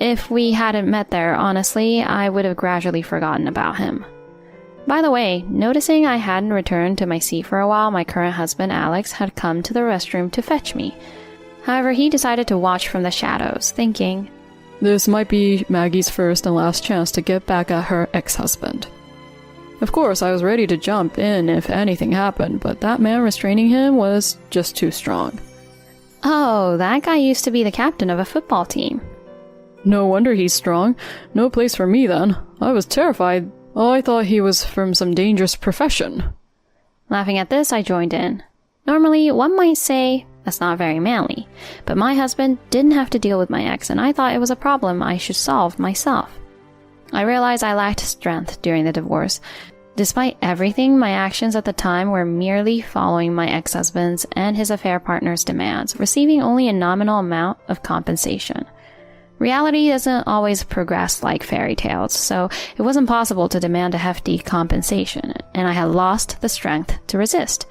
S4: If we hadn't met there, honestly, I would have gradually forgotten about him. By the way, noticing I hadn't returned to my seat for a while, my current husband, Alex, had come to the restroom to fetch me. However, he decided to watch from the shadows, thinking,
S3: This might be Maggie's first and last chance to get back at her ex-husband. Of course, I was ready to jump in if anything happened, but that man restraining him was just too strong.
S4: "Oh, that guy used to be the captain of a football team."
S3: No wonder he's strong. No place for me then. I was terrified. I thought he was from some dangerous profession.
S4: Laughing at this, I joined in. Normally, one might say, that's not very manly, but my husband didn't have to deal with my ex, and I thought it was a problem I should solve myself. I realized I lacked strength during the divorce. Despite everything, my actions at the time were merely following my ex-husband's and his affair partner's demands, receiving only a nominal amount of compensation. Reality doesn't always progress like fairy tales, so it wasn't possible to demand a hefty compensation, and I had lost the strength to resist.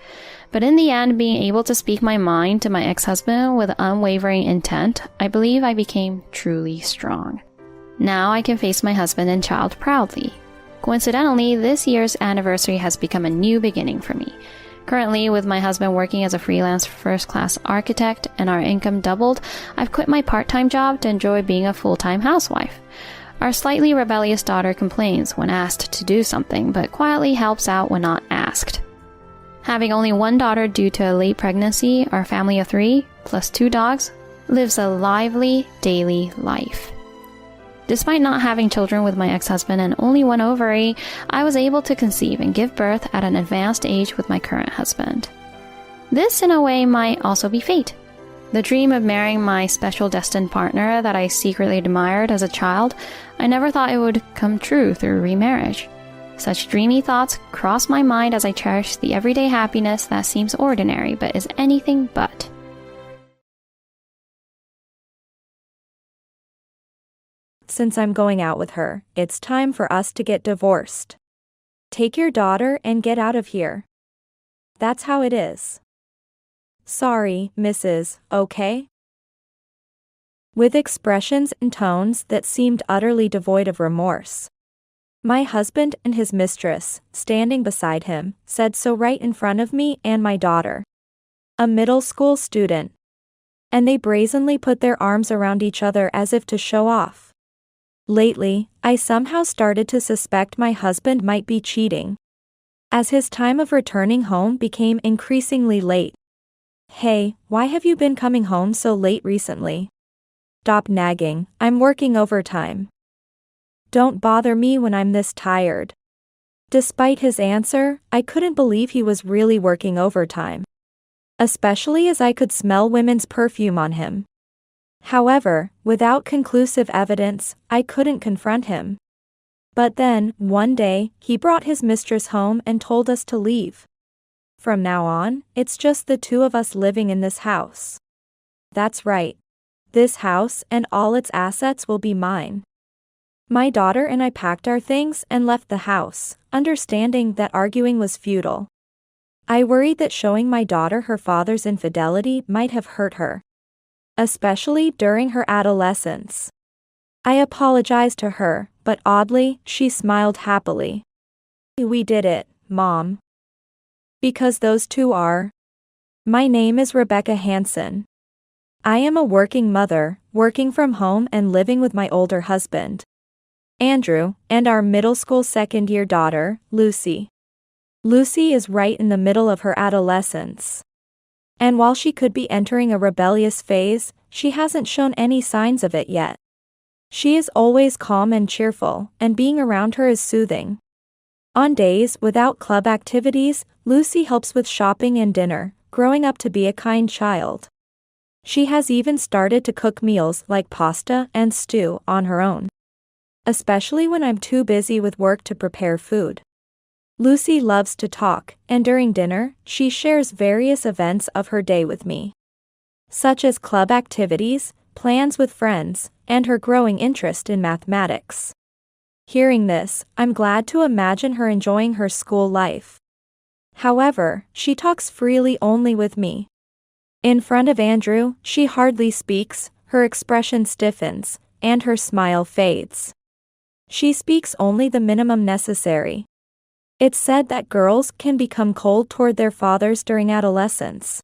S4: But in the end, being able to speak my mind to my ex-husband with unwavering intent, I believe I became truly strong. Now I can face my husband and child proudly. Coincidentally, this year's anniversary has become a new beginning for me. Currently, with my husband working as a freelance first-class architect and our income doubled, I've quit my part-time job to enjoy being a full-time housewife. Our slightly rebellious daughter complains when asked to do something, but quietly helps out when not asked. Having only one daughter due to a late pregnancy, our family of 3, plus 2 dogs, lives a lively daily life. Despite not having children with my ex-husband and only one ovary, I was able to conceive and give birth at an advanced age with my current husband. This, in a way, might also be fate. The dream of marrying my special destined partner that I secretly admired as a child, I never thought it would come true through remarriage. Such dreamy thoughts cross my mind as I cherish the everyday happiness that seems ordinary but is anything but.
S6: Since I'm going out with her, it's time for us to get divorced. Take your daughter and get out of here. That's how it is. Sorry, Mrs., okay? With expressions and tones that seemed utterly devoid of remorse. My husband and his mistress, standing beside him, said so right in front of me and my daughter, a middle school student. And they brazenly put their arms around each other as if to show off. Lately, I somehow started to suspect my husband might be cheating, as his time of returning home became increasingly late. Hey, why have you been coming home so late recently? Stop nagging, I'm working overtime. Don't bother me when I'm this tired. Despite his answer, I couldn't believe he was really working overtime, especially as I could smell women's perfume on him. However, without conclusive evidence, I couldn't confront him. But then, one day, he brought his mistress home and told us to leave. From now on, it's just the 2 of us living in this house. That's right. This house and all its assets will be mine. My daughter and I packed our things and left the house, understanding that arguing was futile. I worried that showing my daughter her father's infidelity might have hurt her, especially during her adolescence. I apologized to her, but oddly, she smiled happily. We did it, Mom. Because those 2 are. My name is Rebecca Hansen. I am a working mother, working from home and living with my older husband, Andrew, and our middle school second-year daughter, Lucy. Lucy is right in the middle of her adolescence. And while she could be entering a rebellious phase, she hasn't shown any signs of it yet. She is always calm and cheerful, and being around her is soothing. On days without club activities, Lucy helps with shopping and dinner, growing up to be a kind child. She has even started to cook meals like pasta and stew on her own, especially when I'm too busy with work to prepare food. Lucy loves to talk, and during dinner, she shares various events of her day with me, such as club activities, plans with friends, and her growing interest in mathematics. Hearing this, I'm glad to imagine her enjoying her school life. However, she talks freely only with me. In front of Andrew, she hardly speaks, her expression stiffens, and her smile fades. She speaks only the minimum necessary. It's said that girls can become cold toward their fathers during adolescence.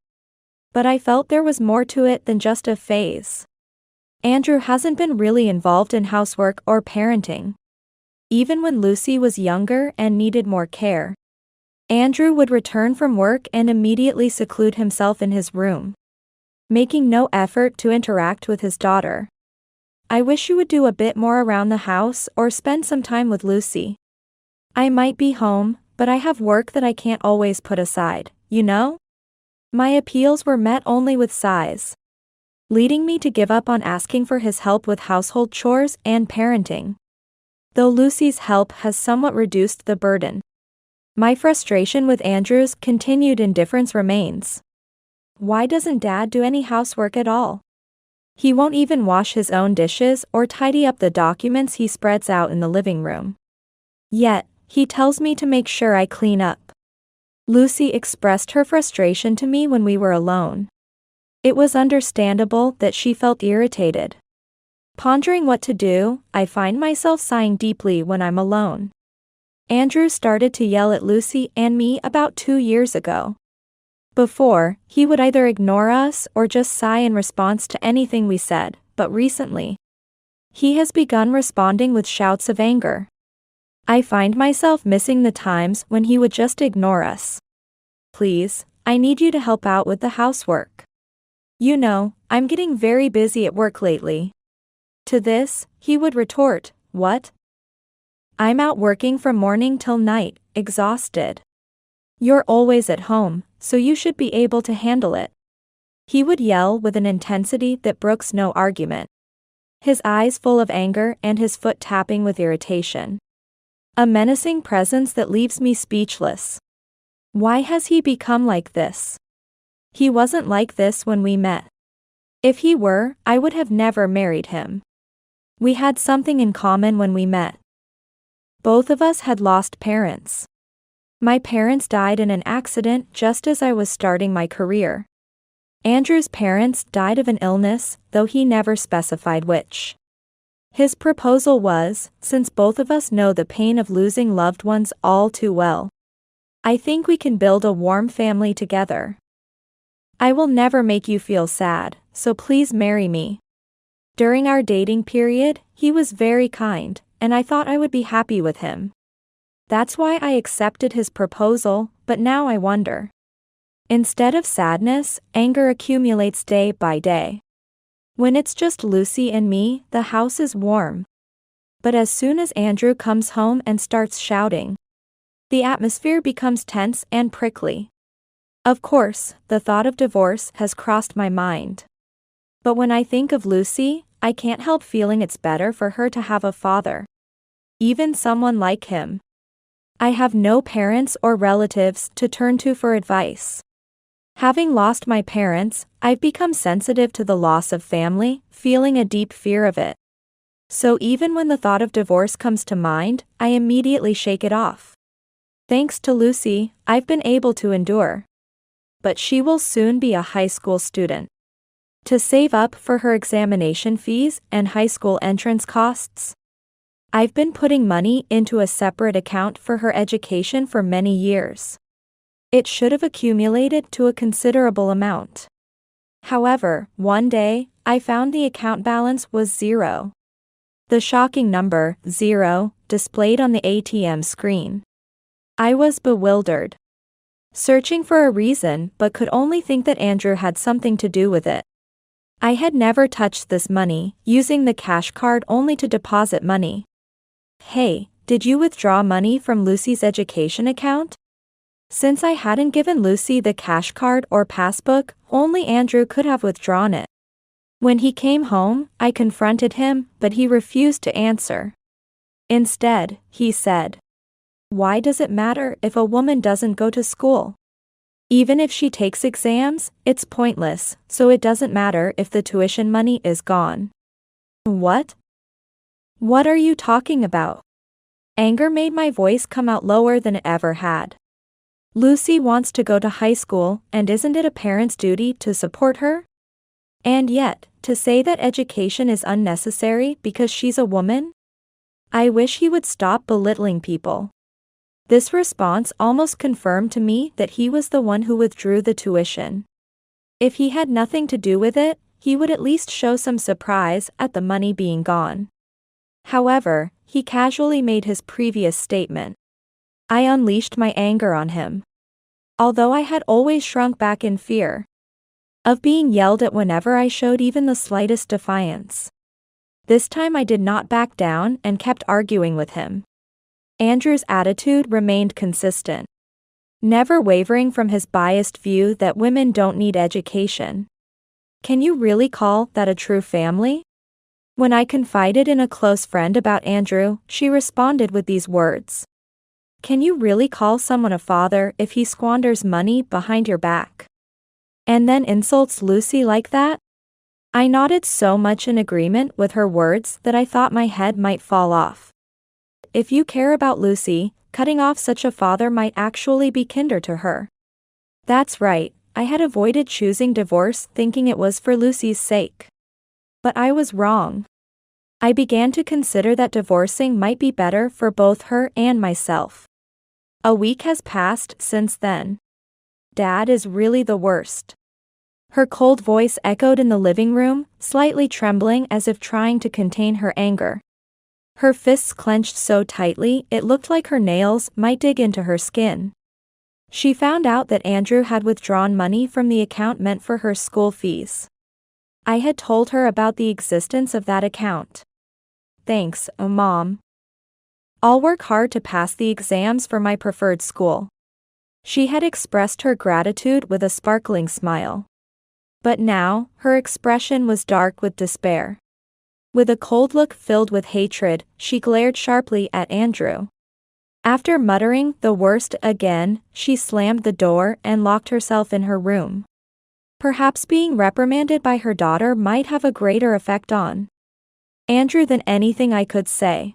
S6: but I felt there was more to it than just a phase. Andrew hasn't been really involved in housework or parenting. Even when Lucy was younger and needed more care, Andrew would return from work and immediately seclude himself in his room, making no effort to interact with his daughter. I wish you would do a bit more around the house or spend some time with Lucy. I might be home, but I have work that I can't always put aside, you know? My appeals were met only with sighs, leading me to give up on asking for his help with household chores and parenting. Though Lucy's help has somewhat reduced the burden, my frustration with Andrew's continued indifference remains. Why doesn't Dad do any housework at all? He won't even wash his own dishes or tidy up the documents he spreads out in the living room. Yet, he tells me to make sure I clean up. Lucy expressed her frustration to me when we were alone. It was understandable that she felt irritated. Pondering what to do, I find myself sighing deeply when I'm alone. Andrew started to yell at Lucy and me about 2 years ago. Before, he would either ignore us or just sigh in response to anything we said, but recently, he has begun responding with shouts of anger. I find myself missing the times when he would just ignore us. Please, I need you to help out with the housework. You know, I'm getting very busy at work lately. To this, he would retort, what? I'm out working from morning till night, exhausted. You're always at home, so you should be able to handle it. He would yell with an intensity that brooks no argument, his eyes full of anger and his foot tapping with irritation. A menacing presence that leaves me speechless. Why has he become like this? He wasn't like this when we met. If he were, I would have never married him. We had something in common when we met. Both of us had lost parents. My parents died in an accident just as I was starting my career. Andrew's parents died of an illness, though he never specified which. His proposal was, since both of us know the pain of losing loved ones all too well, I think we can build a warm family together. I will never make you feel sad, so please marry me. During our dating period, he was very kind, and I thought I would be happy with him. That's why I accepted his proposal, but now I wonder. Instead of sadness, anger accumulates day by day. When it's just Lucy and me, the house is warm. But as soon as Andrew comes home and starts shouting, the atmosphere becomes tense and prickly. Of course, the thought of divorce has crossed my mind. But when I think of Lucy, I can't help feeling it's better for her to have a father. Even someone like him. I have no parents or relatives to turn to for advice. Having lost my parents, I've become sensitive to the loss of family, feeling a deep fear of it. So even when the thought of divorce comes to mind, I immediately shake it off. Thanks to Lucy, I've been able to endure. But she will soon be a high school student. To save up for her examination fees and high school entrance costs, I've been putting money into a separate account for her education for many years. It should have accumulated to a considerable amount. However, one day, I found the account balance was 0. The shocking number, 0, displayed on the ATM screen. I was bewildered, searching for a reason but could only think that Andrew had something to do with it. I had never touched this money, using the cash card only to deposit money. Hey, did you withdraw money from Lucy's education account? Since I hadn't given Lucy the cash card or passbook, only Andrew could have withdrawn it. When he came home, I confronted him, but he refused to answer. Instead, he said, "Why does it matter if a woman doesn't go to school? Even if she takes exams, it's pointless, so it doesn't matter if the tuition money is gone." What? What are you talking about? Anger made my voice come out lower than it ever had. Lucy wants to go to high school, and isn't it a parent's duty to support her? And yet, to say that education is unnecessary because she's a woman? I wish he would stop belittling people. This response almost confirmed to me that he was the one who withdrew the tuition. If he had nothing to do with it, he would at least show some surprise at the money being gone. However, he casually made his previous statement. I unleashed my anger on him. Although I had always shrunk back in fear of being yelled at whenever I showed even the slightest defiance. This time I did not back down and kept arguing with him. Andrew's attitude remained consistent, never wavering from his biased view that women don't need education. Can you really call that a true family? When I confided in a close friend about Andrew, she responded with these words. Can you really call someone a father if he squanders money behind your back? And then insults Lucy like that? I nodded so much in agreement with her words that I thought my head might fall off. If you care about Lucy, cutting off such a father might actually be kinder to her. That's right, I had avoided choosing divorce thinking it was for Lucy's sake. But I was wrong. I began to consider that divorcing might be better for both her and myself. A week has passed since then. Dad is really the worst. Her cold voice echoed in the living room, slightly trembling as if trying to contain her anger. Her fists clenched so tightly it looked like her nails might dig into her skin. She found out that Andrew had withdrawn money from the account meant for her school fees. I had told her about the existence of that account. Thanks, Mom. I'll work hard to pass the exams for my preferred school. She had expressed her gratitude with a sparkling smile. But now, her expression was dark with despair. With a cold look filled with hatred, she glared sharply at Andrew. After muttering the worst again, she slammed the door and locked herself in her room. Perhaps being reprimanded by her daughter might have a greater effect on Andrew than anything I could say.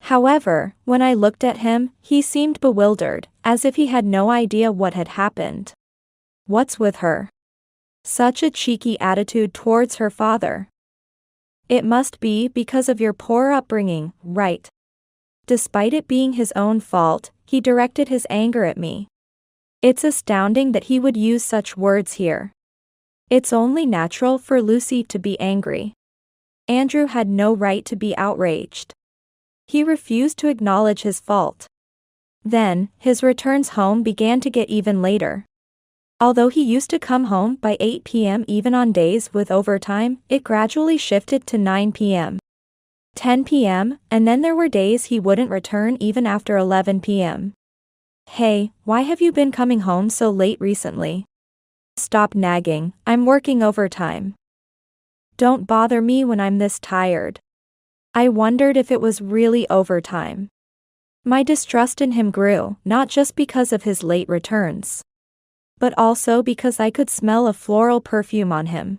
S6: However, when I looked at him, he seemed bewildered, as if he had no idea what had happened. What's with her? Such a cheeky attitude towards her father. It must be because of your poor upbringing, right? Despite it being his own fault, he directed his anger at me. It's astounding that he would use such words here. It's only natural for Lucy to be angry. Andrew had no right to be outraged. He refused to acknowledge his fault. Then, his returns home began to get even later. Although he used to come home by 8 p.m. even on days with overtime, it gradually shifted to 9 p.m., 10 p.m., and then there were days he wouldn't return even after 11 p.m. Hey, why have you been coming home so late recently? Stop nagging, I'm working overtime. Don't bother me when I'm this tired. I wondered if it was really overtime. My distrust in him grew, not just because of his late returns, but also because I could smell a floral perfume on him.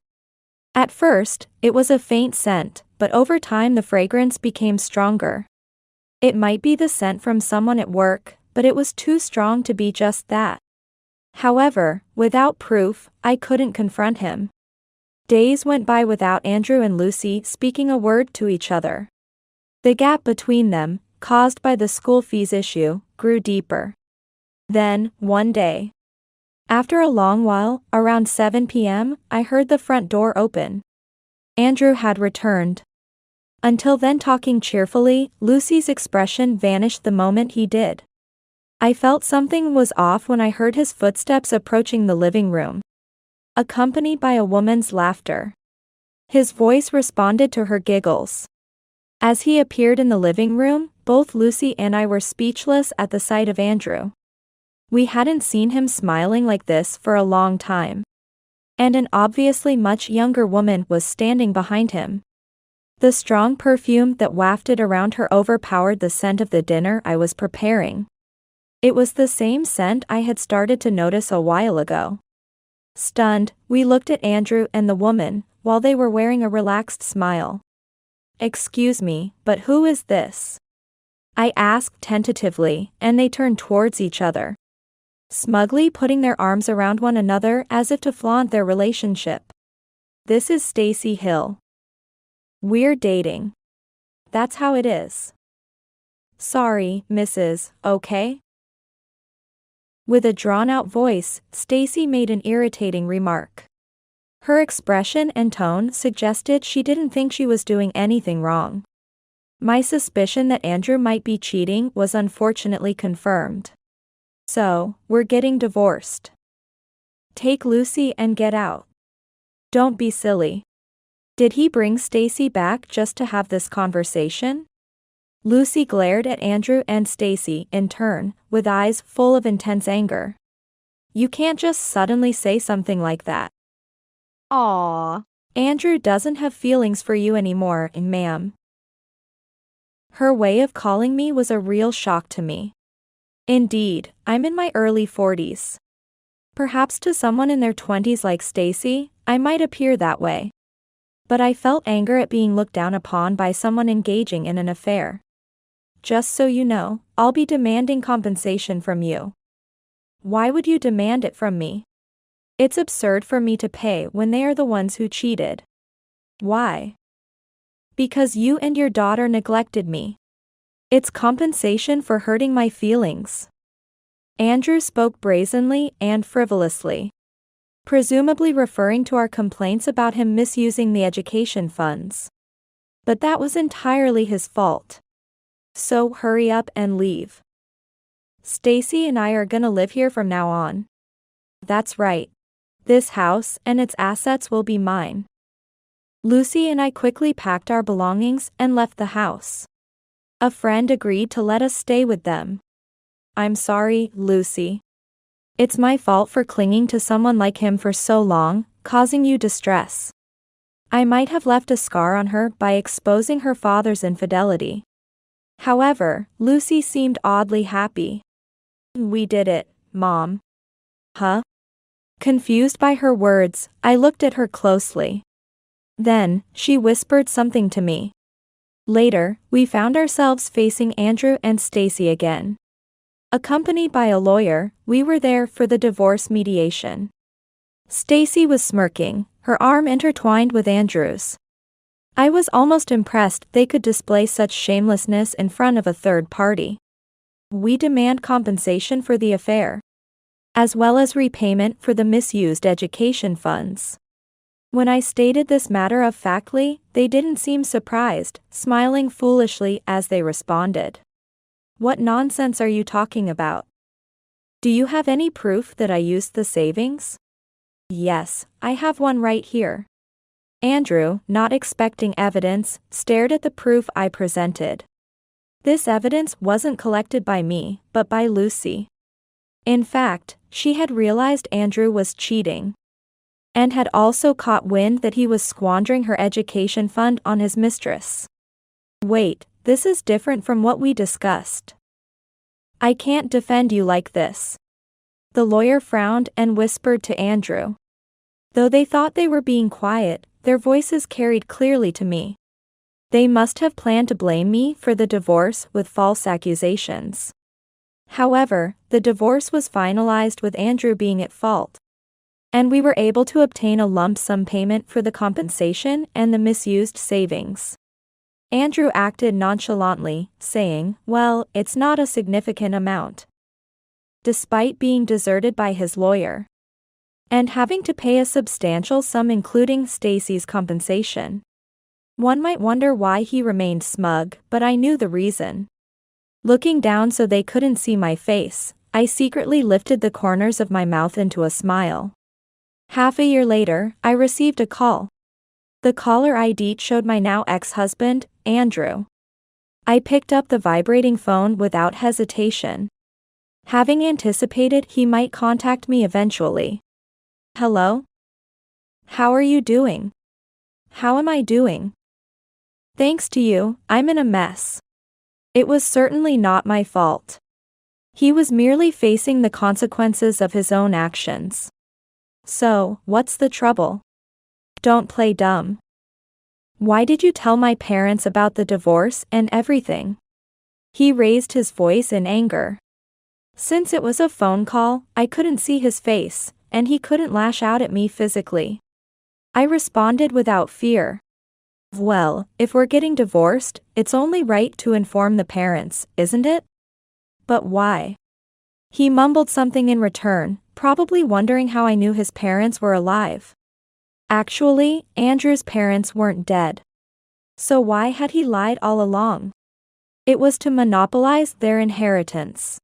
S6: At first, it was a faint scent, but over time the fragrance became stronger. It might be the scent from someone at work, but it was too strong to be just that. However, without proof, I couldn't confront him. Days went by without Andrew and Lucy speaking a word to each other. The gap between them, caused by the school fees issue, grew deeper. Then, one day, after a long while, around 7 p.m., I heard the front door open. Andrew had returned. Until then talking cheerfully, Lucy's expression vanished the moment he did. I felt something was off when I heard his footsteps approaching the living room, accompanied by a woman's laughter. His voice responded to her giggles. As he appeared in the living room, both Lucy and I were speechless at the sight of Andrew. We hadn't seen him smiling like this for a long time. And an obviously much younger woman was standing behind him. The strong perfume that wafted around her overpowered the scent of the dinner I was preparing. It was the same scent I had started to notice a while ago. Stunned, we looked at Andrew and the woman, while they were wearing a relaxed smile. Excuse me, but who is this? I asked tentatively, and they turned towards each other, smugly putting their arms around one another as if to flaunt their relationship. This is Stacy Hill. We're dating. That's how it is. Sorry, Mrs., okay? With a drawn-out voice, Stacy made an irritating remark. Her expression and tone suggested she didn't think she was doing anything wrong. My suspicion that Andrew might be cheating was unfortunately confirmed. So, we're getting divorced. Take Lucy and get out. Don't be silly. Did he bring Stacy back just to have this conversation? Lucy glared at Andrew and Stacy in turn, with eyes full of intense anger. You can't just suddenly say something like that. Aww. Andrew doesn't have feelings for you anymore, ma'am. Her way of calling me was a real shock to me. Indeed, I'm in my early 40s. Perhaps to someone in their 20s like Stacy, I might appear that way. But I felt anger at being looked down upon by someone engaging in an affair. Just so you know, I'll be demanding compensation from you. Why would you demand it from me? It's absurd for me to pay when they are the ones who cheated. Why? Because you and your daughter neglected me. It's compensation for hurting my feelings. Andrew spoke brazenly and frivolously, presumably referring to our complaints about him misusing the education funds. But that was entirely his fault. So hurry up and leave. Stacy and I are gonna live here from now on. That's right. This house and its assets will be mine. Lucy and I quickly packed our belongings and left the house. A friend agreed to let us stay with them. I'm sorry, Lucy. It's my fault for clinging to someone like him for so long, causing you distress. I might have left a scar on her by exposing her father's infidelity. However, Lucy seemed oddly happy. We did it, Mom. Huh? Confused by her words, I looked at her closely. Then, she whispered something to me. Later, we found ourselves facing Andrew and Stacy again. Accompanied by a lawyer, we were there for the divorce mediation. Stacy was smirking, her arm intertwined with Andrew's. I was almost impressed they could display such shamelessness in front of a third party. We demand compensation for the affair, as well as repayment for the misused education funds. When I stated this matter-of-factly, they didn't seem surprised, smiling foolishly as they responded. What nonsense are you talking about? Do you have any proof that I used the savings? Yes, I have one right here. Andrew, not expecting evidence, stared at the proof I presented. This evidence wasn't collected by me, but by Lucy. In fact, she had realized Andrew was cheating, and had also caught wind that he was squandering her education fund on his mistress. Wait, this is different from what we discussed. I can't defend you like this. The lawyer frowned and whispered to Andrew. Though they thought they were being quiet, their voices carried clearly to me. They must have planned to blame me for the divorce with false accusations. However, the divorce was finalized with Andrew being at fault, and we were able to obtain a lump sum payment for the compensation and the misused savings. Andrew acted nonchalantly, saying, "Well, it's not a significant amount." Despite being deserted by his lawyer, and having to pay a substantial sum including Stacy's compensation. One might wonder why he remained smug, but I knew the reason. Looking down so they couldn't see my face, I secretly lifted the corners of my mouth into a smile. Half a year later, I received a call. The caller ID showed my now ex-husband, Andrew. I picked up the vibrating phone without hesitation, having anticipated he might contact me eventually. Hello? How are you doing? How am I doing? Thanks to you, I'm in a mess. It was certainly not my fault. He was merely facing the consequences of his own actions. So, what's the trouble? Don't play dumb. Why did you tell my parents about the divorce and everything? He raised his voice in anger. Since it was a phone call, I couldn't see his face, and he couldn't lash out at me physically. I responded without fear. Well, if we're getting divorced, it's only right to inform the parents, isn't it? But why? He mumbled something in return, probably wondering how I knew his parents were alive. Actually, Andrew's parents weren't dead. So why had he lied all along? It was to monopolize their inheritance.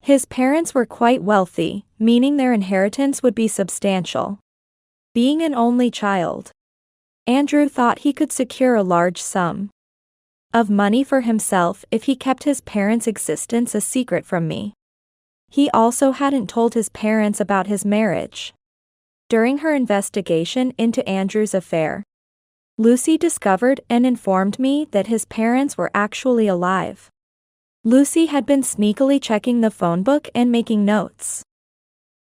S6: His parents were quite wealthy, meaning their inheritance would be substantial. Being an only child, Andrew thought he could secure a large sum of money for himself if he kept his parents' existence a secret from me. He also hadn't told his parents about his marriage. During her investigation into Andrew's affair, Lucy discovered and informed me that his parents were actually alive. Lucy had been sneakily checking the phone book and making notes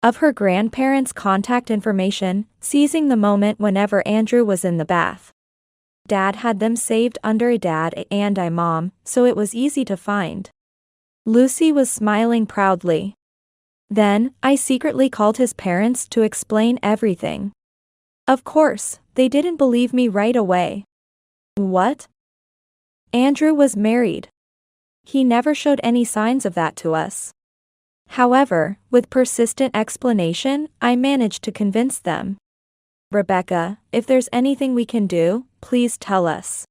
S6: of her grandparents' contact information, seizing the moment whenever Andrew was in the bath. Dad had them saved under a dad and a mom, so it was easy to find. Lucy was smiling proudly. Then, I secretly called his parents to explain everything. Of course, they didn't believe me right away. What? Andrew was married. He never showed any signs of that to us. However, with persistent explanation, I managed to convince them. Rebecca, if there's anything we can do, please tell us.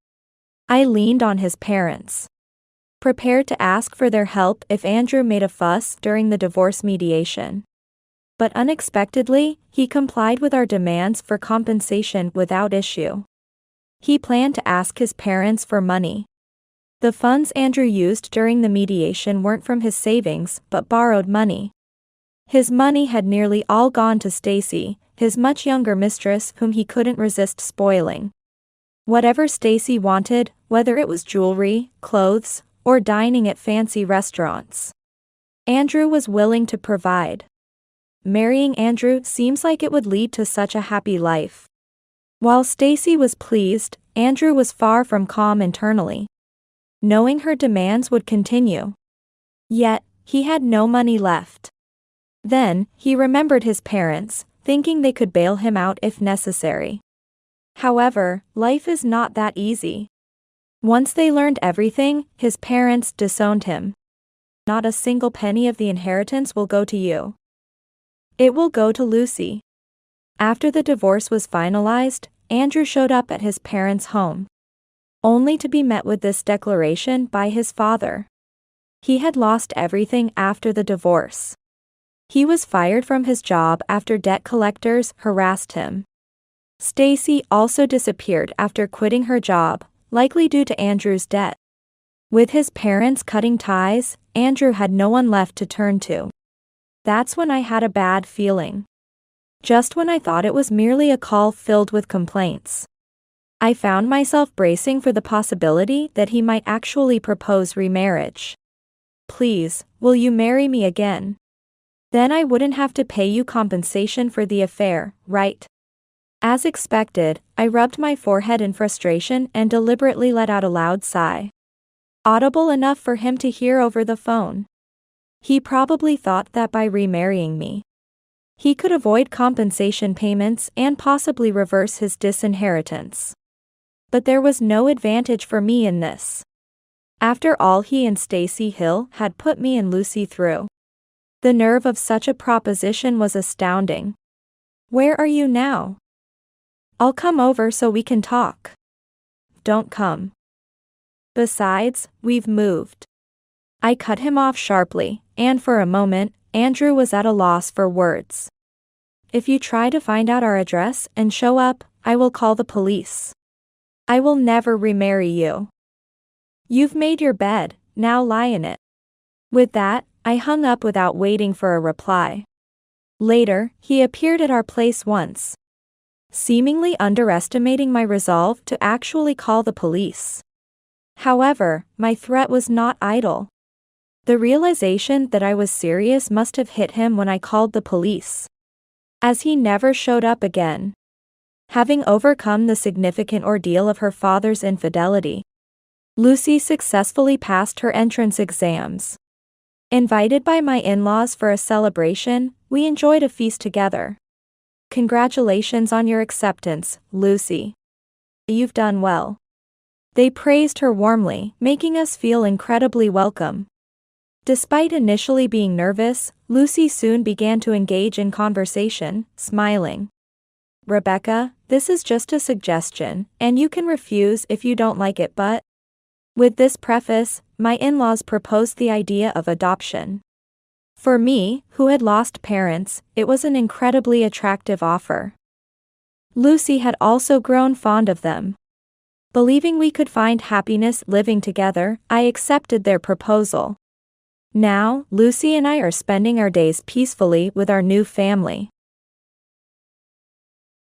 S6: I leaned on his parents, prepared to ask for their help if Andrew made a fuss during the divorce mediation. But unexpectedly, he complied with our demands for compensation without issue. He planned to ask his parents for money. The funds Andrew used during the mediation weren't from his savings but borrowed money. His money had nearly all gone to Stacy, his much younger mistress whom he couldn't resist spoiling. Whatever Stacy wanted, whether it was jewelry, clothes, or dining at fancy restaurants, Andrew was willing to provide. Marrying Andrew seems like it would lead to such a happy life. While Stacy was pleased, Andrew was far from calm internally, knowing her demands would continue. Yet, he had no money left. Then, he remembered his parents, thinking they could bail him out if necessary. However, life is not that easy. Once they learned everything, his parents disowned him. Not a single penny of the inheritance will go to you. It will go to Lucy. After the divorce was finalized, Andrew showed up at his parents' home, only to be met with this declaration by his father. He had lost everything after the divorce. He was fired from his job after debt collectors harassed him. Stacy also disappeared after quitting her job, likely due to Andrew's debt. With his parents cutting ties, Andrew had no one left to turn to. That's when I had a bad feeling. Just when I thought it was merely a call filled with complaints, I found myself bracing for the possibility that he might actually propose remarriage. Please, will you marry me again? Then I wouldn't have to pay you compensation for the affair, right? As expected, I rubbed my forehead in frustration and deliberately let out a loud sigh, audible enough for him to hear over the phone. He probably thought that by remarrying me, he could avoid compensation payments and possibly reverse his disinheritance. But there was no advantage for me in this. After all he and Stacy Hill had put me and Lucy through, the nerve of such a proposition was astounding. Where are you now? I'll come over so we can talk. Don't come. Besides, we've moved. I cut him off sharply, and for a moment, Andrew was at a loss for words. If you try to find out our address and show up, I will call the police. I will never remarry you. You've made your bed, now lie in it. With that, I hung up without waiting for a reply. Later, he appeared at our place once, seemingly underestimating my resolve to actually call the police. However, my threat was not idle. The realization that I was serious must have hit him when I called the police, as he never showed up again. Having overcome the significant ordeal of her father's infidelity, Lucy successfully passed her entrance exams. Invited by my in-laws for a celebration, we enjoyed a feast together. Congratulations on your acceptance, Lucy. You've done well. They praised her warmly, making us feel incredibly welcome. Despite initially being nervous, Lucy soon began to engage in conversation, smiling Rebecca, this is just a suggestion, and you can refuse if you don't like it, but with this preface, my in-laws proposed the idea of adoption. For me, who had lost parents, it was an incredibly attractive offer. Lucy had also grown fond of them. Believing we could find happiness living together, I accepted their proposal. Now, Lucy and I are spending our days peacefully with our new family.